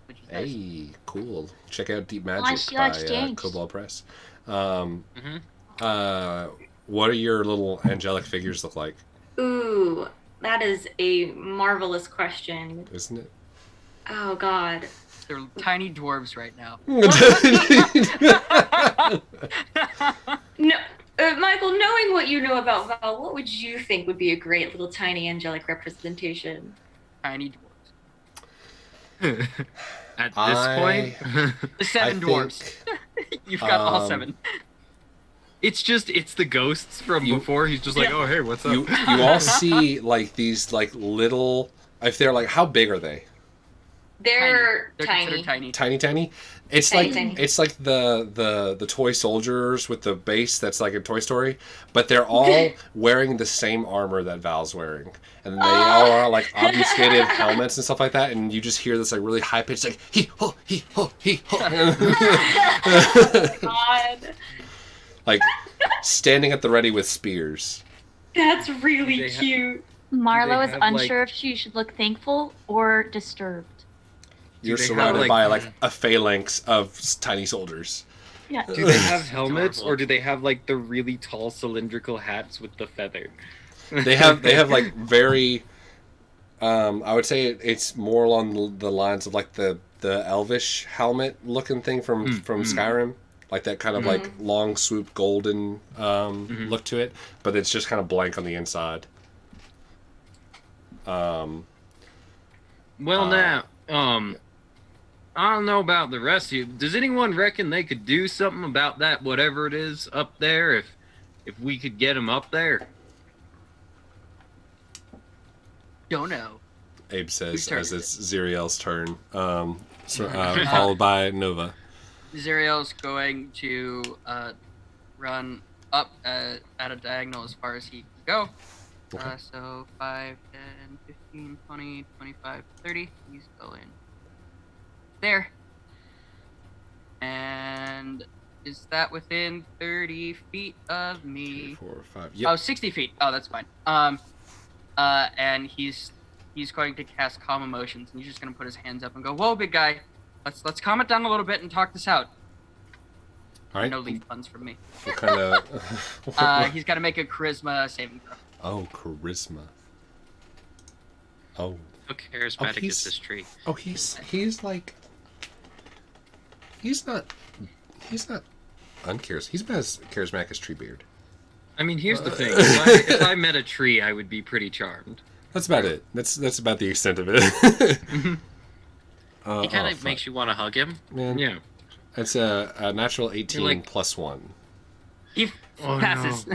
Which is nice. Hey, cool. Check out Deep Magic Unless you by exchange. Cobalt Press. What are your little angelic figures look like? Ooh, that is a marvelous question. Isn't it? Oh God. They're tiny dwarves right now. No, Michael, knowing what you know about Val, what would you think would be a great little tiny angelic representation? tiny dwarves. At this point, The 7 dwarves. You've got all 7. it's the ghosts from before. He's just like, oh hey, what's up? You all see like these like little. If they're like, how big are they? They're tiny. Tiny. It's Tiny, like tiny. it's like the toy soldiers with the base that's like in Toy Story, but they're all wearing the same armor that Val's wearing, and they all are like obfuscated helmets and stuff like that. And you just hear this like really high pitched like he ho he ho he ho, God, like standing at the ready with spears. that's really cute. Marlow is have, unsure if she should look thankful or disturbed. You're they have, surrounded like- by like a phalanx of tiny soldiers. Yeah. Do they have helmets, or do they have like the really tall cylindrical hats with the feather? They have like very. I would say it's more along the lines of like the elvish helmet looking thing from Skyrim, like that kind of like long swoop golden look to it, but it's just kind of blank on the inside. Well, now, I don't know about the rest of you. Does anyone reckon they could do something about that, whatever it is up there, if we could get them up there? Don't know. Abe says Whose turn as is it's Xyriel's turn, followed by Nova. Xyriel's going to run up at a diagonal as far as he can go. Okay. So 5, 10, 15, 20, 25, 30. He's going there. And is that within 30 feet of me? 3, 4, 5. Oh, 60 feet. Oh, that's fine. And he's going to cast Calm Emotions, and he's just going to put his hands up and go, "Whoa, big guy, let's calm it down a little bit and talk this out." All right. No leaf puns from me. What kind of? He's got to make a Charisma saving throw. Oh, charisma. Oh. How charismatic is this tree? Oh, he's like. He's not uncharismatic. He's about as charismatic as Treebeard. I mean, here's the thing. If I met a tree, I would be pretty charmed. That's about it. That's about the extent of it. He kind of makes you want to hug him. Man. Yeah. It's a natural 18 like- plus 1. He passes.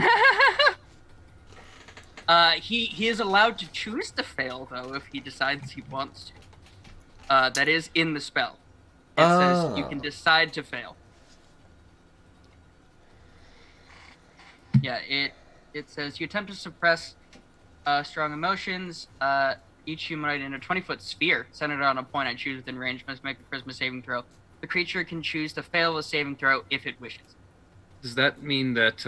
He is allowed to choose to fail, though, if he decides he wants to. That is in the spell. It says you can decide to fail. Yeah, it says you attempt to suppress strong emotions. Each humanoid in a 20-foot sphere centered on a point I choose within range must make a charisma saving throw. The creature can choose to fail the saving throw if it wishes. Does that mean that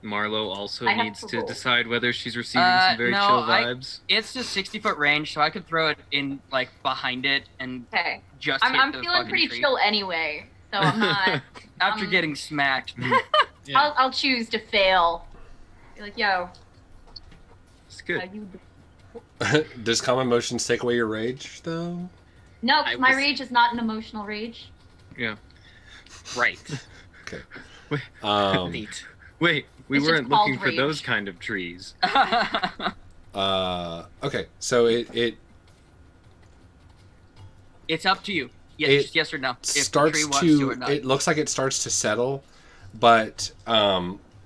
Marlow also I have needs to to roll. decide whether she's receiving some very no, chill vibes? It's just 60-foot range, so I could throw it in like behind it and Okay. just hit I'm the feeling fucking pretty tree. chill anyway, so I'm not. After getting smacked. I'll choose to fail. Be like, yo, It's how good. you do? Does calm emotions take away your rage, though? No, I 'cause my was- rage is not an emotional rage. Yeah. Right. Okay. Wait, Neat. wait, we It's just weren't looking called for those rage. kind of trees. Okay, so it It's up to you. Yes, It just yes or no. If the starts tree wants to or to. not. It looks like it starts to settle, but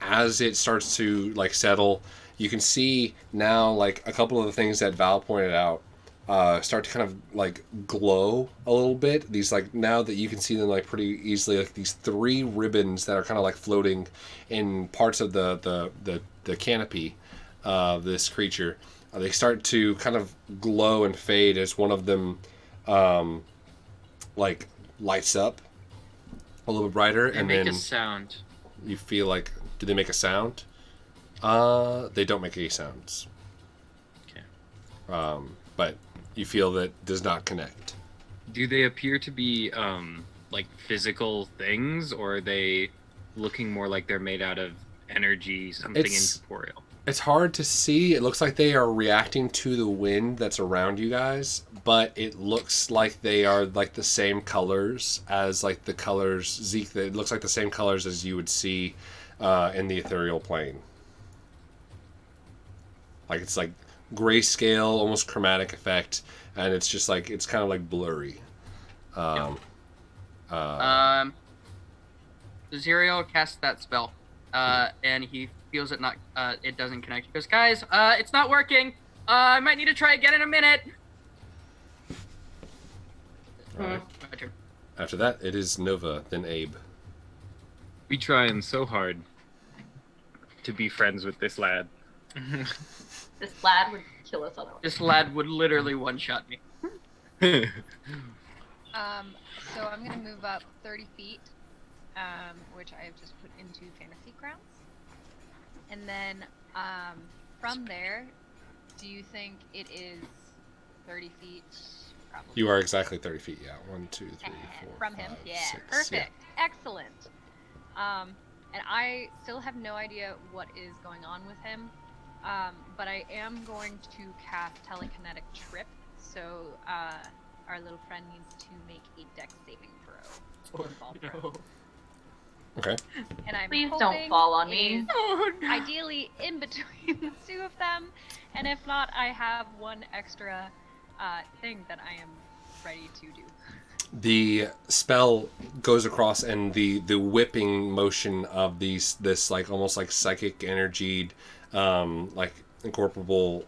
as it starts to like settle, you can see now like a couple of the things that Val pointed out start to kind of like glow a little bit. These like now that you can see them like pretty easily, like these 3 ribbons that are kind of like floating in parts of the canopy of this creature. They start to kind of glow and fade as one of them like lights up a little bit brighter, They and make then a sound. you feel like, do they make a sound? They don't make any sounds. Okay. But you feel that does not connect. Do they appear to be like physical things, or are they looking more like they're made out of energy, something incorporeal? It's hard to see. It looks like they are reacting to the wind that's around you guys, but it looks like they are like the same colors as like the colors Zeke. It looks like the same colors as you would see in the ethereal plane. Like it's like grayscale, almost chromatic effect, and it's just like it's kind of like blurry. Xyriel casts that spell, and he feels it not. It doesn't connect. He goes, guys, it's not working. I might need to try again in a minute. Right. After that, it is Nova, then Abe. We trying so hard to be friends with this lad. This lad would kill us otherwise. This lad would literally one-shot me. So I'm gonna move up 30 feet, which I have just put into fantasy grounds, and then from there, do you think it is 30 feet? Probably. You are exactly 30 feet. Yeah, 1, 2, 3, 4. From him, 5, yeah, 6, perfect, excellent. And I still have no idea what is going on with him, but I am going to cast telekinetic trip. So our little friend needs to make a dex saving throw. No. Okay. And I'm Please hoping don't fall on me. is ideally in between the two of them, and if not, I have one extra thing that I am ready to do. The spell goes across, and the whipping motion of this like almost like psychic energied, like incorporeal,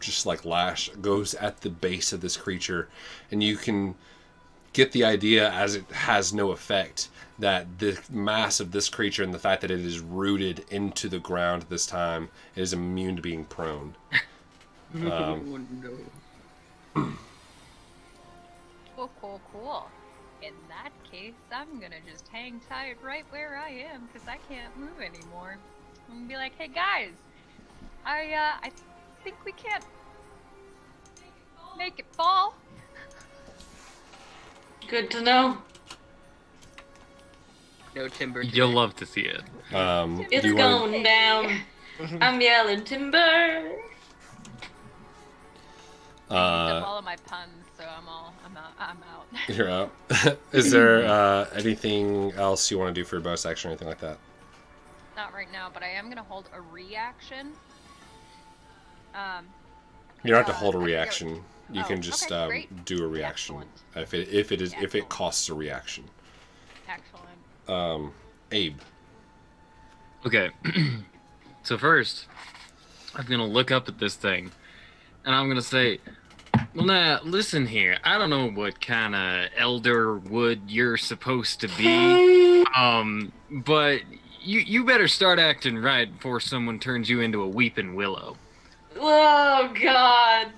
just like lash goes at the base of this creature, and you can get the idea, as it has no effect, that the mass of this creature and the fact that it is rooted into the ground this time, it is immune to being prone. No. Cool. In that case, I'm gonna just hang tight right where I am, because I can't move anymore. I'm gonna be like, hey guys, I think we can't make it fall. Good to know. No timber. You'll love to see it. It's going down. I'm yelling timber. I need to follow my puns, so I'm out. You're out. Is there anything else you want to do for your bonus action or anything like that? Not right now, but I am gonna hold a reaction. You don't have to hold a reaction. You Oh, can just okay, great. do a reaction if it costs a reaction. Excellent. Abe. Okay. So first, I'm gonna look up at this thing, and I'm gonna say, well, now listen here. I don't know what kind of elder wood you're supposed to be, but you better start acting right before someone turns you into a weeping willow. Oh God.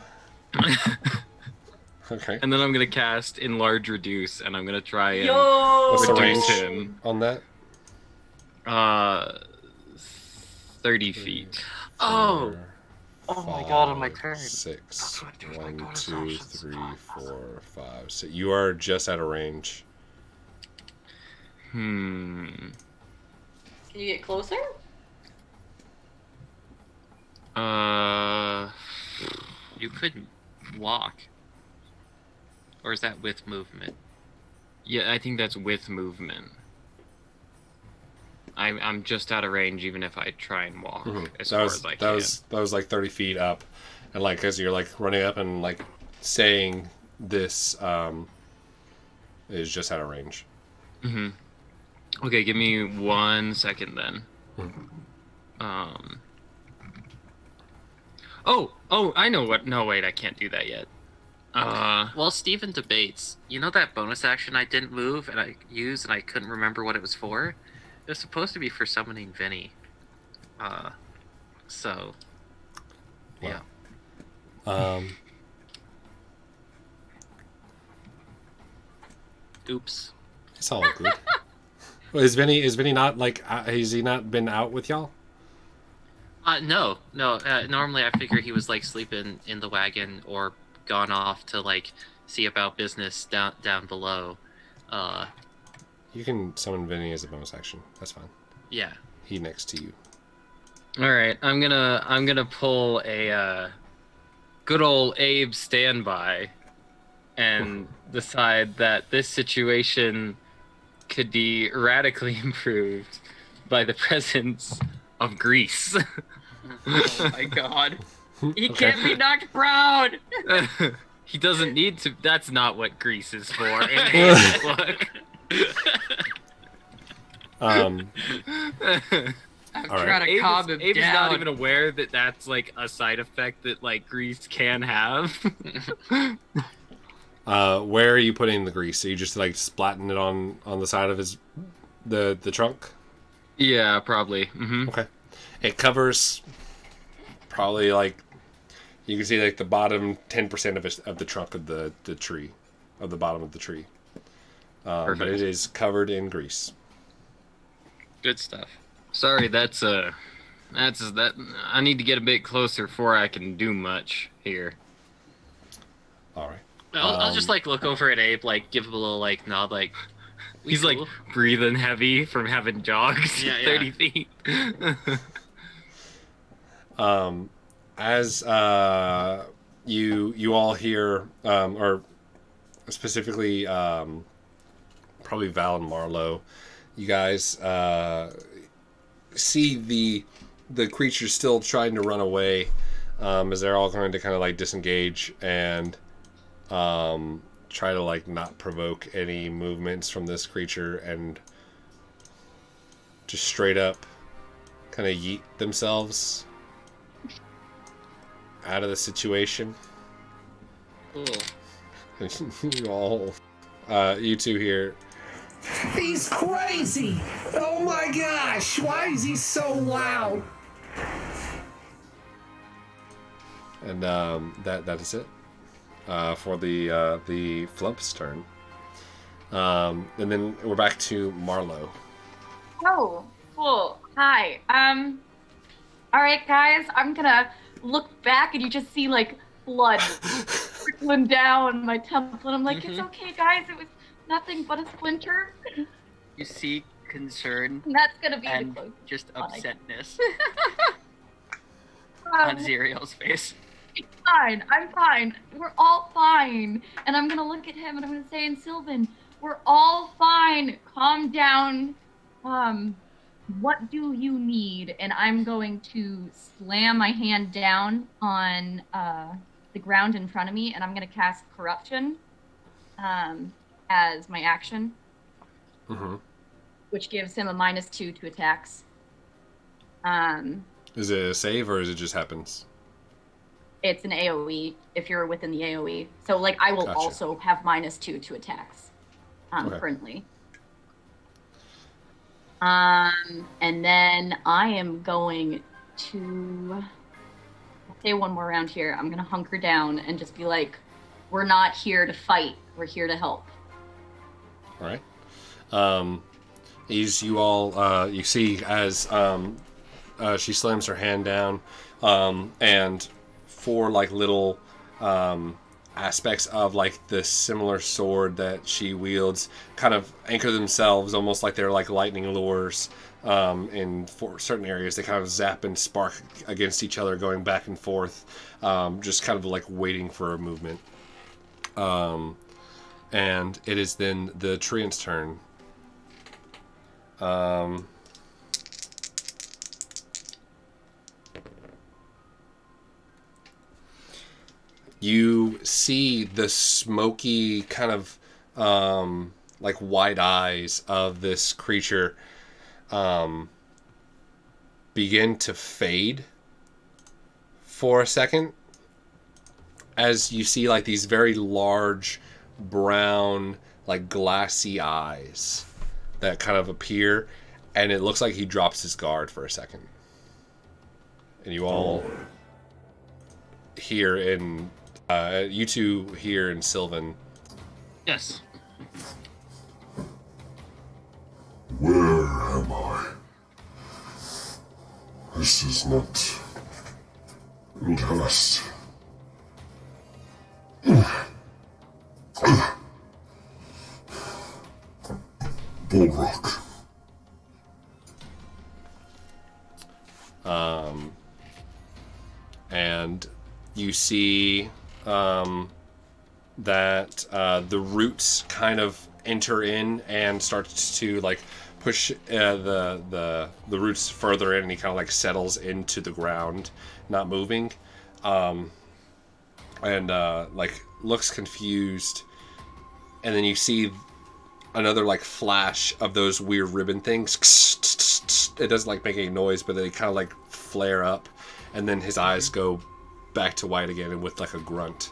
Okay. And then I'm gonna cast Enlarge Reduce, and I'm gonna try and What's the reduce range him. on that? 30 feet. Oh. Oh my God! On my turn. 6. 1, 2, 3, 4, 5, 6. You are just out of range. Can you get closer? You couldn't walk. Or is that with movement? Yeah, I think that's with movement. I'm just out of range, even if I try and walk as far as I can. That was like 30 feet up, and like as you're like running up and like saying this, is just out of range. Okay, give me 1 second then. Oh, I know what. No, wait, I can't do that yet. Well, Steven debates. You know that bonus action I didn't move and I used and I couldn't remember what it was for? It was supposed to be for summoning Vinny. So... Yeah. Oops. It's all good. Well, is Vinny not like? Has he not been out with y'all? No. Normally, I figure he was like sleeping in the wagon or gone off to like see about business down below. You can summon Vinny as a bonus action. That's fine. Yeah. He next to you. All right, I'm gonna pull a good old Abe standby, and decide that this situation could be radically improved by the presence of grease. Oh my God. He can't be knocked prone. He doesn't need to. That's not what grease is for. In the handbook. I'm All trying to calm him Abe is down. not even aware that that's like a side effect that like grease can have. Where are you putting the grease? Are you just like splatting it on the side of his the trunk? Yeah, probably. Okay. It covers probably like you can see like the bottom 10% of the trunk of the tree, of the bottom of the tree. But it is covered in grease. Good stuff. Sorry, that's that. I need to get a bit closer before I can do much here. All right. I'll just like look over at Abe, like give him a little like nod, like He's like breathing heavy from having jogged 30 feet. As you all hear, or specifically probably Val and Marlow, you guys see the creature still trying to run away, as they're all going to kind of like disengage and try to like not provoke any movements from this creature and just straight up kind of yeet themselves out of the situation. Cool. You all, you two here. He's crazy! Oh my gosh! Why is he so loud? And that is it for the Flump's turn. And then we're back to Marlow. Oh, cool. Hi. All right, guys. I'm gonna look back, and you just see like blood trickling down my temple, and I'm like, it's okay, guys. It was nothing but a splinter. You see concern And that's gonna be and the close. just Oh, I- upsetness on Xyriel's face. It's fine. I'm fine. We're all fine. And I'm gonna look at him and I'm gonna say in Sylvan, we're all fine. Calm down. What do you need? And I'm going to slam my hand down on the ground in front of me, and I'm gonna cast Corruption as my action, which gives him a -2 to attacks. Is it a save or is it just happens? It's an AoE if you're within the AoE. So like I will Gotcha. also have -2 to attacks Okay. currently. And then I am going to say one more round here. I'm gonna hunker down and just be like, we're not here to fight. We're here to help. All right. As you all, you see as she slams her hand down, and four like little aspects of like the similar sword that she wields kind of anchor themselves almost like they're like lightning lures in for certain areas. They kind of zap and spark against each other, going back and forth, just kind of like waiting for a movement. And it is then the treant's turn. You see the smoky kind of like white eyes of this creature begin to fade for a second, as you see like these very large brown like glassy eyes that kind of appear, and it looks like he drops his guard for a second. And you all hear in you two here in Sylvan. Yes. Where am I? This is not Wheel.EST. Bullrock. And you see that the roots kind of enter in and starts to like push the roots further in, and he kind of like settles into the ground, not moving. and like looks confused, and then you see another like flash of those weird ribbon things. It doesn't like make any noise, but they kind of like flare up, and then his eyes go back to white again, and with like a grunt.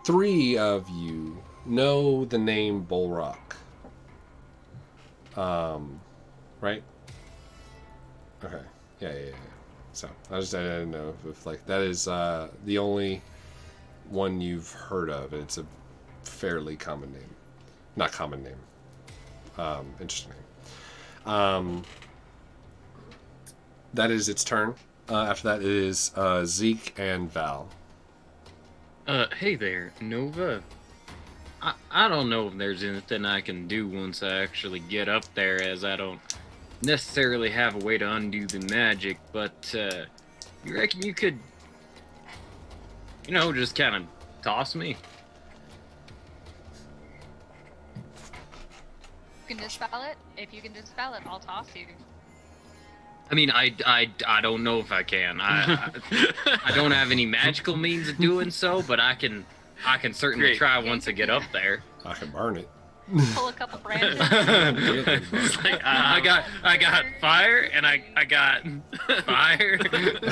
Three of you know the name Bullrock. Right? Okay. Yeah. So I didn't know if like that is the only one you've heard of. It's a fairly common name. Not common name. Interesting name. That is its turn. After that, it is Zeke and Val. Hey there, Nova. I don't know if there's anything I can do once I actually get up there, as I don't necessarily have a way to undo the magic, but you reckon you could, just kind of toss me? You can dispel it. If you can dispel it, I'll toss you. I mean, I don't know if I can. I don't have any magical means of doing so, but I can certainly try once I get up there. I can burn it. Pull a couple branches. It's like, I got fire and I got fire. Did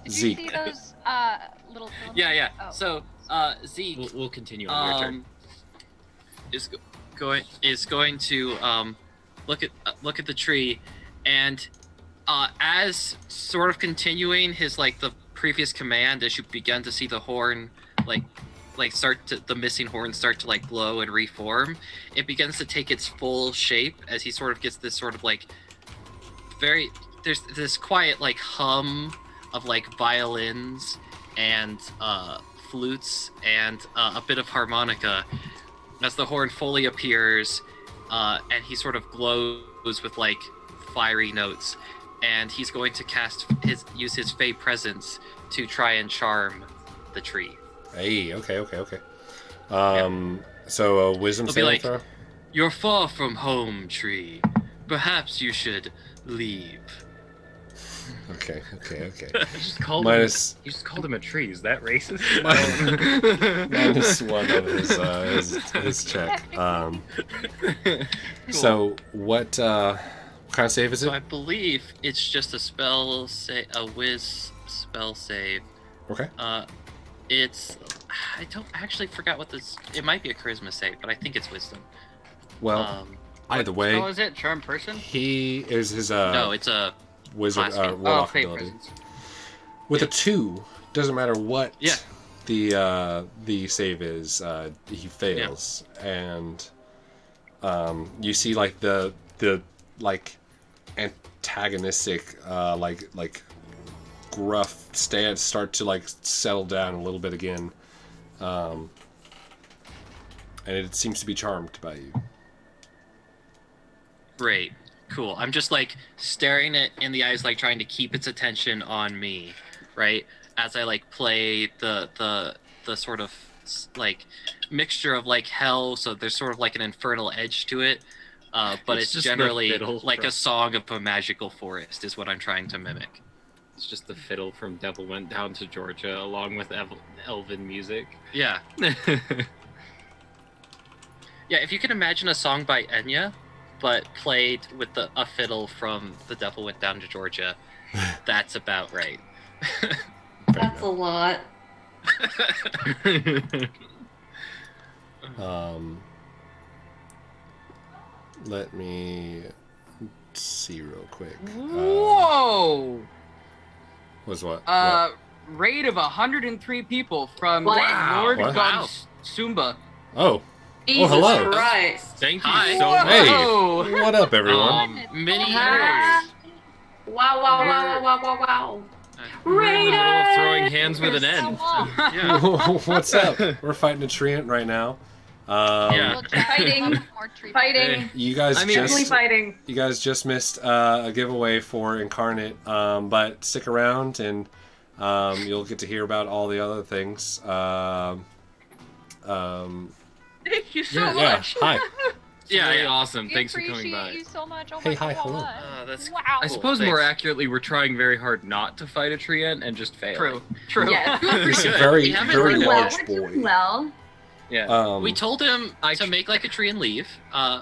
you Zeke. see those little? Yeah. Oh. So Zeke, We'll continue on your turn. is going to look at the tree, and as sort of continuing his like the previous command, as you begin to see the horn the missing horn start to like glow and reform, it begins to take its full shape as he sort of gets this sort of like there's this quiet like hum of like violins and flutes and a bit of harmonica as the horn fully appears, and he sort of glows with like fiery notes, and he's going to use his Fey presence to try and charm the tree. Hey, okay. So a wisdom It'll be saving like, throw? "You're far from home, tree. Perhaps you should leave." Okay. You just called him a tree. Is that racist? -1 on his check. Cool. So what kind of save is So it? I believe it's just a whiz spell save. Okay. I don't actually forgot what this. It might be a charisma save, but I think it's wisdom. Well, either way, Oh, is it charm person? he is his no, it's a wizard class feat. warlock Fey ability. presence. With a 2, doesn't matter what Yeah. the save is, he fails, and you see like the like antagonistic like gruff stance start to like settle down a little bit again, and it seems to be charmed by you. Great. Cool. I'm just like staring it in the eyes, like trying to keep its attention on me, right? As I like play the sort of like mixture of like hell, so there's sort of like an infernal edge to it, but it's just the generally fiddle like from- a song of a magical forest is what I'm trying to mimic. It's just the fiddle from Devil Went Down to Georgia, along with elven music. Yeah. Yeah, if you can imagine a song by Enya, but played with a fiddle from The Devil Went Down to Georgia, that's about right. That's a lot. Let me see real quick. Whoa! Was what? Raid of 103 people from Wow. Lord What? God Sumba. Oh, Jesus hello. Christ. Thank you Hi. so much. hey, Whoa. what up, everyone? Many Ah. years. Wow. Oh, throwing hands with an N. Yeah. What's up? We're fighting a treant right now. Yeah. Fighting. Fighting. You guys Definitely fighting. you guys just missed a giveaway for Incarnate, but stick around and you'll get to hear about all the other things. Thank you so Yeah, much. hi. Yeah, Very yeah. awesome. We Thanks for coming appreciate by. you so much. Oh Hey, my hi, God. hello. That's Wow. I suppose Cool, more thanks. accurately, we're trying very hard not to fight a tree ant and just fail. True. Yes. He's a Good. very, We haven't very really- well, large we're doing boy. well. Yeah. We told him to make like a tree and leave.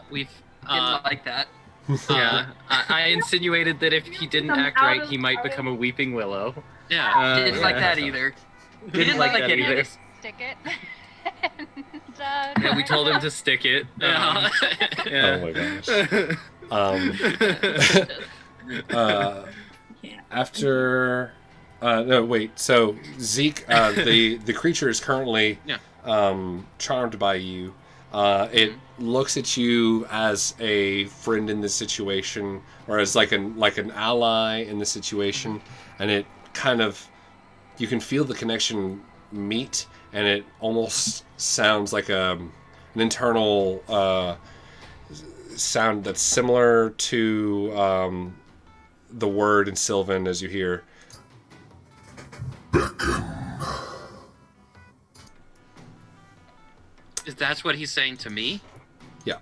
We've Didn't like that. Yeah. I insinuated that if he didn't Come act out right, of he might our- become a weeping willow. yeah. Didn't Yeah. like that either. Didn't like that either. either. Stick it. And, Yeah, we told him to stick it. Yeah. Yeah. Oh my gosh. After no, wait. So Zeke, the creature is currently charmed by you. It looks at you as a friend in this situation, or as like an ally in the situation, and it kind of, you can feel the connection meet, and it almost sounds like an internal sound that's similar to the word in Sylvan, as you hear. That's what he's saying to me. Yeah.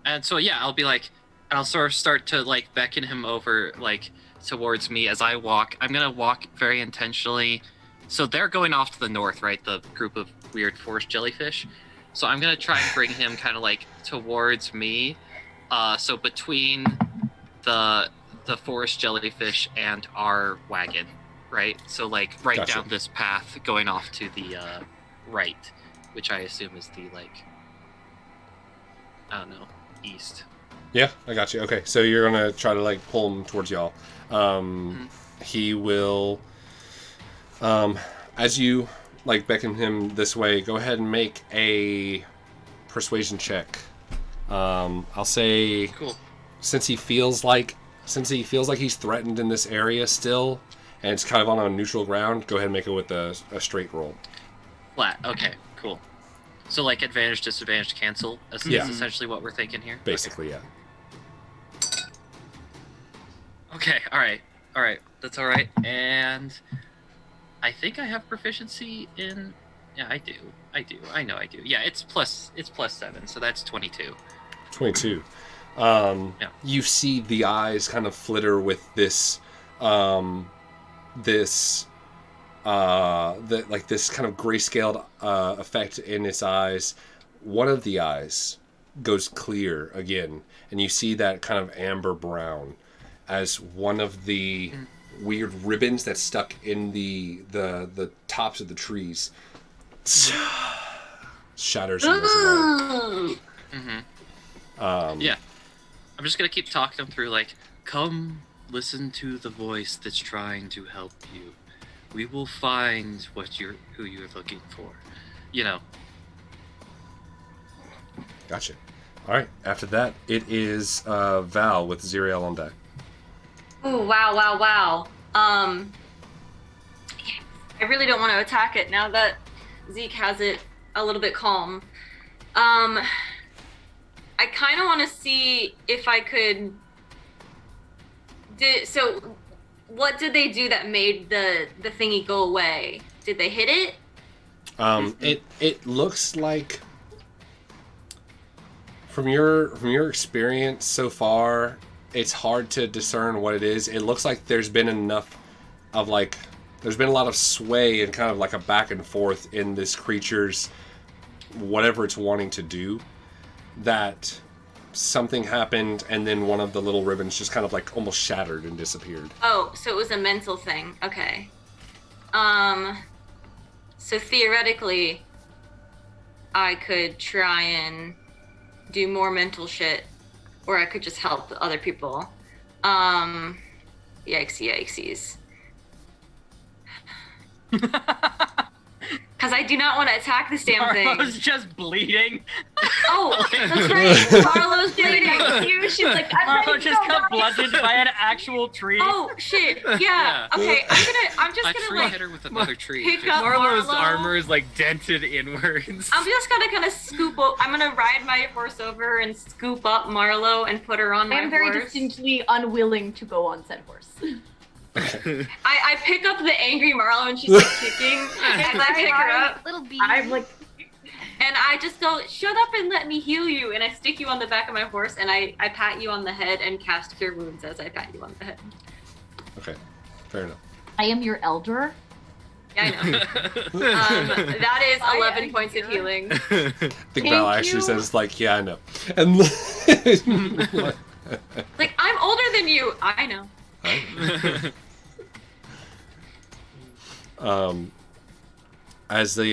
And so yeah, I'll be like, and I'll sort of start to like beckon him over like towards me as I walk. I'm gonna walk very intentionally. So they're going off to the north, right? The group of weird forest jellyfish. So I'm gonna try and bring him kind of like towards me. So between the forest jellyfish and our wagon, right? So like right Gotcha. down this path going off to the right, which I assume is the like, I don't know, east. Yeah, I got you. Okay, so you're gonna try to like pull him towards y'all. He will, as you like beckon him this way, go ahead and make a persuasion check. I'll say, Cool. since he feels like he's threatened in this area still, and it's kind of on a neutral ground, go ahead and make it with a straight roll. Flat. Okay, cool. So like advantage, disadvantage, cancel. Is essentially what we're thinking here. Basically, yeah. Okay. All right. That's all right. And I think I have proficiency in. Yeah, I do. I know I do. Yeah, it's plus 7, so that's 22. 22. You see the eyes kind of flitter with this this kind of grayscaled effect in its eyes. One of the eyes goes clear again, and you see that kind of amber brown as one of the weird ribbons that's stuck in the tops of the trees shatters and goes away. Yeah. I'm just gonna keep talking them through. Like, come listen to the voice that's trying to help you. We will find who you're looking for. You know. Gotcha. All right. After that, it is Val with Xyriel on deck. Ooh, wow. I really don't want to attack it now that Zeke has it a little bit calm. I kind of want to see if I could. So, what did they do that made the thingy go away? Did they hit it? It looks like, from your experience so far, it's hard to discern what it is. It looks like there's been enough of there's been a lot of sway and kind of like a back and forth in this creature's whatever it's wanting to do, that something happened and then one of the little ribbons just kind of like almost shattered and disappeared. Oh, so it was a mental thing. Okay. So theoretically, I could try and do more mental shit, or I could just help other people. Yikesies. Because I do not want to attack this damn thing. Marlow's just bleeding. Oh, that's right. Marlow's bleeding. She's like, I'm Marlow ready to just go, got guys. bludgeoned by an actual tree. Oh shit! Yeah. Okay. I'm just A gonna tree like hit her with another tree. pick up Marlow's Marlow. armor is like dented inwards. I'm just gonna kind of scoop up. I'm gonna ride my horse over and scoop up Marlow and put her on I my am very horse. distinctly unwilling to go on said horse. I pick up the angry Marlow and she's like kicking as I pick her up. Little bee. I'm like, And I just go, shut up and let me heal you. And I stick you on the back of my horse, and I pat you on the head and cast Cure Wounds as I pat you on the head. Okay, fair enough. I am your elder. Yeah, I know. That is 11 points of healing. I think Thank Val actually you. says, like, yeah, I know. And Like, I'm older than you. I know. As the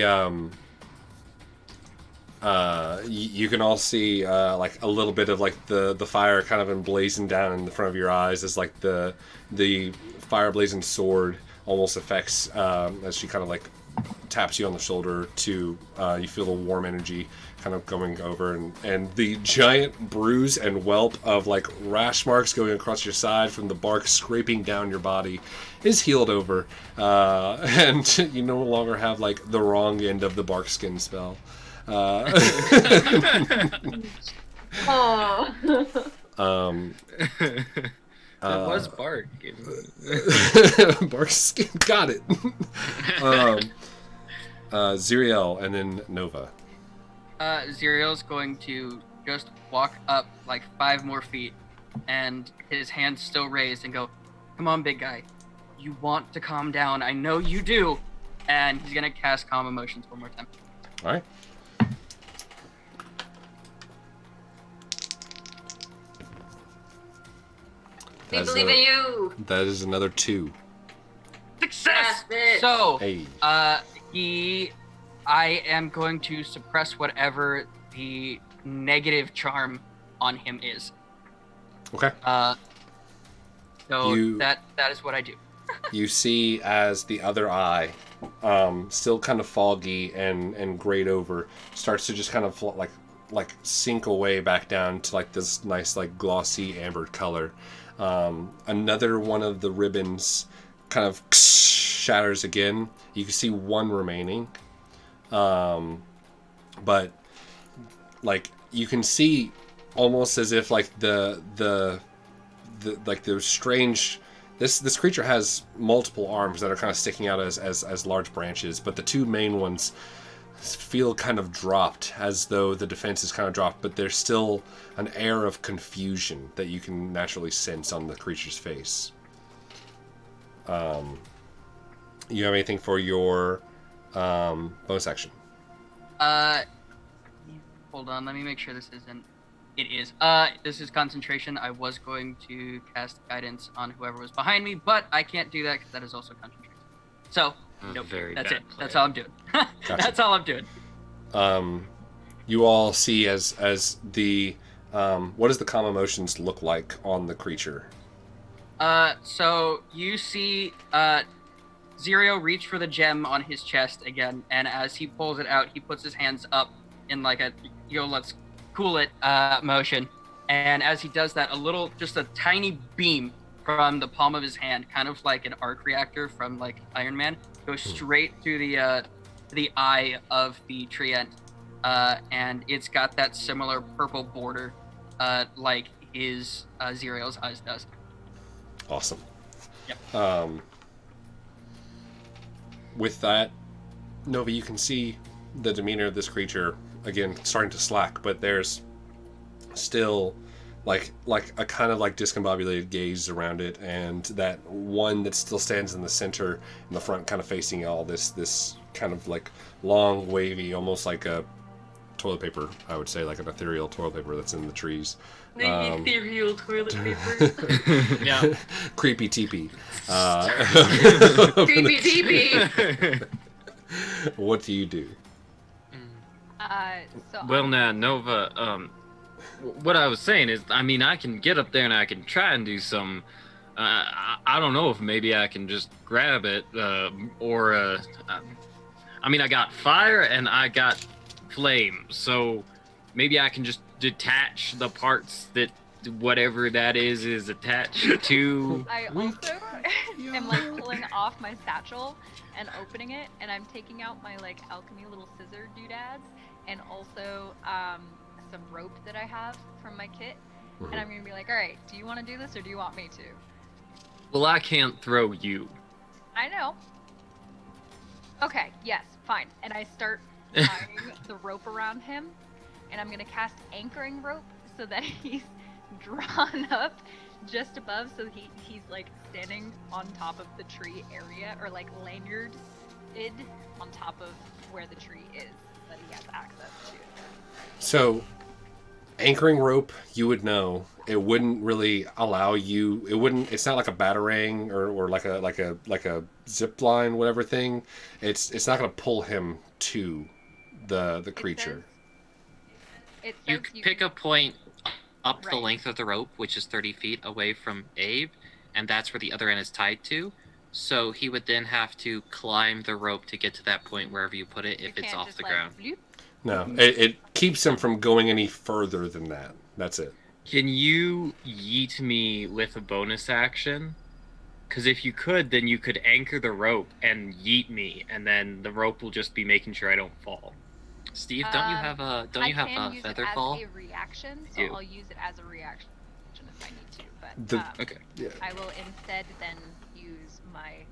you can all see like a little bit of like the fire kind of emblazoned down in the front of your eyes as like the fire blazing sword almost affects as she kind of like taps you on the shoulder to you feel the warm energy kind of going over, and the giant bruise and whelp of like rash marks going across your side from the bark scraping down your body is healed over, and you no longer have like the wrong end of the bark skin spell. Oh. That was Bark. Bark skin, got it. Xyriel and then Nova. Xyriel's going to just walk up like 5 more feet, and his hands still raised, and go, "Come on, big guy. You want to calm down. I know you do." And he's gonna cast Calm Emotions one more time. All right. We believe in you. That is another 2. Success! So, Hey. I am going to suppress whatever the negative charm on him is. Okay. So that is what I do. You see as the other eye, still kind of foggy and grayed over, starts to just kind of like sink away back down to like this nice like glossy amber color. Another one of the ribbons kind of shatters again. You can see one remaining, but like you can see almost as if like the strange. This creature has multiple arms that are kind of sticking out as large branches, but the 2 main ones feel kind of dropped, as though the defense is kind of dropped, but there's still an air of confusion that you can naturally sense on the creature's face. You have anything for your bonus action? Hold on, let me make sure this isn't. It is. This is concentration. I was going to cast guidance on whoever was behind me, but I can't do that because that is also concentration. So, nope. That's it. Play. That's all I'm doing. Gotcha. That's all I'm doing. You all see as the what does the calm emotions look like on the creature? So you see, Xyriel reach for the gem on his chest again, and as he pulls it out, he puts his hands up in like a let's cool it motion, and as he does that, just a tiny beam from the palm of his hand, kind of like an arc reactor from like Iron Man, goes straight through the eye of the treant, and it's got that similar purple border, like his Xyriel's eyes does. Awesome. Yep. With that, Nova, you can see the demeanor of this creature again starting to slack, but there's still like a kind of like discombobulated gaze around it, and that one that still stands in the center in the front, kind of facing all this kind of like long, wavy, almost like a toilet paper, I would say, like an ethereal toilet paper that's in the trees. The ethereal toilet paper. Yeah. Creepy teepee. Creepy teepee. What do you do? Well, now, Nova, what I was saying is, I mean, I can get up there and I can try and do some. I don't know if maybe I can just grab it, or I mean, I got fire and I got flame, so maybe I can just detach the parts that whatever that is attached to. I also am like pulling off my satchel and opening it, and I'm taking out my like alchemy little scissor doodads, and also some rope that I have from my kit, and I'm gonna be like, all right, do you want to do this or do you want me to? Well, I can't throw you. I know. Okay, yes, fine. And I start tying the rope around him, and I'm gonna cast anchoring rope so that he's drawn up just above, so he's like standing on top of the tree area, or like lanyarded on top of where the tree is that he has access to. So, anchoring rope, you would know. It wouldn't really allow you. It wouldn't. It's not like a batarang or like a zip line, whatever thing. It's not going to pull him to the creature. You pick a point up the length of the rope, which is 30 feet away from Abe, and that's where the other end is tied to. So he would then have to climb the rope to get to that point wherever you put it if it's off the ground. No, it keeps him from going any further than that. That's it. Can you yeet me with a bonus action? Because if you could, then you could anchor the rope and yeet me, and then the rope will just be making sure I don't fall. Steve, don't you have a feather fall? I can use it as a reaction, so I'll use it as a reaction if I need to. But Okay. Yeah. I will instead then use my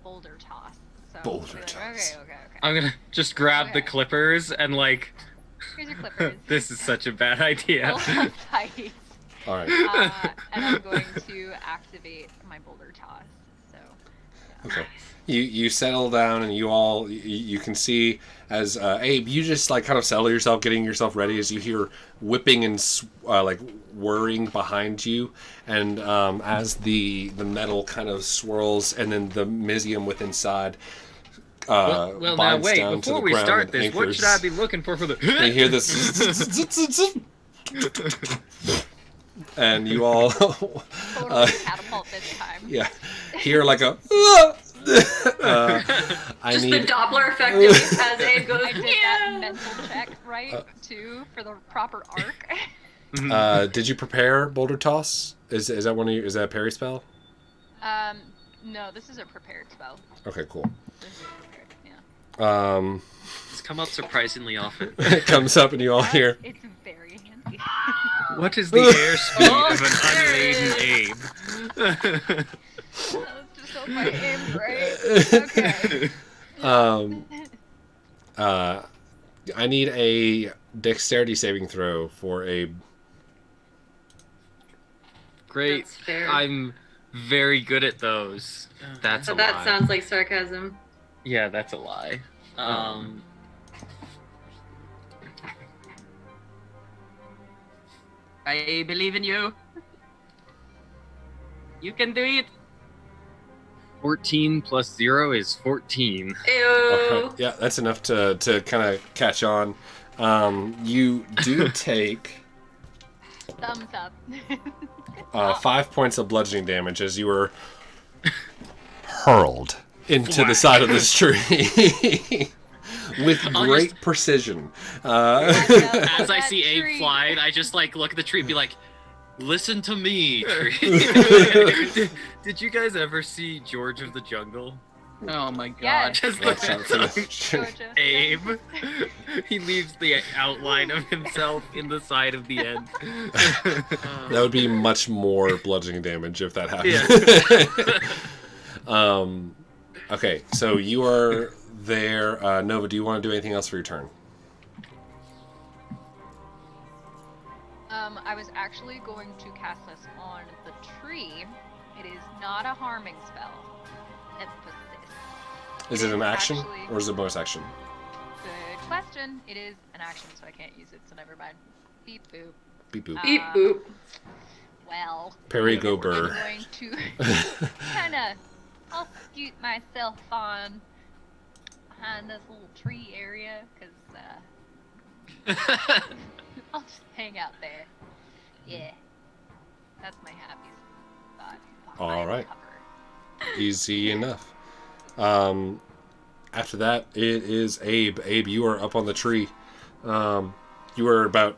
boulder toss. So Boulder toss. Okay. I'm gonna just grab the clippers and like. Here's your clippers. This is such a bad idea. Hold on tight. All right. And I'm going to activate my boulder toss. So. Yeah. Okay. You settle down, and you can see as Abe, you just like kind of settle yourself, getting yourself ready as you hear whipping and like whirring behind you, and as the metal kind of swirls, and then the Mizium within inside. Well, now wait. Before we start this, anchors. what should I be looking for the? You hear this, and you all Totally catapult this time. Yeah, hear like a. Just the Doppler effect as Abe goes. I did that mental check too for the proper arc. Did you prepare Boulder Toss? Is that one of you? Is that a parry spell? No, this is a prepared spell. Okay, cool. This is prepared, yeah. It's come up surprisingly often. It comes up and you all hear. It's very handy. What is the airspeed of an unladen Abe? Just hope I aimed right. Okay. I need a dexterity saving throw for a. Great. That's fair. I'm very good at those. That's a That lie. sounds like sarcasm. Yeah, that's a lie. I believe in you. You can do it. 14 plus 0 is 14. Ew. Yeah, that's enough to kind of catch on. You do take Thumbs up. 5 points of bludgeoning damage as you were hurled into the side of this tree with great precision. As I see Abe flying, I just like look at the tree and be like, "Listen to me, tree." Did you guys ever see George of the Jungle? Oh my god. Yes. Just look at Abe. He leaves the outline of himself in the side of the end. That would be much more bludgeoning damage if that happened. Yeah. Okay, so you are there. Nova, do you want to do anything else for your turn? I was actually going to cast this on the tree. It is not a harming spell. Emphasis. Is it an action actually- or is it a bonus action? Good question. It is an action, so I can't use it, so never mind. Beep boop. Beep boop. Beep boop. Well, Perry go I'm burr. going to kind of, I'll scoot myself on behind this little tree area, because I'll just hang out there. Yeah. That's my happy spot. All right. Cover. Easy enough. After that, it is Abe. Abe, you are up on the tree. You are about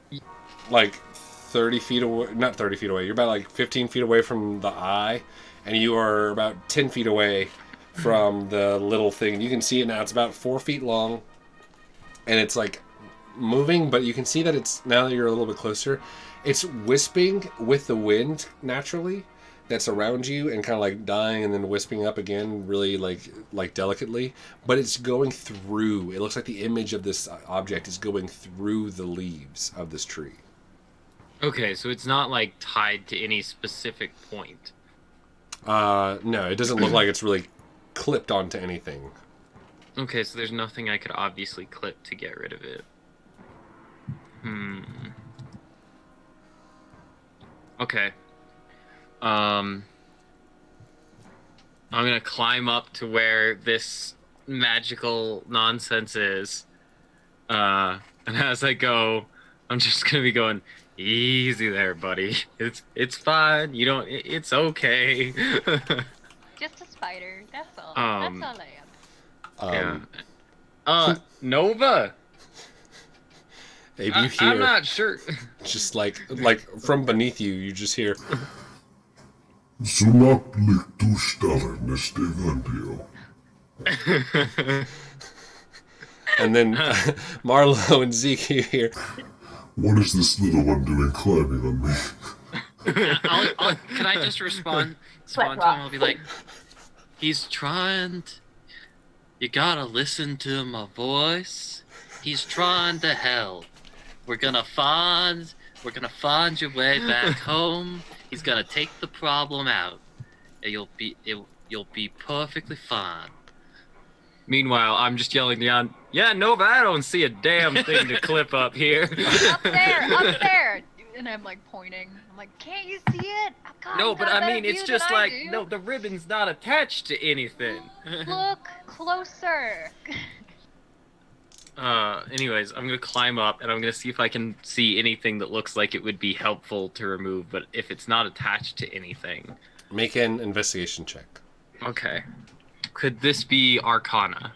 like 30 feet away. Not 30 feet away. You're about like 15 feet away from the eye, and you are about 10 feet away from the little thing. You can see it now. It's about 4 feet long, and it's like moving, but you can see that it's, now that you're a little bit closer, it's wisping with the wind naturally. that's around you and kind of like dying and then wisping up again, really like delicately. But it's going through. It looks like the image of this object is going through the leaves of this tree. Okay, so it's not like tied to any specific point. No, it doesn't look like it's really clipped onto anything. Okay, so there's nothing I could obviously clip to get rid of it. Okay. I'm gonna climb up to where this magical nonsense is. And as I go, I'm just gonna be going, easy there, buddy. It's fine. You don't. It's okay. Just a spider. That's all. Um, That's all I am. Yeah. Nova. Abe, you hear? I'm not sure. Just like from beneath you, you just hear. Sunaplik tustalarnes devandio. And then Marlow and Ezekiel here. What is this little one doing climbing on me? Can I just respond to him? I'll be like, he's trying to, you gotta listen to my voice. He's trying to help. We're gonna find your way back home. He's gonna take the problem out. And you'll be perfectly fine. Meanwhile, I'm just yelling down, yeah, Nova, I don't see a damn thing to clip up here. Up there! And I'm like pointing. I'm like, can't you see it? I've got No, but I better mean, it's view just than I like, do. no, the ribbon's not attached to anything. Look closer. Anyways, I'm gonna climb up and I'm gonna see if I can see anything that looks like it would be helpful to remove, but if it's not attached to anything. Make an investigation check. Okay. Could this be Arcana?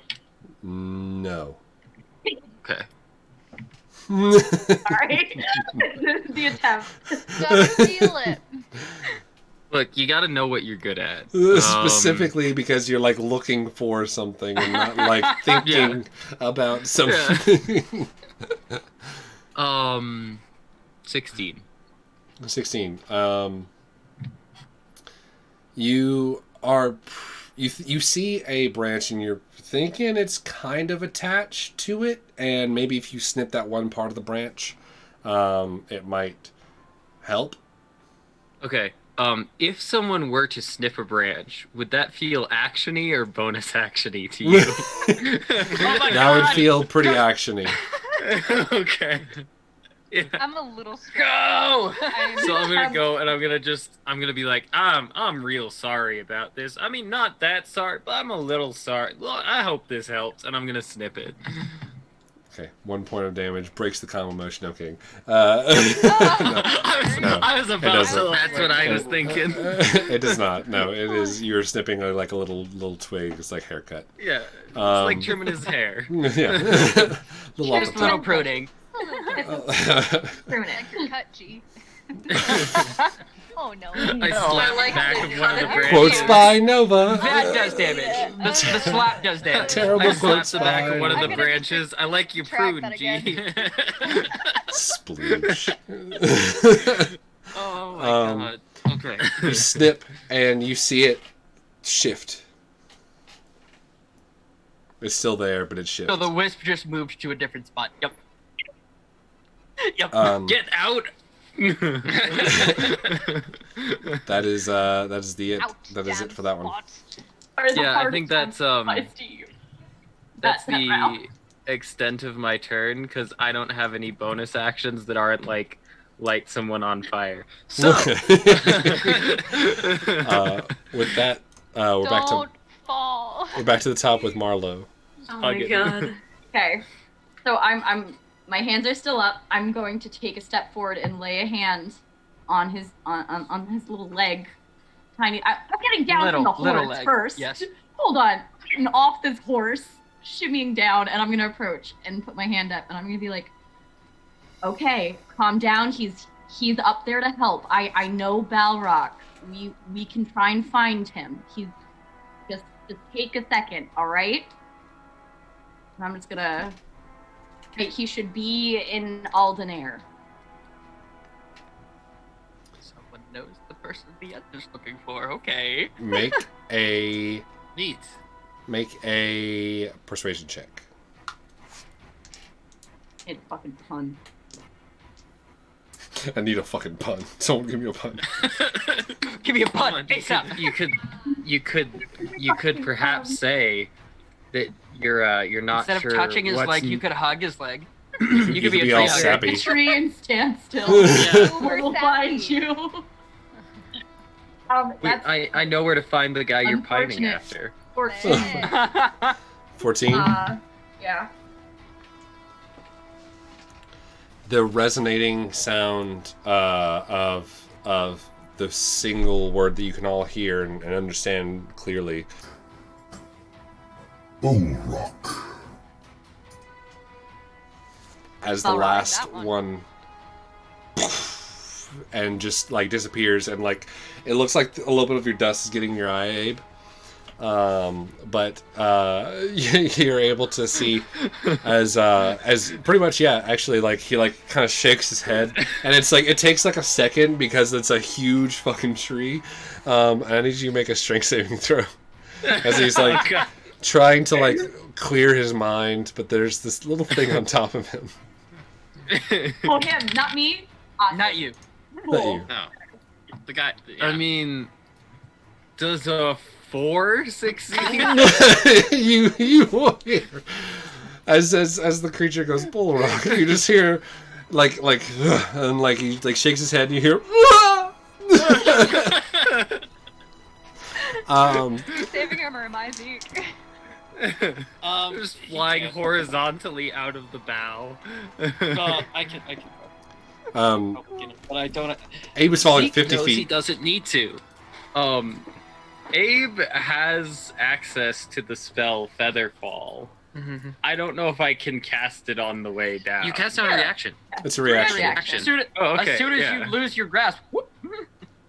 No. Okay. Sorry. The attempt. Just feel it. Look, you gotta know what you're good at. Specifically because you're like looking for something and not like thinking about something. 16. 16. You are you see a branch and you're thinking it's kind of attached to it, and maybe if you snip that one part of the branch, it might help. Okay. If someone were to snip a branch, would that feel actiony or bonus actiony to you? That would feel pretty actiony. Okay. Yeah. I'm a little scared. Go! So I'm gonna go and I'm gonna be like, I'm real sorry about this. I mean, not that sorry, but I'm a little sorry. Well, I hope this helps, and I'm gonna snip it. Okay, 1 point of damage, breaks the calm emotion. No kidding. I was about to. That's what I was thinking. It does not. No, it is. You're snipping like a little twig. It's like haircut. Yeah, it's like trimming his hair. Yeah, Just a little pruning. Permanent cut, G. Oh no. I slapped back of one of the branches. Quotes by Nova. That does damage. The slap does damage. Terrible I slapped quotes the back of one of I'm the gonna branches. I like you track prune, that G. Sploosh. Oh my god. Okay. You snip and you see it shift. It's still there, but it shifts. So the wisp just moved to a different spot. Yep. Yep. Get out. That is it. That is it for that one. Yeah, I think that's That the extent of my turn because I don't have any bonus actions that aren't like light someone on fire. So with that, we're back to Don't fall. we're back to the top with Marlow. Oh my god. Okay. So my hands are still up. I'm going to take a step forward and lay a hand on his on his little leg. Tiny. I'm getting down from the horse leg. first. Yes. Hold on. And off this horse, shimmying down, and I'm gonna approach and put my hand up, and I'm gonna be like, "Okay, calm down. He's up there to help. I know Balrock. We can try and find him. He's just take a second, all right?" And I'm just gonna. He should be in Aldenair. Someone knows the person the end is looking for. Okay. Make a Neat. persuasion check. It's fucking fun. I need a fucking pun. Someone give me a pun. Give me a pun. ASAP. You could perhaps say that you're not Instead sure of touching his leg, you could hug his leg. You could be a all tree hugger. sappy. A tree and stand still. We'll find you. That's I know where to find the guy you're pining Unfortunate. after. 14. 14. Yeah. The resonating sound of the single word that you can all hear and understand clearly. Bullrock. As the All right, last that one and just like disappears, and like it looks like a little bit of your dust is getting in your eye, Abe. But you're able to see as pretty much, yeah, actually, like he like kind of shakes his head, and it's like it takes like a second because it's a huge fucking tree. And I need you to make a strength saving throw as he's like trying to like clear his mind, but there's this little thing on top of him. Oh, him, not me. Awesome. Not you. Not you. No. The guy. Yeah. I mean, does a 4 succeed? you hear as the creature goes bullrock, you just hear like and like he like shakes his head and you hear You're saving him or am I Zeke? Just flying horizontally out of the bow. Well, I can. But I don't. Abe was falling Zeke 50 knows feet. He doesn't need to. Abe has access to the spell Featherfall. I don't know if I can cast it on the way down. You cast on a reaction. It's a reaction. As soon as you lose your grasp, whoop.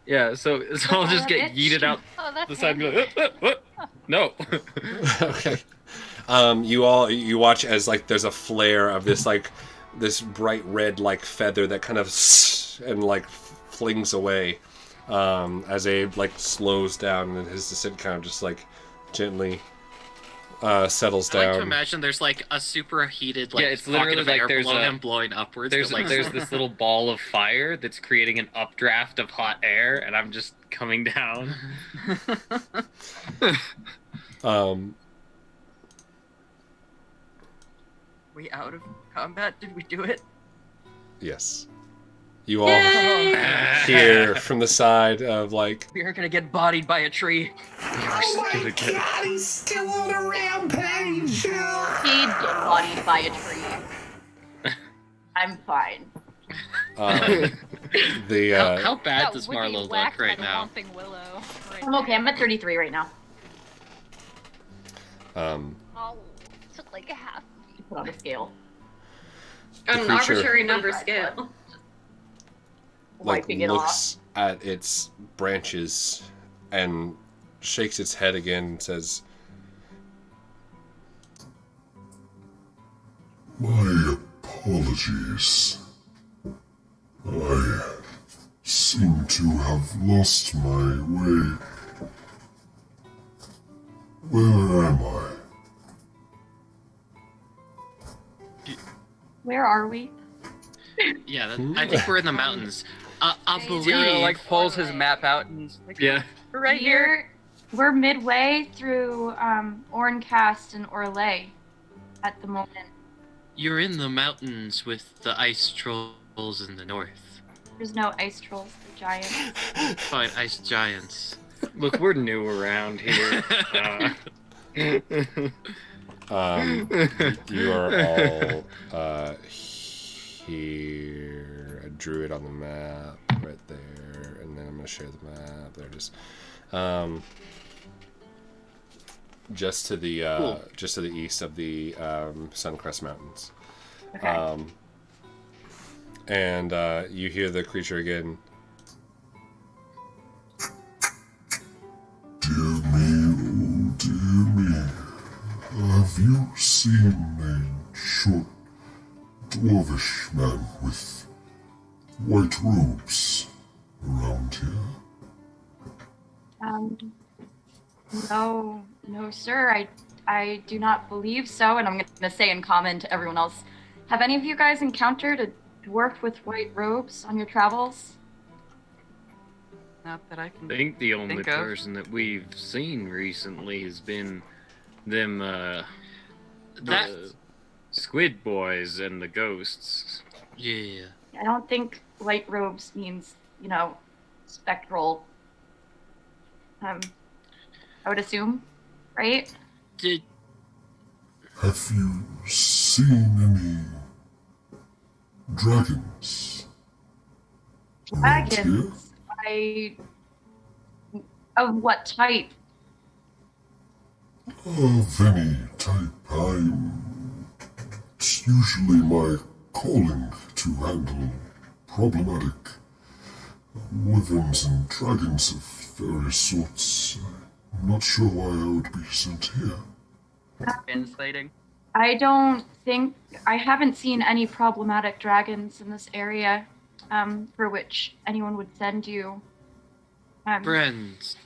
Yeah, so I'll just get yeeted out Oh, that's the side and handy. be like, no. Okay. You watch as like there's a flare of this like this bright red like feather that kind of and like flings away as Abe like slows down and his descent kind of just like gently settles I like down. to imagine there's like a superheated like it's pocket literally of like air there's below a- him blowing upwards. There's but, like, there's this little ball of fire that's creating an updraft of hot air, and I'm just coming down. We out of combat? Did we do it? Yes. You all hear from the side of like We are gonna get bodied by a tree. Oh my god, he's still on a rampage! He'd get bodied by a tree. I'm fine. how bad That does would be Marlow whacked look right by the now? Whomping Willow right I'm okay. I'm at 33 right now. Oh, took like a half. Put on a scale. On an creature- arbitrary number scale. like Wiping it looks at its branches and shakes its head again and says, My apologies. I seem to have lost my way. Where am I? Where are we? Yeah, I think we're in the mountains. I believe. Zero like pulls his map out and is like, Yeah. We're right here. We're midway through Orncast and Orlais at the moment. You're in the mountains with the ice trolls in the north. There's no ice trolls, they're giants. Fine, ice giants. Look, we're new around here. you are all here. I drew it on the map right there, and then I'm going to share the map. There it is. Just to the east of the Suncrest Mountains. Okay. And you hear the creature again. Dear me, oh dear me. Have you seen a short dwarvish man with white robes around here? No, no, sir. I do not believe so. And I'm going to say in common to everyone else, have any of you guys encountered a dwarf with white robes on your travels? Not that I can I think the only think of. person that we've seen recently has been them, That- the squid boys and the ghosts. Yeah. I don't think white robes means, spectral. I would assume, right? Did Have you seen any dragons? around here? Dragons. Of what type? Of any type. It's usually my calling to handle problematic wyverns and dragons of various sorts. I'm not sure why I would be sent here. Translating. I haven't seen any problematic dragons in this area, for which anyone would send you. friends?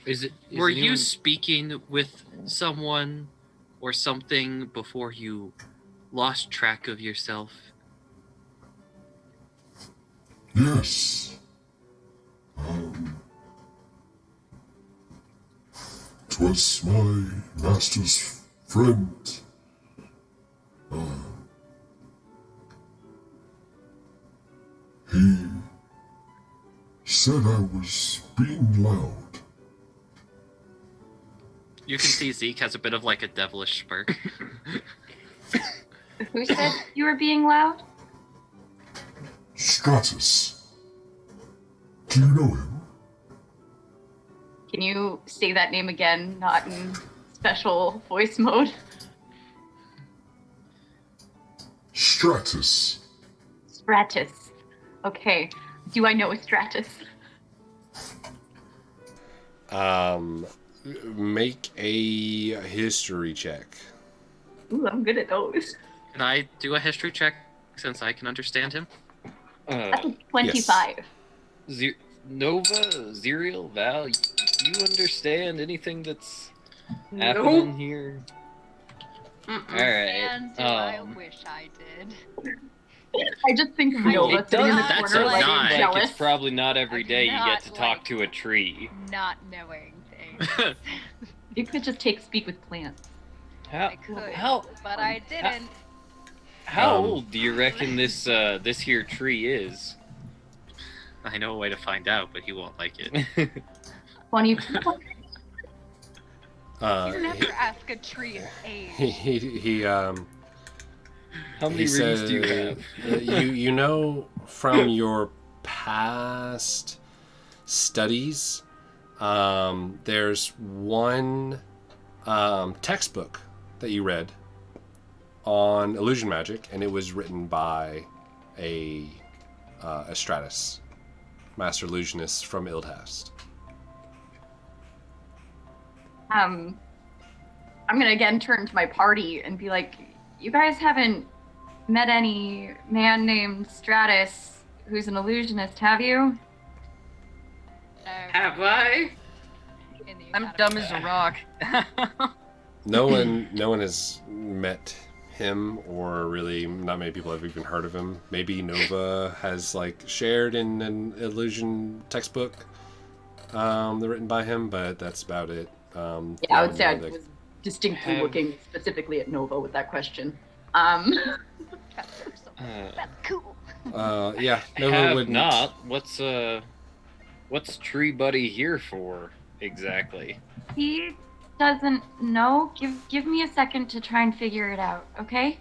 Is Were you anyone- speaking with someone or something before you lost track of yourself? Yes. 'Twas my master's friend. He said I was being loud. You can see Zeke has a bit of like a devilish smirk. Who said you were being loud? Stratus. Do you know him? Can you say that name again, not in special voice mode? Stratus. Stratus. Okay. Do I know a Stratus? Make a history check. Ooh, I'm good at those. Can I do a history check since I can understand him? That's a 25. Nova, Xyriel, Val, you understand anything that's happening here? All right. And I wish I did. I just think of Nova It sitting in the does. That's corner, like, like jealous. it's probably not every day you get to not, talk like- to a tree. Not knowing things. You could just speak with plants. I could, but I didn't. How old do you reckon this here tree is? I know a way to find out, but he won't like it. 20. You never ask a tree its age. He How many he rings said, do you have? you know from your past studies, there's one textbook that you read on illusion magic, and it was written by a Stratus, master illusionist from Ildhast. I'm gonna again turn to my party and be like, you guys haven't met any man named Stratus who's an illusionist, have you? Have I? I'm dumb as a rock. No one has met him, or really not many people have even heard of him. Maybe Nova has shared in an illusion textbook written by him, but that's about it. Yeah, I would say I was distinctly looking specifically at Nova with that question. That's cool. Yeah, Nova Have wouldn't. not. What's Tree Buddy here for exactly? He doesn't know. Give me a second to try and figure it out, okay?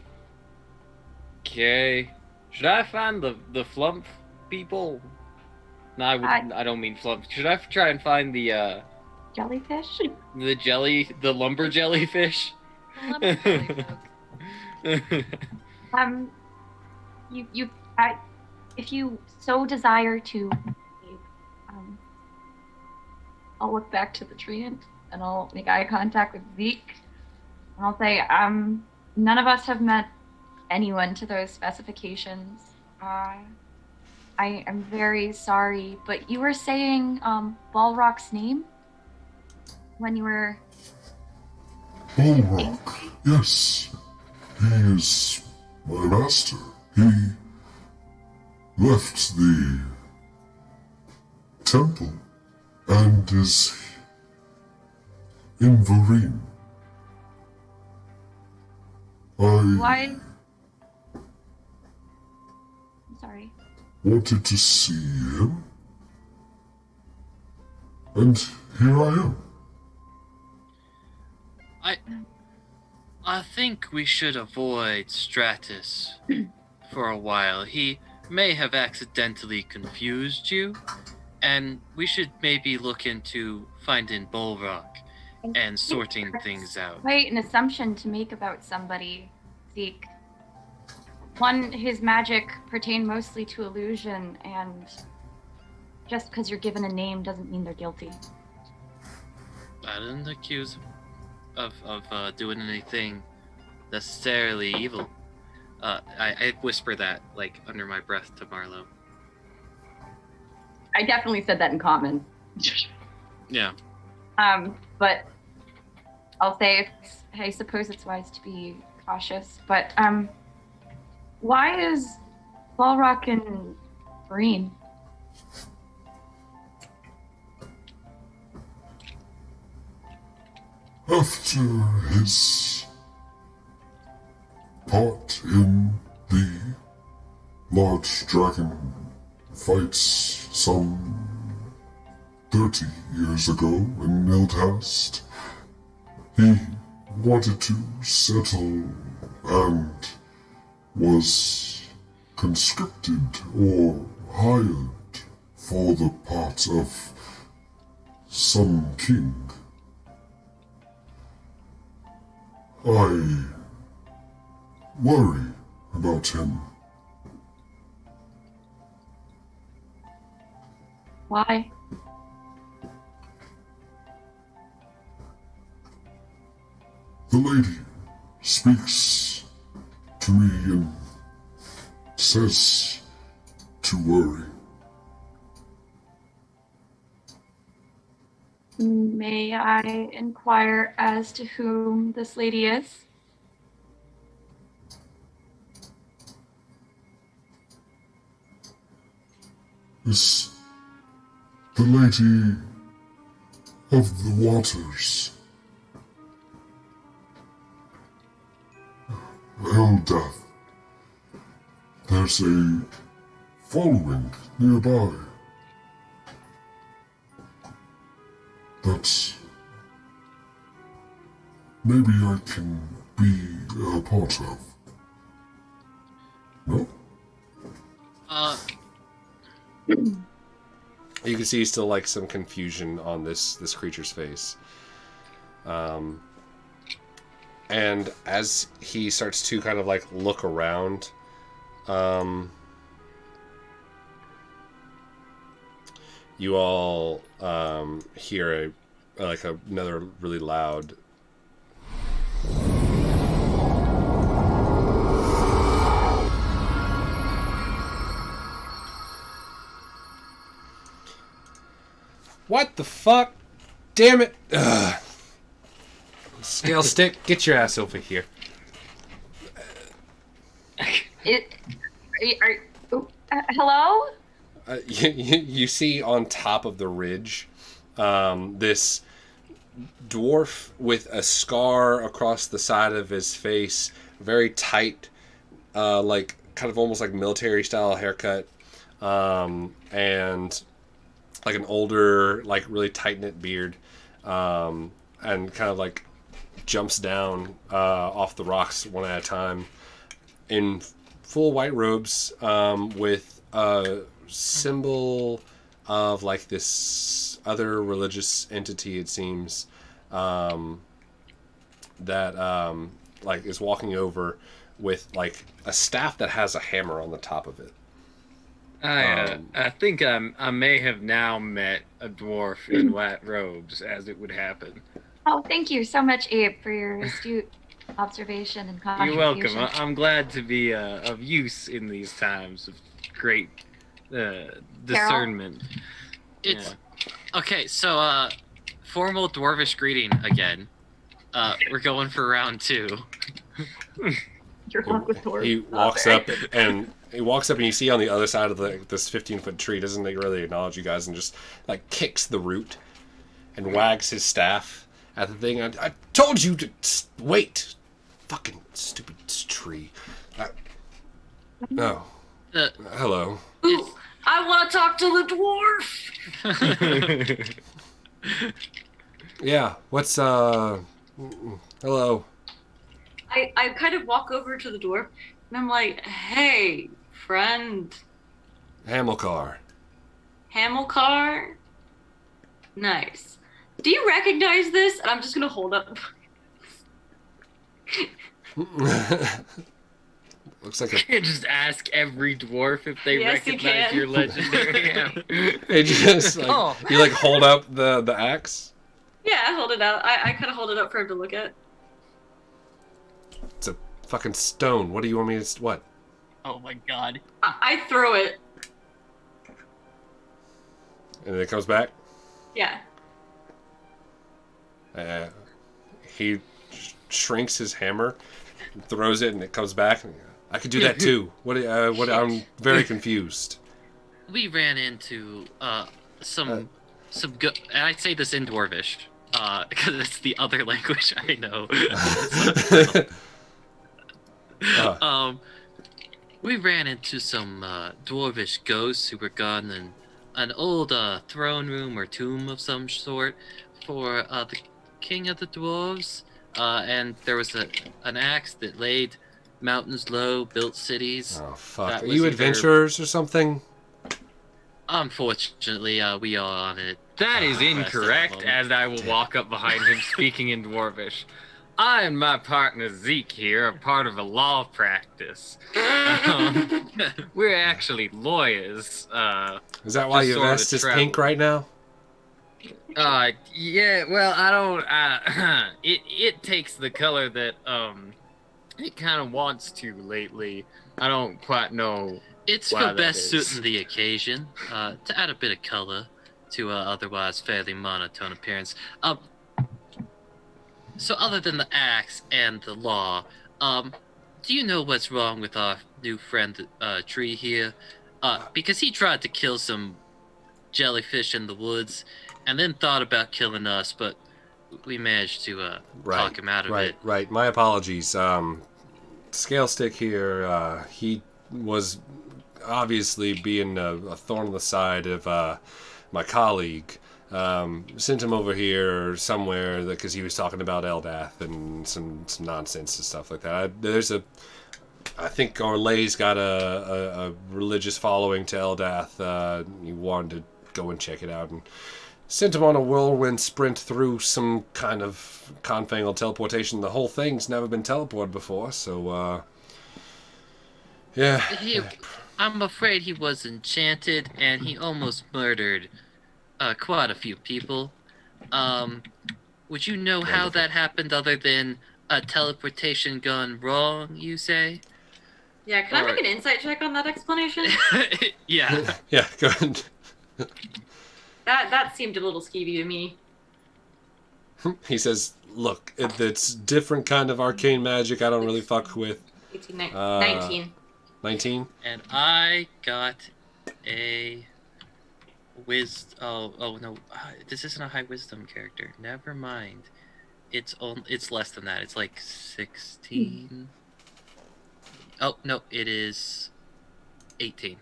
Okay. Should I find the flump people? No, I don't mean flump. Should I try and find the Jellyfish? the lumber jellyfish? If you so desire to, I'll look back to the treant and I'll make eye contact with Zeke, and I'll say, none of us have met anyone to those specifications. I I am very sorry, but you were saying Balrog's name when you were... Balrog, yes. He is my master. He left the temple and is in Varine. Why? I'm sorry. Wanted to see him, and here I am. I think we should avoid Stratus for a while. He may have accidentally confused you, and we should maybe look into finding Balrog and sorting things out. Quite an assumption to make about somebody, Zeke. One, his magic pertained mostly to illusion, and just because you're given a name doesn't mean they're guilty. I didn't accuse him of doing anything necessarily evil. I whisper that, like, under my breath to Marlow. I definitely said that in common. Yeah. But I'll say I suppose it's wise to be cautious. But why is Balrog in green? After his part in the large dragon fights some 30 years ago in Nildhast, he wanted to settle and was conscripted or hired for the part of Sun King. I worry about him. Why? The lady speaks to me and says to worry. May I inquire as to whom this lady is? Is the lady of the waters. Eldath. There's a following nearby that maybe I can be a part of. No? You can see still like some confusion on this creature's face. And as he starts to kind of like look around, you all hear another really loud "What the fuck? Damn it! Ugh. Scale stick, get your ass over here." Hello? You see on top of the ridge, this dwarf with a scar across the side of his face, very tight, like kind of almost like military style haircut, and like an older, like really tight knit beard, and kind of like jumps down off the rocks one at a time in full white robes, with a symbol of like this other religious entity, it seems, that like is walking over with like a staff that has a hammer on the top of it. I think I may have now met a dwarf in white robes, as it would happen. Oh, thank you so much, Abe, for your astute observation and contribution. You're welcome. I'm glad to be of use in these times of great discernment. It's okay. So, formal dwarvish greeting again. We're going for round 2. Your luck with dwarves. He walks up and you see on the other side of this 15-foot tree, doesn't really acknowledge you guys, and just like kicks the root and wags his staff at the thing. I told you to wait. Fucking stupid tree. No. Hello. Ooh, I want to talk to the dwarf. Yeah. What's hello. I kind of walk over to the dwarf and I'm like, hey, friend. Hamilcar. Hamilcar? Nice. Do you recognize this? And I'm just gonna hold up. Looks like You can't just ask every dwarf if they Yes, you recognize can. your legendary hammer. They just like, you like hold up the axe. Yeah, I hold it out. I kind of hold it up for him to look at. It's a fucking stone. What do you want me to? What? Oh my god. I throw it. And then it comes back. Yeah. He shrinks his hammer, and throws it, and it comes back. I could do that too. What? I'm very confused. We ran into some good. And I say this in dwarvish because it's the other language I know. We ran into some dwarvish ghosts who were guarding an old throne room or tomb of some sort for the king of the dwarves. And there was an axe that laid mountains low, built cities. Oh fuck! Are you adventurers or something? Unfortunately, we are on it. That is incorrect, as I will walk up behind him speaking in dwarvish. I and my partner Zeke here are part of a law practice. We're actually lawyers. Is that why your vest is pink right now? Yeah, well, I don't, it takes the color that, it kind of wants to lately. I don't quite know. It's for best suiting the occasion, to add a bit of color to otherwise fairly monotone appearance. So other than the axe and the law, do you know what's wrong with our new friend Tree here? Because he tried to kill some jellyfish in the woods, and then thought about killing us, but we managed to talk him out of it. Right. My apologies. Scale Stick here, he was obviously being a thorn in the side of my colleague. Sent him over here somewhere because he was talking about Eldath and some nonsense and stuff like that. I think Orlais got a religious following to Eldath. He wanted to go and check it out and sent him on a whirlwind sprint through some kind of confangled teleportation. The whole thing's never been teleported before, so yeah. I'm afraid he was enchanted and he almost murdered quite a few people. Would you know how that happened other than a teleportation gone wrong, you say? Yeah, can I make an insight check on that explanation? Yeah. Yeah, go ahead. That seemed a little skeevy to me. He says, look, it's different kind of arcane magic I don't really fuck with. 19. 19? And I got a oh no, this isn't a high wisdom character. Never mind. It's less than that. It's like 16. Oh no, it is 18.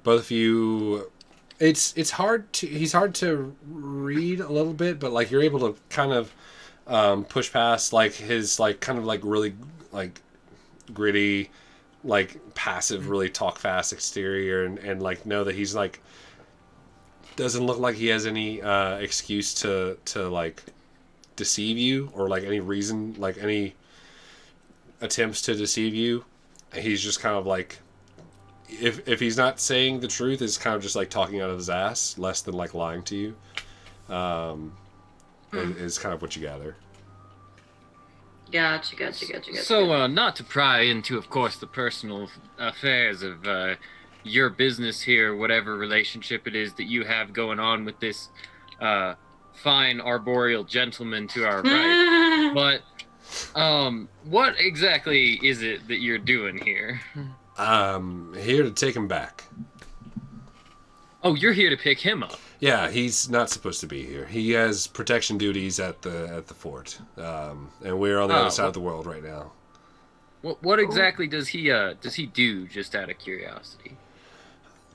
Both of you, it's hard to, he's hard to read a little bit, but like you're able to kind of push past like his like kind of like really like gritty, like passive, really talk fast exterior, and like know that he's like doesn't look like he has any excuse to like deceive you, or like any reason, like any attempts to deceive you. He's just kind of like, if he's not saying the truth, it's kind of just like talking out of his ass, less than like lying to you. Is kind of what you gather. Gotcha. So, not to pry into, of course, the personal affairs of your business here, whatever relationship it is that you have going on with this fine arboreal gentleman to our right, but what exactly is it that you're doing here? Here to take him back. Oh, you're here to pick him up. Yeah, he's not supposed to be here. He has protection duties at the fort, and we're on the other side of the world right now. What exactly does he do? Just out of curiosity.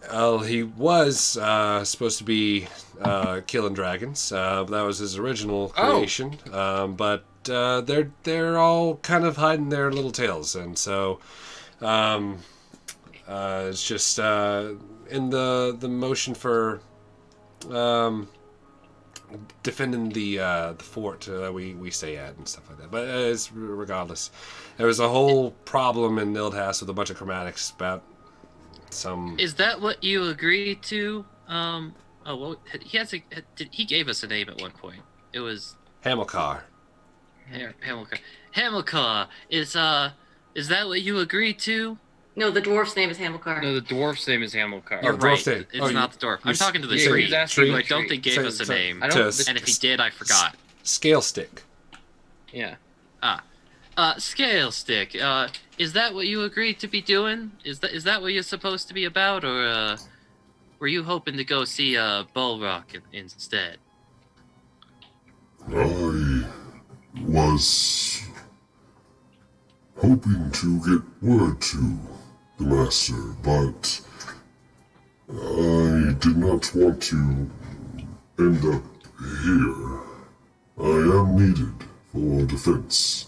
Well, he was supposed to be killing dragons. That was his original creation. But they're all kind of hiding their little tails, and so it's just in the motion for defending the fort we stay at and stuff like that. But it's regardless. There was a whole problem in Ildhas with a bunch of chromatics about some. Is that what you agreed to? He gave us a name at one point. It was Hamilcar. Hamilcar. Hamilcar is that what you agreed to? No, the dwarf's name is Hamilcar. No, the dwarf's name is Hamilcar. You're right. It's not the dwarf. I'm talking to the tree, who I don't think gave us a name. And if he did, I forgot. Scale stick. Yeah. Scale stick. Is that what you agreed to be doing? Is that what you're supposed to be about, or were you hoping to go see Bullrock instead? I was hoping to get word to the master, but I did not want to end up here. I am needed for defense.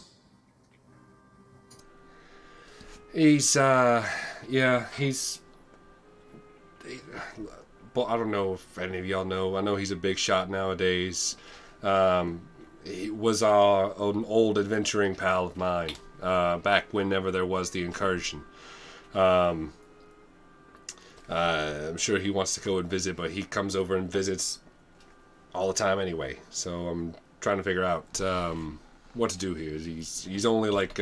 He's I don't know if any of y'all know. I know he's a big shot nowadays. He was an old adventuring pal of mine back whenever there was the incursion. I'm sure he wants to go and visit, but he comes over and visits all the time anyway. So I'm trying to figure out what to do here. He's only like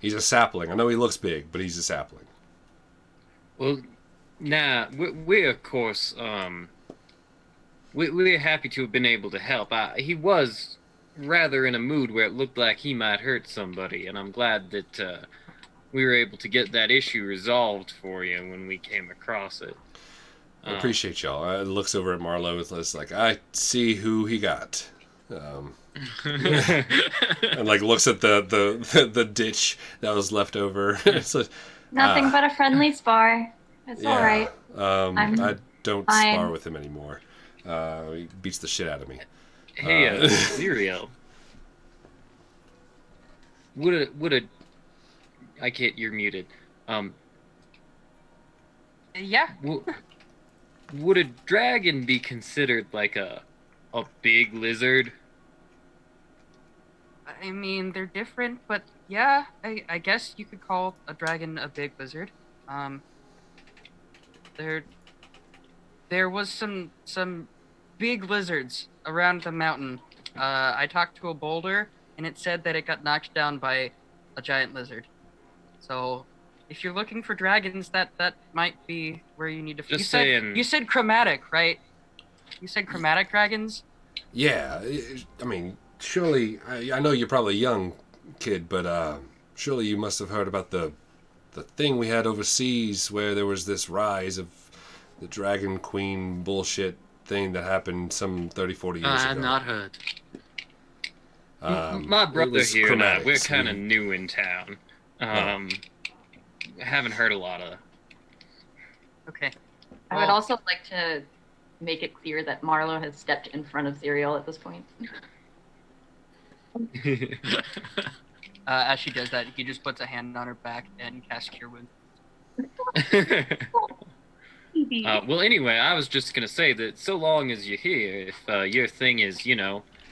he's a sapling. I know he looks big, but he's a sapling. Well, we of course we're happy to have been able to help. He was rather in a mood where it looked like he might hurt somebody, and I'm glad that we were able to get that issue resolved for you when we came across it. I appreciate y'all. I looks over at Marlow. It's like, I see who he got. And like looks at the ditch that was left over. Like, Nothing but a friendly spar. It's all right. I don't spar with him anymore. He beats the shit out of me. Hey, Xyriel. Would a I can't. You're muted. Yeah. Would a dragon be considered like a big lizard? I mean, they're different, but yeah, I guess you could call a dragon a big lizard. There was some big lizards around the mountain. I talked to a boulder, and it said that it got knocked down by a giant lizard. So, if you're looking for dragons, that might be where you need to. Just saying. You said chromatic, right? You said chromatic dragons. Yeah, I mean, surely I know you're probably a young kid, but surely you must have heard about the thing we had overseas where there was this rise of the Dragon Queen bullshit thing that happened some 30, 40 years ago. I've not heard. My brother here and I, we're kind of new in town. Haven't heard a lot of. Okay. I would also like to make it clear that Marlow has stepped in front of Xyriel at this point. As she does that, he just puts a hand on her back and casts Cure Wounds. Well, anyway, I was just gonna say that so long as you're here, if your thing is,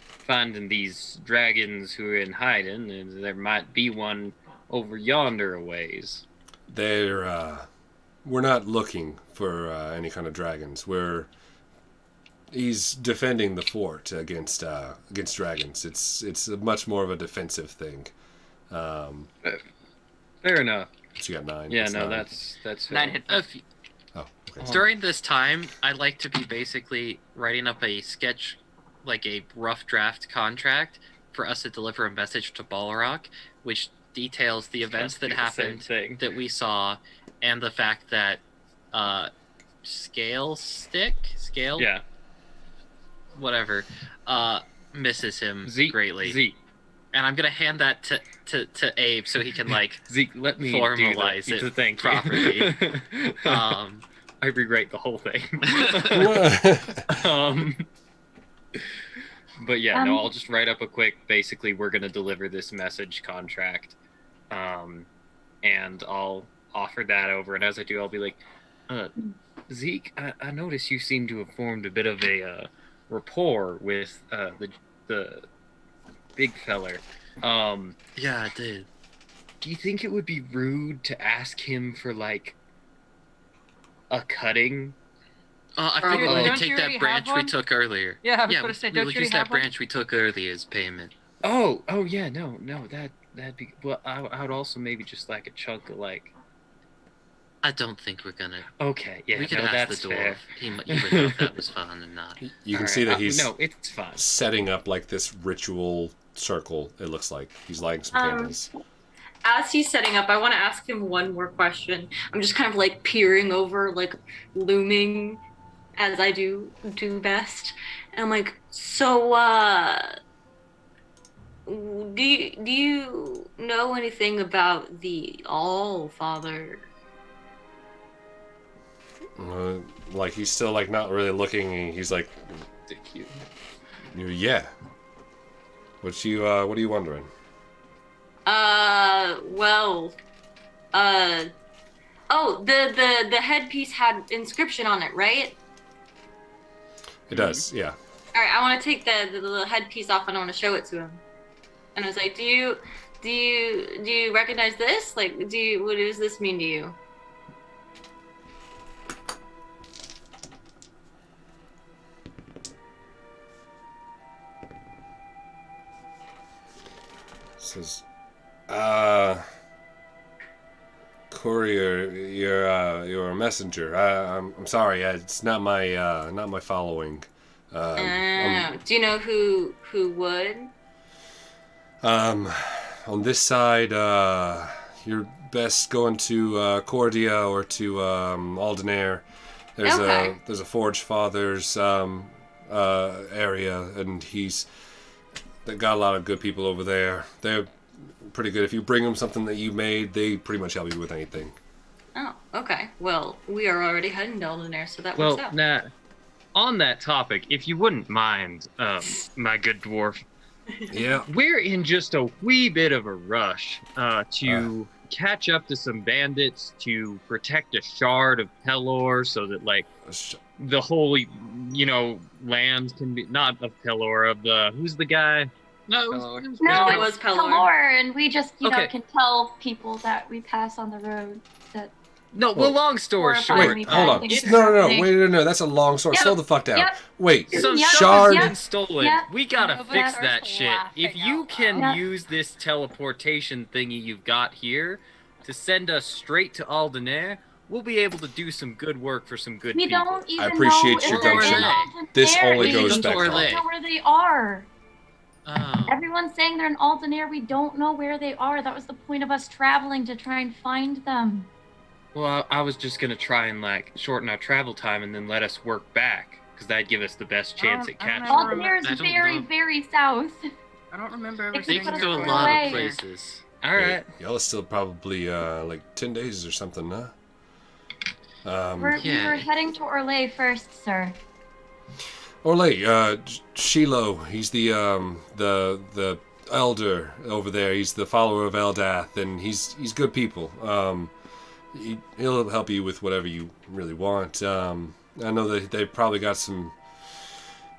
finding these dragons who are in hiding, and there might be one over yonder a ways. We're not looking for any kind of dragons. We're He's defending the fort against dragons. It's much more of a defensive thing. Fair enough. So you got 9. Yeah, That's no, 9. that's 9 hit. Oh, okay. During this time, I'd like to be basically writing up a sketch, like a rough draft contract, for us to deliver a message to Balrog, which details the events that happened that we saw, and the fact that Scale, Yeah. whatever, misses him greatly. Zeke. And I'm gonna hand that to Abe so he can like Zeke, let me formalize do it thank properly. I rewrite the whole thing. But yeah, no, I'll just write up a quick. Basically, we're gonna deliver this message contract, and I'll offer that over. And as I do, I'll be like, Zeke, I notice you seem to have formed a bit of a rapport with the big feller. Yeah, I did. Do you think it would be rude to ask him for like a cutting? I think we Don't could you take already that branch have we one? took earlier. Yeah, I was Yeah, going to say, we don't will you use already that have one? branch we took earlier as payment. Oh yeah, no, that'd be. Well, I would also maybe just like a chunk of like. I don't think we're gonna. Okay, yeah, we could no, ask that's the fair. dwarf. He would know if that was fun or not. You can All see right, that he's no, it's fine. setting up like this ritual circle. It looks like he's lighting some candles. As he's setting up, I want to ask him one more question. I'm just kind of like peering over, like looming, as I do best. And I'm like, so, do you know anything about the All-Father? Like he's still like not really looking. And he's like, yeah. What are you wondering? Well, oh, the headpiece had inscription on it, right? It does, yeah. All right, I want to take the little headpiece off and I want to show it to him. And I was like, do you recognize this? Like, what does this mean to you? Says, courier, you're a messenger. I'm sorry, it's not my following. Do you know who would? On this side, you're best going to Cordia or to Aldenair. There's a Forge Father's area, and they got a lot of good people over there. They're pretty good. If you bring them something that you made, they pretty much help you with anything. Oh, okay. Well, we are already heading to Aldenair, so that works out. Well, on that topic, if you wouldn't mind, my good dwarf. Yeah. We're in just a wee bit of a rush to catch up to some bandits to protect a shard of Pelor so that, like, the whole, land can be, not of Pelor, of the, who's the guy? No, No, it was it's Pelor. Pelor, and we just, Okay. can tell people that we pass on the road that. No, well, long story short. Wait, hold on. No. That's a long story. Slow the fuck down. Yep. Wait, Some Yep. shard Yep. been stolen. Yep. We gotta Nova fix starts that shit. If laughing you out can loud. use this teleportation thingy you've got here to send us straight to Aldenair, we'll be able to do some good work for some good We people. don't even I appreciate know your if they're gumption. in Aldenair. This only We goes don't back Orlais. know where they are. Oh. Everyone's saying they're in Aldenair. We don't know where they are. That was the point of us traveling, to try and find them. Well, I was just gonna try and shorten our travel time and then let us work back, because that'd give us the best chance at I catching. don't Aldenair is I don't very, know. very south. I don't remember ever They They seeing keep can us go a far lot away. of places. All right. Y'all are still probably like 10 days or something, huh? We were heading to Orlais first, sir. Orlais, Shiloh, he's the elder over there. He's the follower of Eldath, and he's good people. He'll help you with whatever you really want. I know that they've probably got some.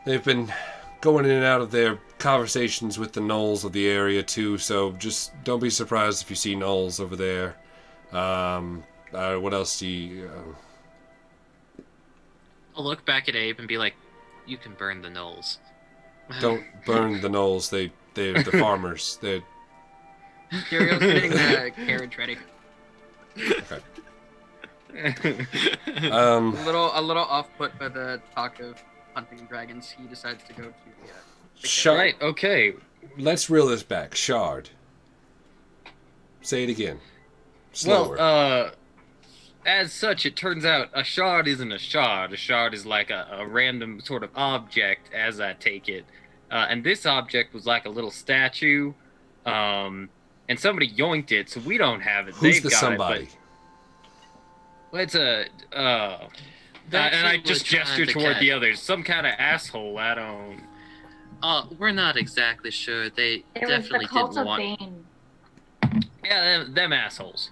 They've been going in and out of their conversations with the gnolls of the area too. So just don't be surprised if you see gnolls over there. What else do you? I'll look back at Abe and be like, You can burn the gnolls. Don't burn the gnolls. They're the farmers. They're Xyriel's getting the carriage ready. okay. A little off put by the talk of hunting dragons, he decides to go to the Shard. Right, okay. Let's reel this back. Shard. Say it again. Slower. Well, as such, it turns out a shard isn't a shard. A shard is like a random sort of object, as I take it. And this object was like a little statue, and somebody yoinked it, so we don't have it. Who's They've the got somebody? It, but it's a... That's and I what just we're trying gesture to toward catch. the others. Some kind of asshole, I don't... We're not exactly sure. They It was definitely the cult didn't of want. Bane. Yeah, them assholes.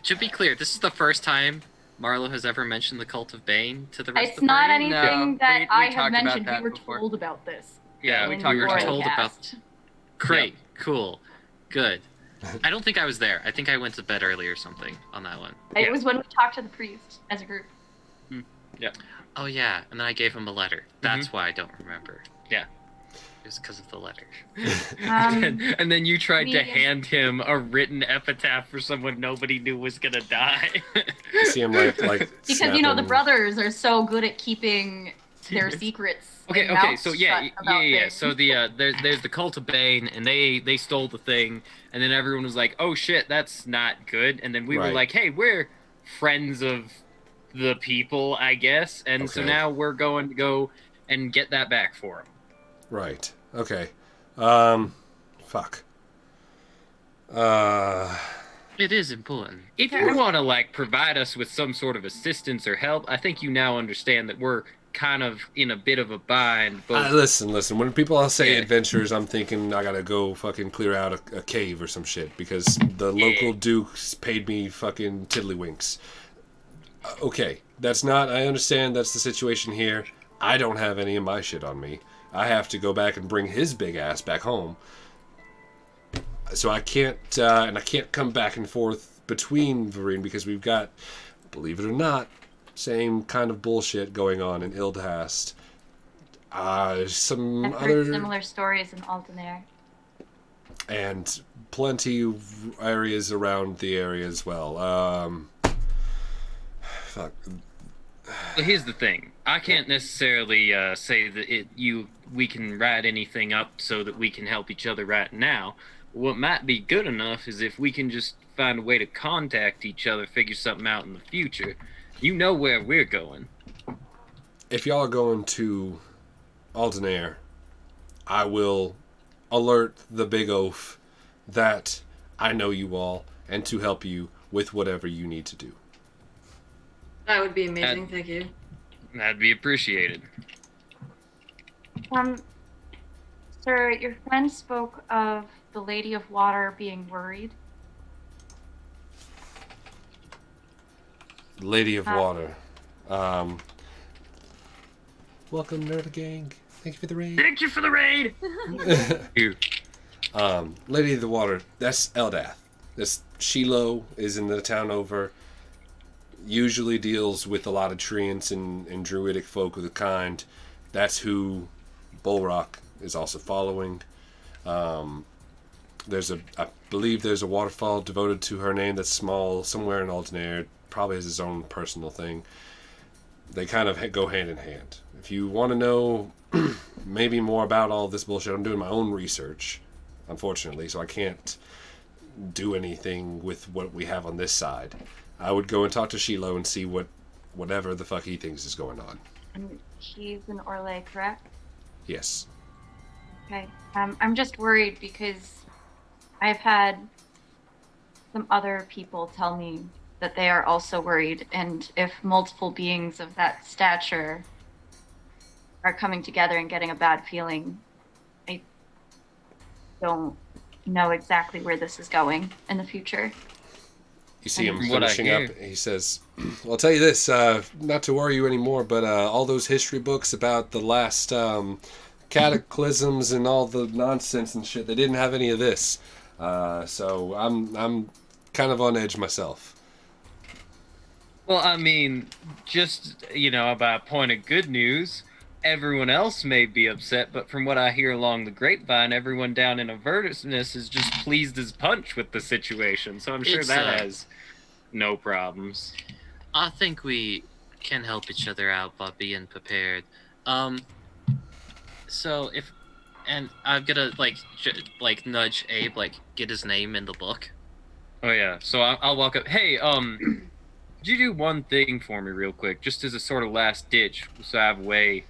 To be clear, this is the first time Marlow has ever mentioned the cult of Bane to the rest It's of the not party. anything No, that we I talked have about mentioned. We that were before. told about this. Yeah, we in talked We were about told Orlais. about. Great, cool, good. I don't think I was there. I think I went to bed early or something on that one. It was when we talked to the priest as a group. Oh yeah, and then I gave him a letter. That's why I don't remember. Yeah. It was because of the letter. And then you tried to me- hand him a written epitaph for someone nobody knew was gonna die. You see him like Because you know the snapping. brothers are so good at keeping their secrets. Okay, and okay, mouths so yeah, shut yeah, about yeah. things. So the there's the cult of Bane, and they stole the thing, and then everyone was like, "Oh shit, that's not good." And then we were Right. like, "Hey, we're friends of the people, I guess," and so Okay. now we're going to go and get that back for them. Right. Okay. Fuck. It is important. If you want to like provide us with some sort of assistance or help, I think you now understand that we're kind of in a bit of a bind. But Listen. When people all say Yeah. adventures, I'm thinking I gotta go fucking clear out a cave or some shit because the local dukes paid me fucking tiddlywinks. Okay, that's not. I understand that's the situation here. I don't have any of my shit on me. I have to go back and bring his big ass back home. So I can't, and I can't come back and forth between Varine because we've got, believe it or not, same kind of bullshit going on in Ildhast. Some I've other heard similar stories in Altenair. and plenty of areas around the area as well. Fuck. Well, here's the thing. I can't necessarily say that we can write anything up so that we can help each other right now. What might be good enough is if we can just find a way to contact each other, figure something out in the future. You know where we're going. If y'all are going to Aldenair, I will alert the Big Oaf that I know you all and to help you with whatever you need to do. That would be amazing. Thank you. That'd be appreciated. Sir, your friend spoke of the Lady of Water being worried. Lady of Water. Welcome, Nerd Gang. Thank you for the raid. Thank you for the raid! Lady of the Water, that's Eldath. This Shiloh is in the town over. Usually deals with a lot of treants and druidic folk of the kind. That's who Bulrock is also following. I believe there's a waterfall devoted to her name that's small somewhere in Altenair. Probably has his own personal thing. They kind of go hand in hand. If you want to know maybe more about all this bullshit, I'm doing my own research, unfortunately, so I can't do anything with what we have on this side. I would go and talk to Shiloh and see whatever the fuck he thinks is going on. And he's in Orlais, correct? Yes. Okay. I'm just worried because I've had some other people tell me that they are also worried, and if multiple beings of that stature are coming together and getting a bad feeling, I don't know exactly where this is going in the future. You see him From what I finishing hear. up. He says, well, I'll tell you this, not to worry you anymore, but all those history books about the last cataclysms and all the nonsense and shit, they didn't have any of this. So I'm kind of on edge myself. Well, I mean, just, about point of good news, everyone else may be upset, but from what I hear along the grapevine, everyone down in Avernus is just pleased as punch with the situation. So I'm sure It's, that has no problems. I think we can help each other out by being prepared. So and I'm gonna nudge Abe, get his name in the book. Oh yeah, so I'll walk up. Hey, could you do one thing for me real quick, just as a sort of last ditch, so I have a way?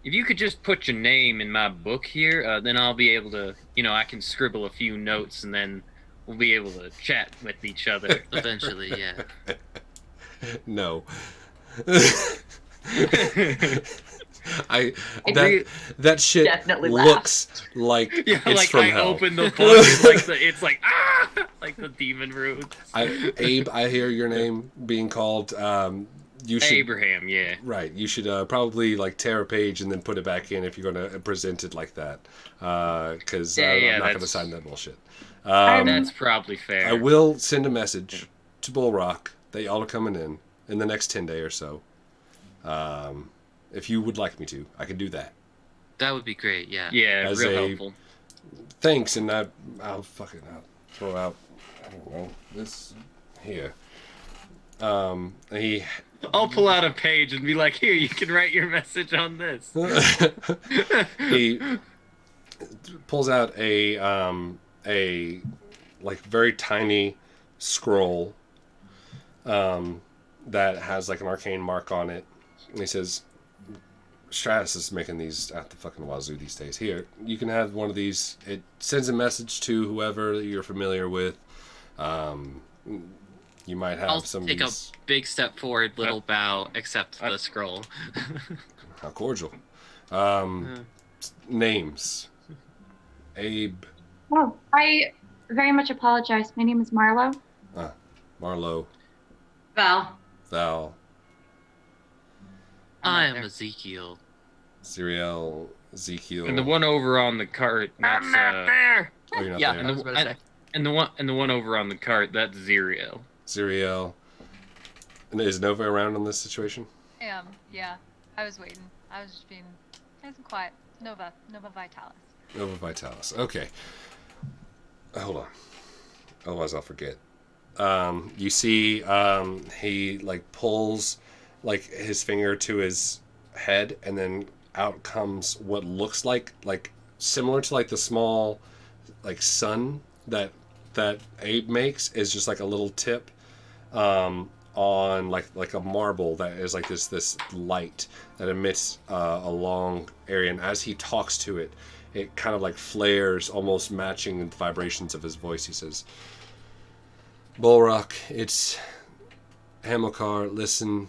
If you could just put your name in my book here, then I'll be able to, I can scribble a few notes, and then we'll be able to chat with each other. Eventually, yeah. No. that shit definitely looks like Yeah, it's like from I hell. open the book, it's like like the demon roots. Abe, I hear your name being called. You should, Abraham, yeah. Right. You should probably tear a page and then put it back in if you're going to present it like that. Because I'm not going to sign that bullshit. That's probably fair. I will send a message to Bullrock that y'all are coming in the next 10 days or so. If you would like me to, I can do that. That would be great, yeah. Yeah, As real helpful. Thanks, and I'll throw out, I don't know, this here. I'll pull out a page and be like, here, you can write your message on this. He pulls out a very tiny scroll that has an arcane mark on it. And he says, Stratus is making these at the fucking wazoo these days. Here, you can have one of these. It sends a message to whoever you're familiar with. You might have I'll some. Take a big step forward, little bow, accept the scroll. How cordial. Names. Abe. Oh, I very much apologize. My name is Marlow. Marlow. Val. I am Ezekiel. Xyriel, Ezekiel. And the one over on the cart, that's I'm not there. Oh, you're not Yeah, there. I was about to say. And the one over on the cart, that's Xyriel. Xyriel. And is Nova around in this situation? Yeah. I was waiting. I was just being nice and quiet. Nova Vitalis. Nova Vitalis. Okay. Hold on. Otherwise I'll forget. You see he pulls his finger to his head, and then out comes what looks like similar to the small sun that Abe makes, is just a little tip on a marble that is this light that emits a long area, and as he talks to it, it kind of flares, almost matching the vibrations of his voice. He says, Bullrock, it's Hamilcar, listen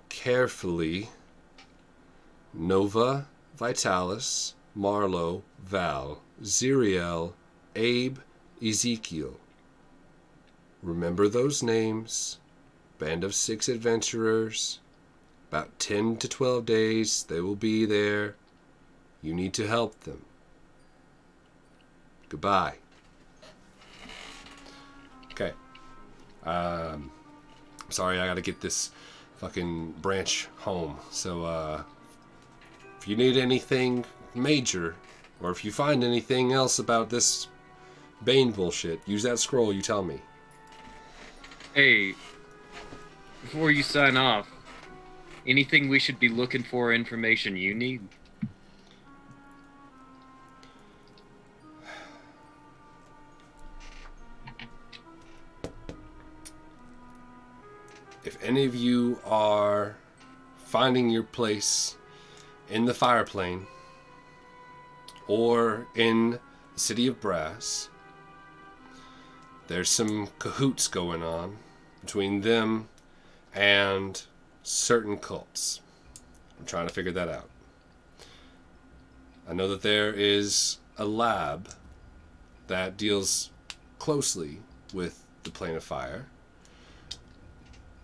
carefully. Nova, Vitalis, Marlow, Val, Xyriel, Abe, Ezekiel. Remember those names. Band of 6 adventurers. About 10 to 12 days, they will be there. You need to help them. Goodbye. Okay. Sorry, I gotta get this fucking branch home. So, if you need anything major, or if you find anything else about this Bane bullshit, use that scroll, you tell me. Hey, before you sign off, anything we should be looking for information you need? If any of you are finding your place in the fire plane or in the City of Brass, there's some cahoots going on between them and certain cults. I'm trying to figure that out. I know that there is a lab that deals closely with the Plane of Fire.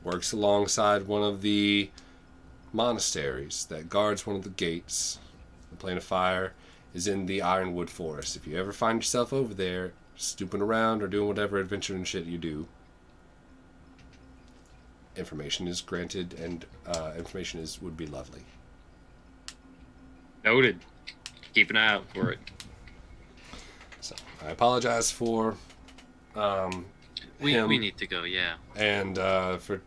Works alongside one of the monasteries that guards one of the gates. The Plane of Fire is in the Ironwood Forest. If you ever find yourself over there, snooping around or doing whatever adventure and shit you do, information is granted, and information would be lovely. Noted. Keep an eye out for it. So I apologize for We him need to go, yeah. and for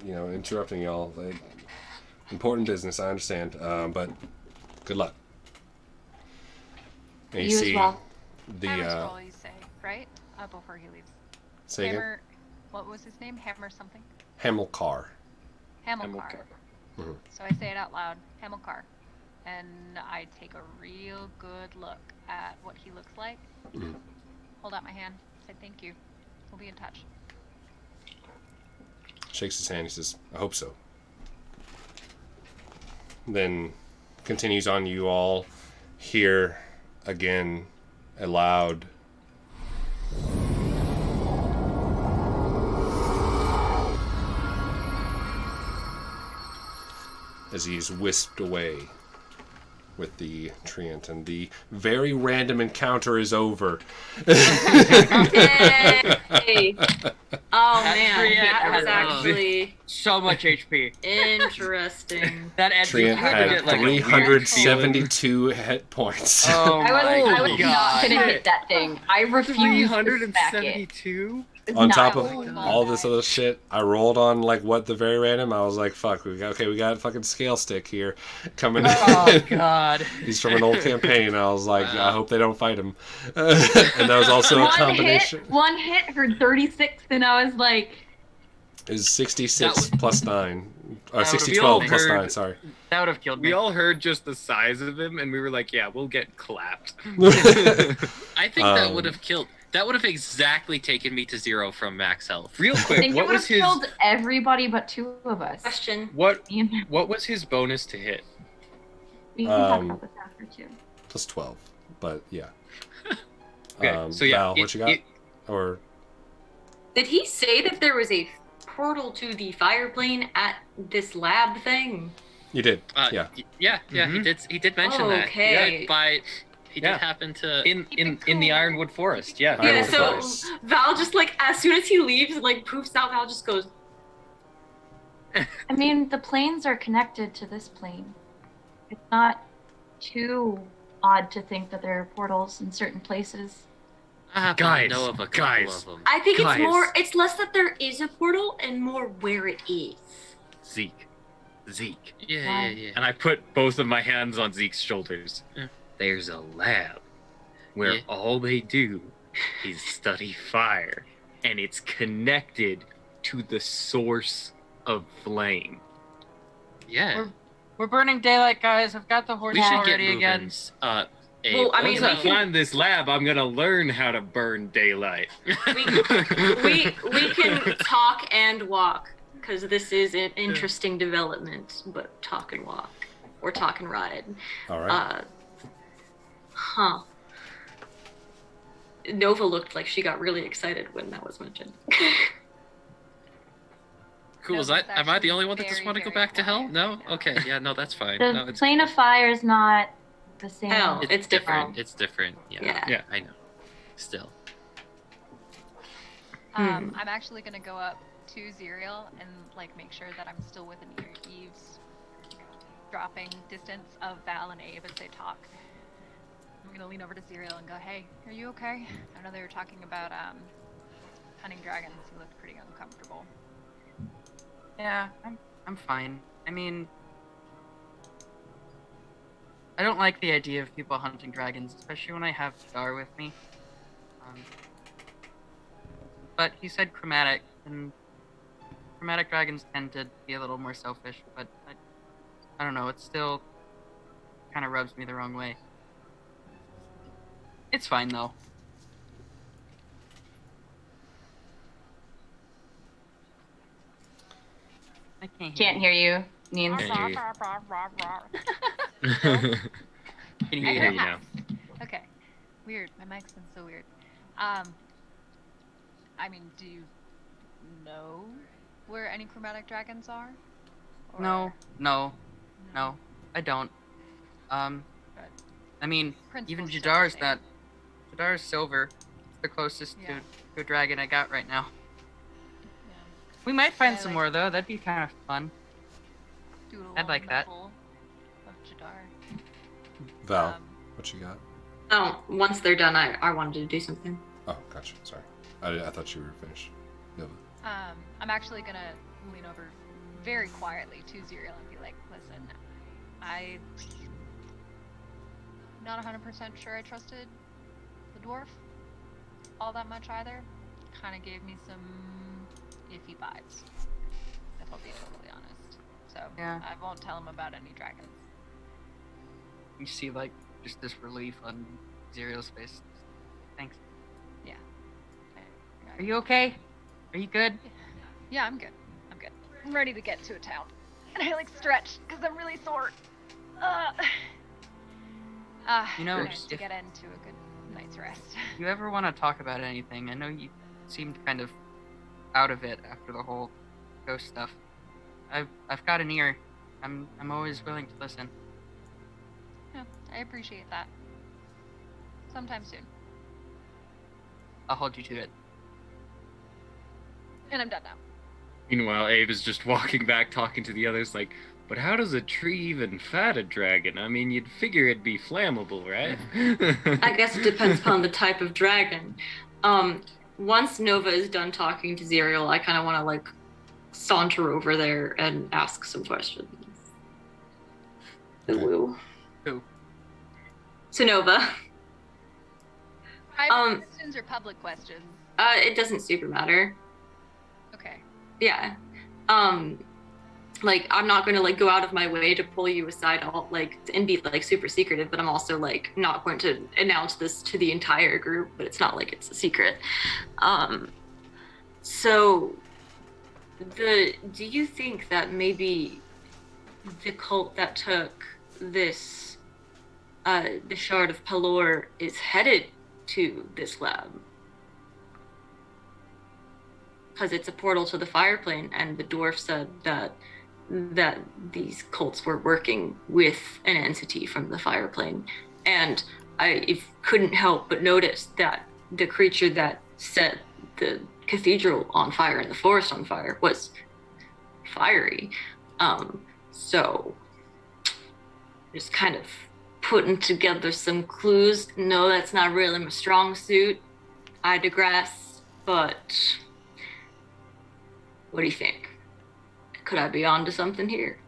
interrupting y'all. Important business, I understand, but good luck. And You as well. the Hammer's roll, you say, right? Before he leaves. say again? Hammer, what was his name? Hammer something? Hamilcar. Hamilcar. Mhm. So I say it out loud, Hamilcar. And I take a real good look at what he looks like. Mhm. Hold out my hand, say thank you. We'll be in touch. Shakes his hand. He says, "I hope so." Then continues on. You all hear again aloud. As he is whisked away with the treant, and the very random encounter is over. Yay! Oh That man, treant that was had actually so much HP. interesting. That adds Treant you had to had get, like, a 372 hit points. Oh I was my not god. gonna hit that thing. I refused to smack it. 372? On top No. of all this other shit, I rolled on what the very random. I was like, "Fuck, we got fucking scale stick here coming in." Oh god. He's from an old campaign. I was like, I hope they don't fight him. And that was also a combination. One hit heard 36, and I was like, It was 66 plus 9. Or That 60 would've 12 killed plus her. 9, sorry. That would have killed me. We all heard just the size of him, and we were like, yeah, we'll get clapped. I think that Um, would have killed. That would have exactly taken me to 0 from max health. Real I quick, think it what would was have his killed everybody but 2 of us. Question. what Me and him. what was his bonus to hit? We can talk Um, about this after too. Plus 12. But, yeah. Okay, so yeah, Val, what you got? Or, Did he say that there was a portal to the fire plane at this lab thing? you did. Yeah. Yeah, Mhm. he did mention that. Okay. Yeah, he Yeah. did happen to. In the Ironwood Forest, yeah. I Yeah, will so first. Val just as soon as he leaves, poofs out, Val just goes, I mean, the planes are connected to this plane. It's not too odd to think that there are portals in certain places. I happen Guys, to know of a couple guys. of them. I think Guys. it's less that there is a portal and more where it is. Zeke. Yeah. And I put both of my hands on Zeke's shoulders. Yeah. There's a lab where Yeah. all they do is study fire, and it's connected to the source of flame. Yeah. We're burning daylight, guys. I've got the horse We should get already moving. again. Well, I mean, Once I we can- find this lab, I'm gonna learn how to burn daylight. We can talk and walk because this is an interesting development. But talk and walk, or talk and ride. All right. Huh. Nova looked like she got really excited when that was mentioned. Cool. No, Am that's I the only one that actually doesn't want to go very back to hell? quiet. No? No. Okay. Yeah. No, that's fine. The No, it's plane of fire is not the same. Hell, It's It's different. different. It's different. Yeah. Yeah. I know. Still. Hmm. I'm actually gonna go up to Xyriel and make sure that I'm still within eavesdropping distance of Val and Abe as they talk. I'm gonna lean over to Xyriel and go, "Hey, are you okay? I know they were talking about hunting dragons. You looked pretty uncomfortable." Yeah, I'm fine. I mean, I don't like the idea of people hunting dragons, especially when I have Star with me. But he said chromatic, and chromatic dragons tend to be a little more selfish, but I don't know, it still kind of rubs me the wrong way. It's fine, though. I Can't hear you, Neen. Can you Can hear you you now? Okay. Weird. My mic's been so weird. I mean, do you know where any chromatic dragons are? Or- No, I don't. Good. I mean, Principle's even still Jadar's the same. Jadar's silver. It's the closest Yeah. to a dragon I got right now. We might find Yeah, some like- more though. That'd be kind of fun. Doodle I'd like on that. the bowl of Jadar. Val, Um, what you got? Oh, once they're done, I wanted to do something. Oh, gotcha. Sorry. I thought you were finished. Nova. I'm actually gonna lean over very quietly to Xyriel and be like, listen, I'm not 100% sure I trusted the dwarf all that much either. Kind of gave me some iffy vibes, if I'll be totally honest. So Yeah. I won't tell him about any dragons. You see, like, just this relief on Xyriel's face. Thanks. Yeah. Are you okay? Are you good? Yeah, I'm good. I'm ready to get to a town. And I like stretch because I'm really sore. You know, nice to if- get into a good night's rest. If you ever want to talk about anything, I know you seemed kind of out of it after the whole ghost stuff. I've got an ear. I'm always willing to listen. Yeah, I appreciate that. Sometime soon. I'll hold you to it. And I'm done now. Meanwhile, Abe is just walking back, talking to the others, like, but how does a tree even fat a dragon? I mean, you'd figure it'd be flammable, right? I guess it depends upon the type of dragon. Once Nova is done talking to Xyriel, I kind of want to like saunter over there and ask some questions. Okay. Woo. Who? So Nova, Private questions or public questions? it doesn't super matter. Okay. Yeah. Like I'm not gonna like go out of my way to pull you aside all like and be like super secretive, but I'm also like not going to announce this to the entire group, but it's not like it's a secret. So do you think that maybe the cult that took this the shard of Pelor is headed to this lab? Because it's a portal to the fire plane, and the dwarf said that these cults were working with an entity from the fire plane, and I couldn't help but notice that the creature that set the cathedral on fire and the forest on fire was fiery. So just kind of putting together some clues. No, that's not really my strong suit. I digress, but what do you think? Could I be onto something here?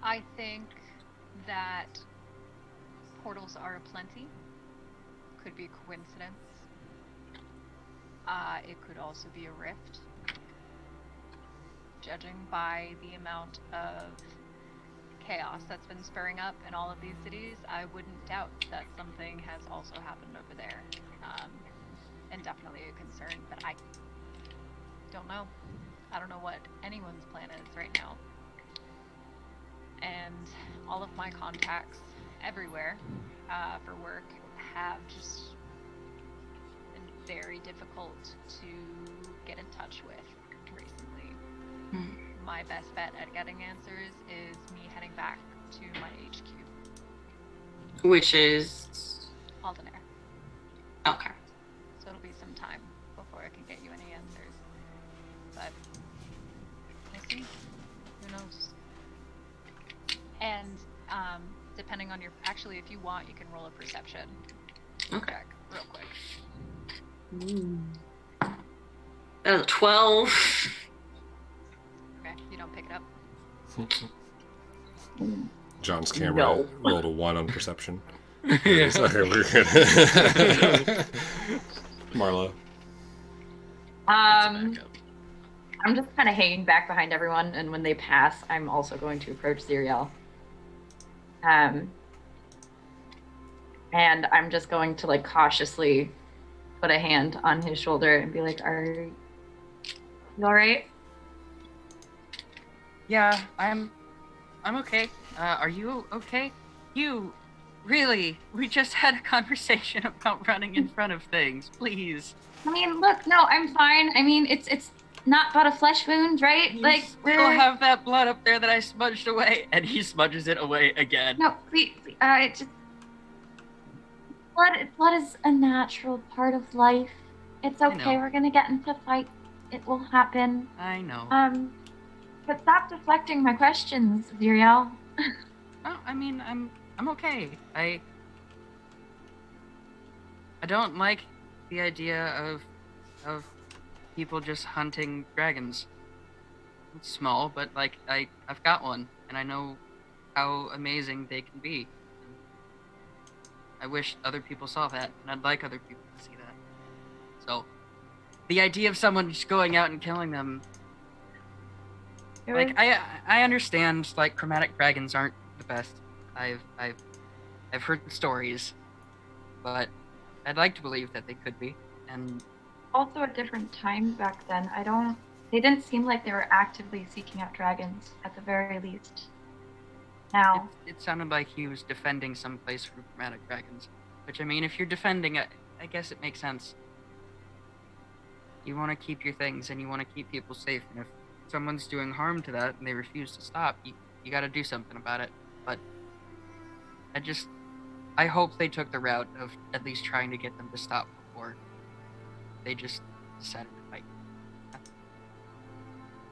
I think that portals are aplenty. Could be a coincidence. It could also be a rift. Judging by the amount of chaos that's been spurring up in all of these cities, I wouldn't doubt that something has also happened over there. And definitely a concern, but I don't know. I don't know what anyone's plan is right now. And all of my contacts everywhere for work have just been very difficult to get in touch with recently. My best bet at getting answers is me heading back to my HQ. Which is Aldenair. okay. So it'll be some time before I can get you any answers. But we'll see. Who knows? And depending on your, actually, if you want, you can roll a perception check real quick. That was a 12. Okay, you don't pick it up. John's camera rolled a 1 on perception. Yeah. Okay, we're good. Marlow. I'm just kind of hanging back behind everyone, and when they pass, I'm also going to approach Xyriel. And I'm just going to like cautiously put a hand on his shoulder and be like, "Are you all right?" Yeah, I'm okay. Are you okay? You, really? We just had a conversation about running in front of things. Please. I mean, look, no, I'm fine. I mean, it's not but a flesh wound, right? You Like, still have that blood up there that I smudged away, and he smudges it away again. no, please, it just blood is a natural part of life. It's okay. know. We're gonna get into fights. It will happen. I know. But stop deflecting my questions, Xyriel. Oh, I mean, I'm okay. I don't like the idea of people just hunting dragons. It's small, but like I've got one, and I know how amazing they can be. I wish other people saw that, and I'd like other people to see that. So, the idea of someone just going out and killing them, like I understand, like chromatic dragons aren't the best. I've heard stories, but I'd like to believe that they could be. And Also a different time back then. They didn't seem like they were actively seeking out dragons, at the very least. Now. it sounded like he was defending some place from chromatic dragons. Which, I mean, if you're defending it, I guess it makes sense. You want to keep your things, and you want to keep people safe. And if someone's doing harm to that, and they refuse to stop, you got to do something about it. But I hope they took the route of at least trying to get them to stop before they just decided to fight.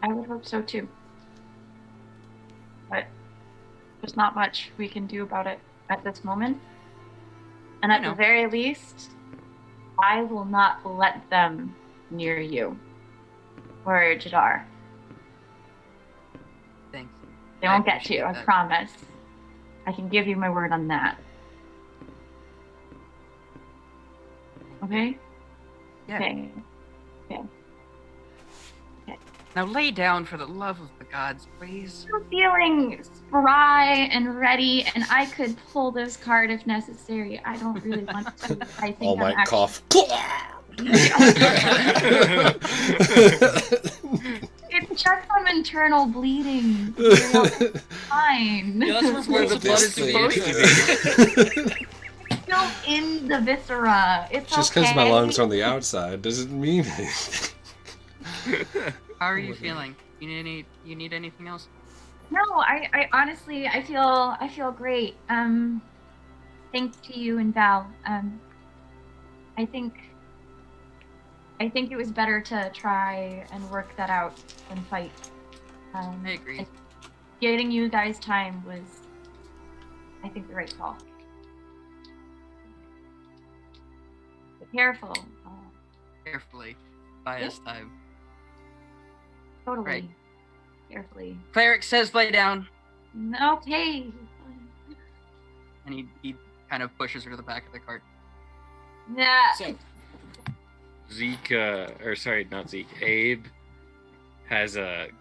I would hope so too. But there's not much we can do about it at this moment. And at the very least, I will not let them near you or Jadar. Thanks. They won't get to you, I promise. I can give you my word on that. Okay? Yeah. Okay. Now lay down for the love of the gods, please. I'm feeling spry and ready, and I could pull this card if necessary. I don't really want to. I think All might cough. It's just some internal bleeding. It's fine. Yeah, that's where the blood is supposed to be. Still in the viscera. It's Just because my lungs are on the outside doesn't mean anything. How are you feeling? You need anything else? No, I honestly I feel great. Thanks to you and Val. I think it was better to try and work that out than fight. I agree. Getting you guys time was, I think, the right call. Be careful. Carefully. Buy us time. Totally. Right. Carefully. Cleric says lay down. Okay. And he kind of pushes her to the back of the cart. Yeah. So, Abe has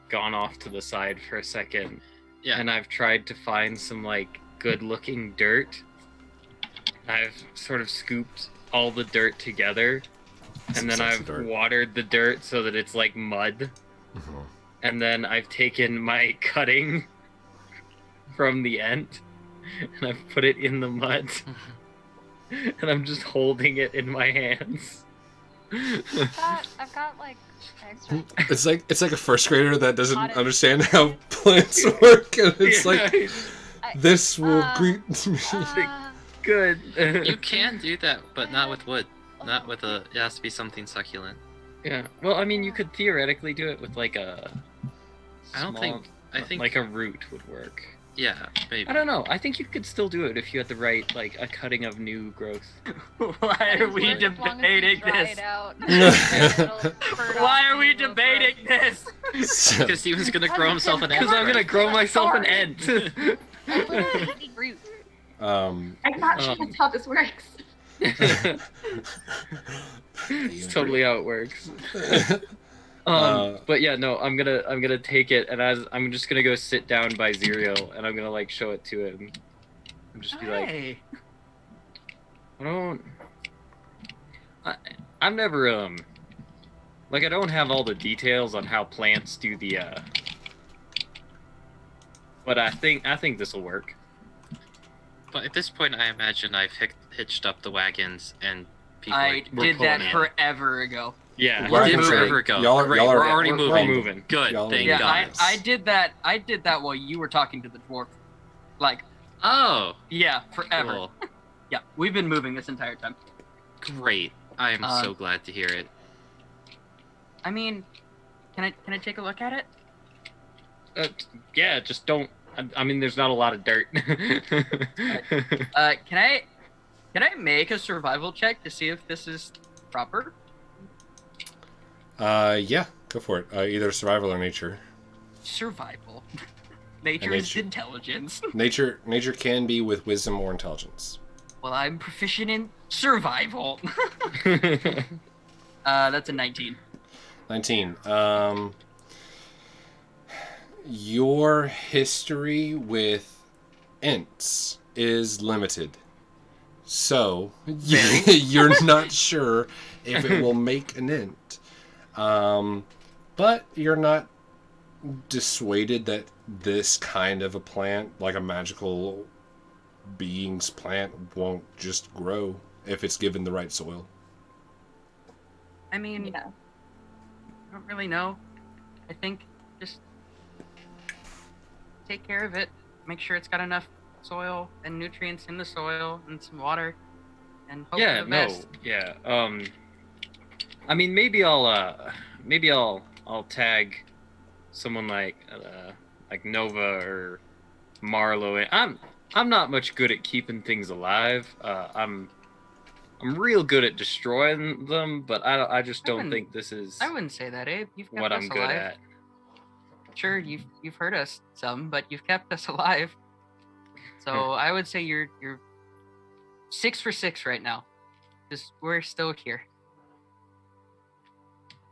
gone off to the side for a second. Yeah. And I've tried to find some like good-looking dirt. I've sort of scooped all the dirt together, and then I've watered the dirt so that it's like mud. Mm-hmm. And then I've taken my cutting from the end, and I've put it in the mud, and I'm just holding it in my hands. I've got like extra. It's like a first grader that doesn't understand how plants work, and it's like this will greet me. Good. You can do that, but not with wood. Not with a. It has to be something succulent. Yeah. Well, I mean, you could theoretically do it with like a. I think like a root would work. Yeah, maybe. I don't know. I think you could still do it if you had the right like a cutting of new growth. Why are we debating this? Why are we debating this? Because Steven's gonna grow himself an ant. Because I'm gonna grow myself an ant. I'm not sure that's how this works. It's totally how it works. But yeah, no, I'm gonna take it, and I'm just gonna go sit down by Xyriel, and I'm gonna like show it to him, and just be like, I'm never like I don't have all the details on how plants do the but I think this will work. But at this point, I imagine I've hitched up the wagons and people. I did that forever ago. Yeah, you did forever ago. We're already moving. Good, thank God. I did that while you were talking to the dwarf. Like, oh, yeah, forever. Cool. Yeah, we've been moving this entire time. Great. I am so glad to hear it. I mean, Can I take a look at it? Yeah, just don't. I mean, there's not a lot of dirt. Can I make a survival check to see if this is proper? Yeah, go for it. Either survival or nature. Survival. Nature is intelligence. Nature can be with wisdom or intelligence. Well, I'm proficient in survival. That's a 19. 19. Your history with Ints is limited. So, you're not sure if it will make an Int. But you're not dissuaded that this kind of a plant, like a magical being's plant, won't just grow if it's given the right soil. I mean, I don't really know. I think just take care of it. Make sure it's got enough soil and nutrients in the soil and some water. And hope for the best. Yeah. I mean, maybe I'll tag someone like Nova or Marlow. I'm not much good at keeping things alive. I'm real good at destroying them, but I just don't think this is. I wouldn't say that, Abe. You've kept what us I'm alive. good at. Sure, you've hurt us some, but you've kept us alive. So I would say you're 6 for 6 right now. Just we're still here.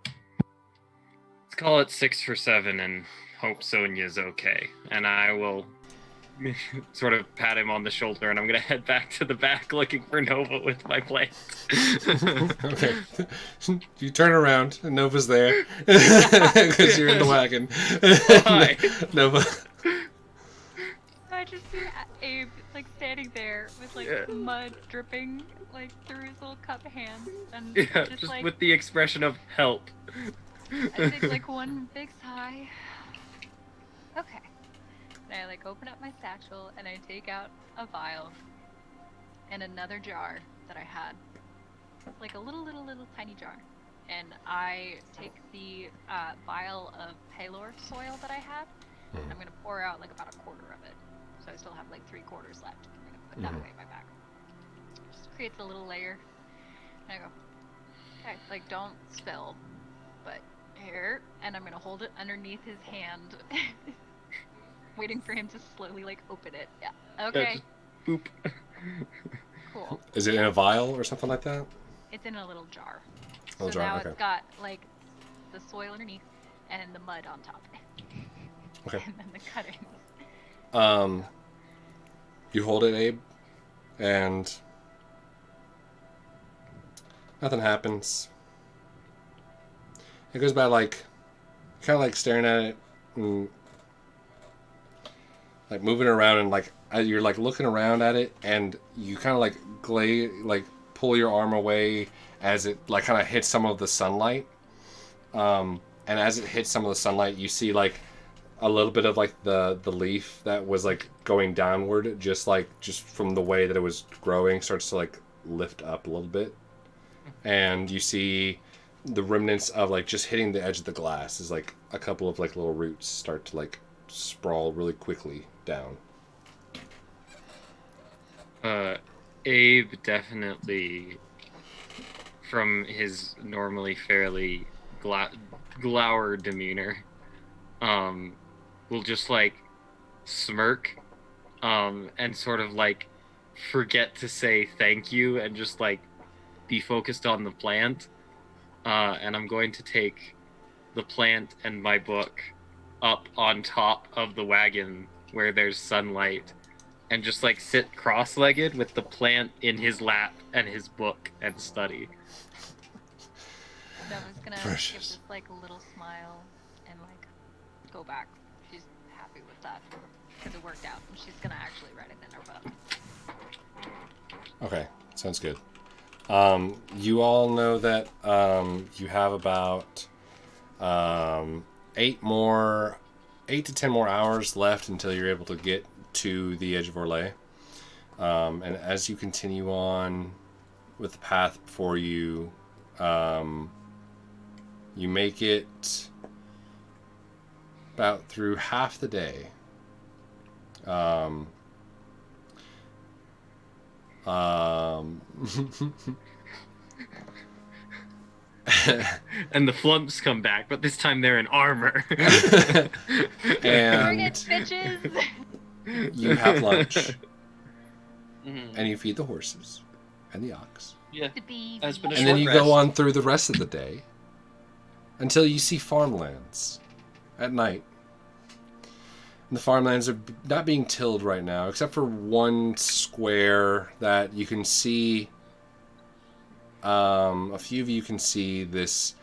Let's call it 6 for 7 and hope Sonia's okay. And I will sort of pat him on the shoulder, and I'm gonna head back to the back looking for Nova with my plate. Okay. You turn around and Nova's there because you're in the wagon. Hi. Nova. I just see Abe like standing there with like mud dripping like through his little cup hands, and just like with the expression of help. I take like one big sigh. Okay. And I like open up my satchel and I take out a vial and another jar that I had, like a little tiny jar, and I take the vial of Palor soil that I had, and I'm gonna pour out like about a quarter of it, so I still have like 3/4 left. I'm gonna put that away in my bag. Just creates a little layer, and I go, okay, like don't spill, but here, and I'm gonna hold it underneath his hand. Waiting for him to slowly like open it. Yeah. Okay. Just boop. Cool. Is it in a vial or something like that? It's in a little jar. Little so jar, now okay. it's got like the soil underneath and the mud on top. Okay. And then the cuttings. You hold it, Abe, and nothing happens. It goes by like, kind of like staring at it and like moving around, and like you're like looking around at it, and you kind of like pull your arm away as it like kind of hits some of the sunlight. And as it hits some of the sunlight, you see like a little bit of like the leaf that was like going downward, just from the way that it was growing, starts to like lift up a little bit, and you see the remnants of like just hitting the edge of the glass is like a couple of like little roots start to like sprawl really quickly down. Abe definitely, from his normally fairly glower demeanor, will just like smirk, and sort of like forget to say thank you and just like be focused on the plant. And I'm going to take the plant and my book up on top of the wagon where there's sunlight, and just like sit cross-legged with the plant in his lap and his book and study. Nova's gonna give this like a little smile and like go back. She's happy with that because it worked out, and she's gonna actually write it in her book. Okay, sounds good. You all know that you have about 8 to 10 more hours left until you're able to get to the edge of Orlais. And as you continue on with the path before you, you make it about through half the day. And the flumps come back, but this time they're in armor. Bring it, And bitches! you have lunch, Mhm. and you feed the horses and the ox. Yeah. The baby. It's been a And then short you rest. go on through the rest of the day until you see farmlands at night. And the farmlands are not being tilled right now, except for one square that you can see. A few of you can see this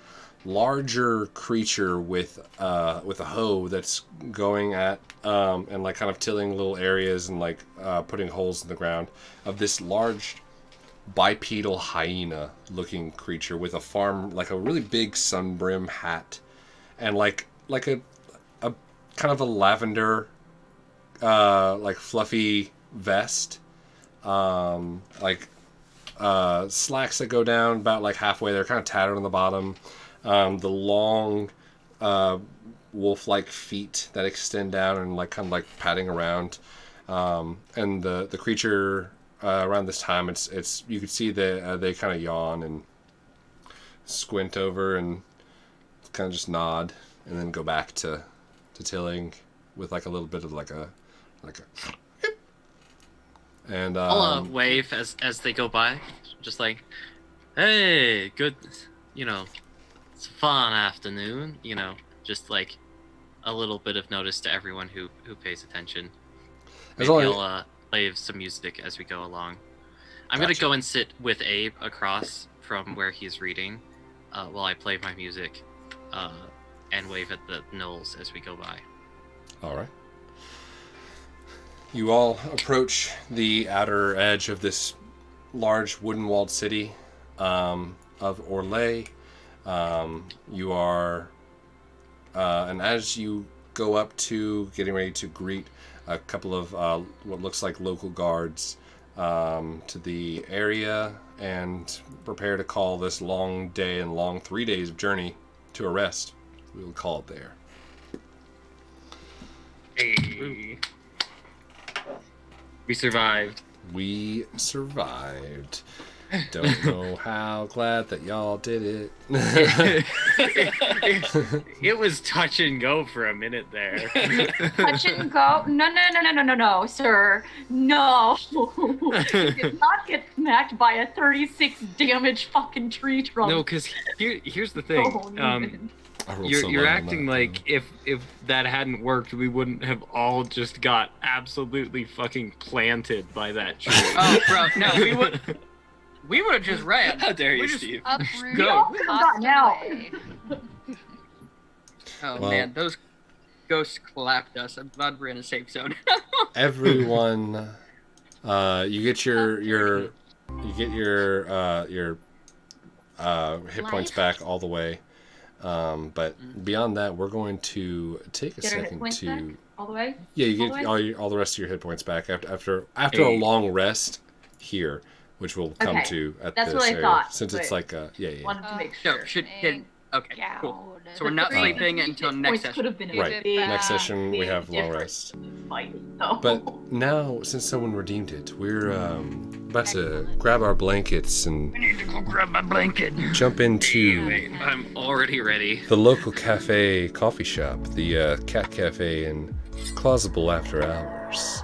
larger creature with a hoe that's going at and like kind of tilling little areas and like putting holes in the ground of this large bipedal hyena looking creature with a like a really big sunbrim hat and like a kind of a lavender like fluffy vest, slacks that go down about like halfway. They're kind of tattered on the bottom. The long wolf-like feet that extend down and like kind of like padding around. And the creature around this time, it's you can see that they kind of yawn and squint over and kind of just nod and then go back to tilling with like a little bit of like a and I'll wave as they go by, just like, hey, good, it's a fun afternoon, just like a little bit of notice to everyone who pays attention. Maybe I'll play some music as we go along. I'm gonna go and sit with Abe across from where he's reading, while I play my music, and wave at the gnolls as we go by. All right. You all approach the outer edge of this large wooden-walled city of Orlais. You are, and as you go up to getting ready to greet a couple of what looks like local guards to the area and prepare to call this long day and long 3 days of journey to a rest, we will call it there. Hey. We survived. We survived. Don't know how glad that y'all did it. It was touch and go for a minute there. Touch and go? No, sir. No. You did not get smacked by a 36 damage fucking tree trunk. No, because here's the thing. You're acting like if that hadn't worked, we wouldn't have all just got absolutely fucking planted by that tree. Oh, bro, no, we would have just ran. How dare you, We just Steve? Uproot, Go. tossed away. Oh Well- man, those ghosts clapped us. I'm glad we're in a safe zone. Everyone, you get your hit points back all the way. But beyond that, we're going to take a Get our hit second points to back all the way? yeah, you All the get way? all the rest of your hit points back after a long rest here, which we'll come Okay, to at that's this what I area, thought, since it's but like Wanted to make So, sure. okay, cool. So we're not The three- sleeping until next Could session. have been a Right. big, Next session we have long difference rest. in fight, so. But now, since someone redeemed it, we're about to grab our blankets and I need to go grab my blanket. jump into I'm already ready. the local coffee shop, the Cat Cafe in Clausable After Hours.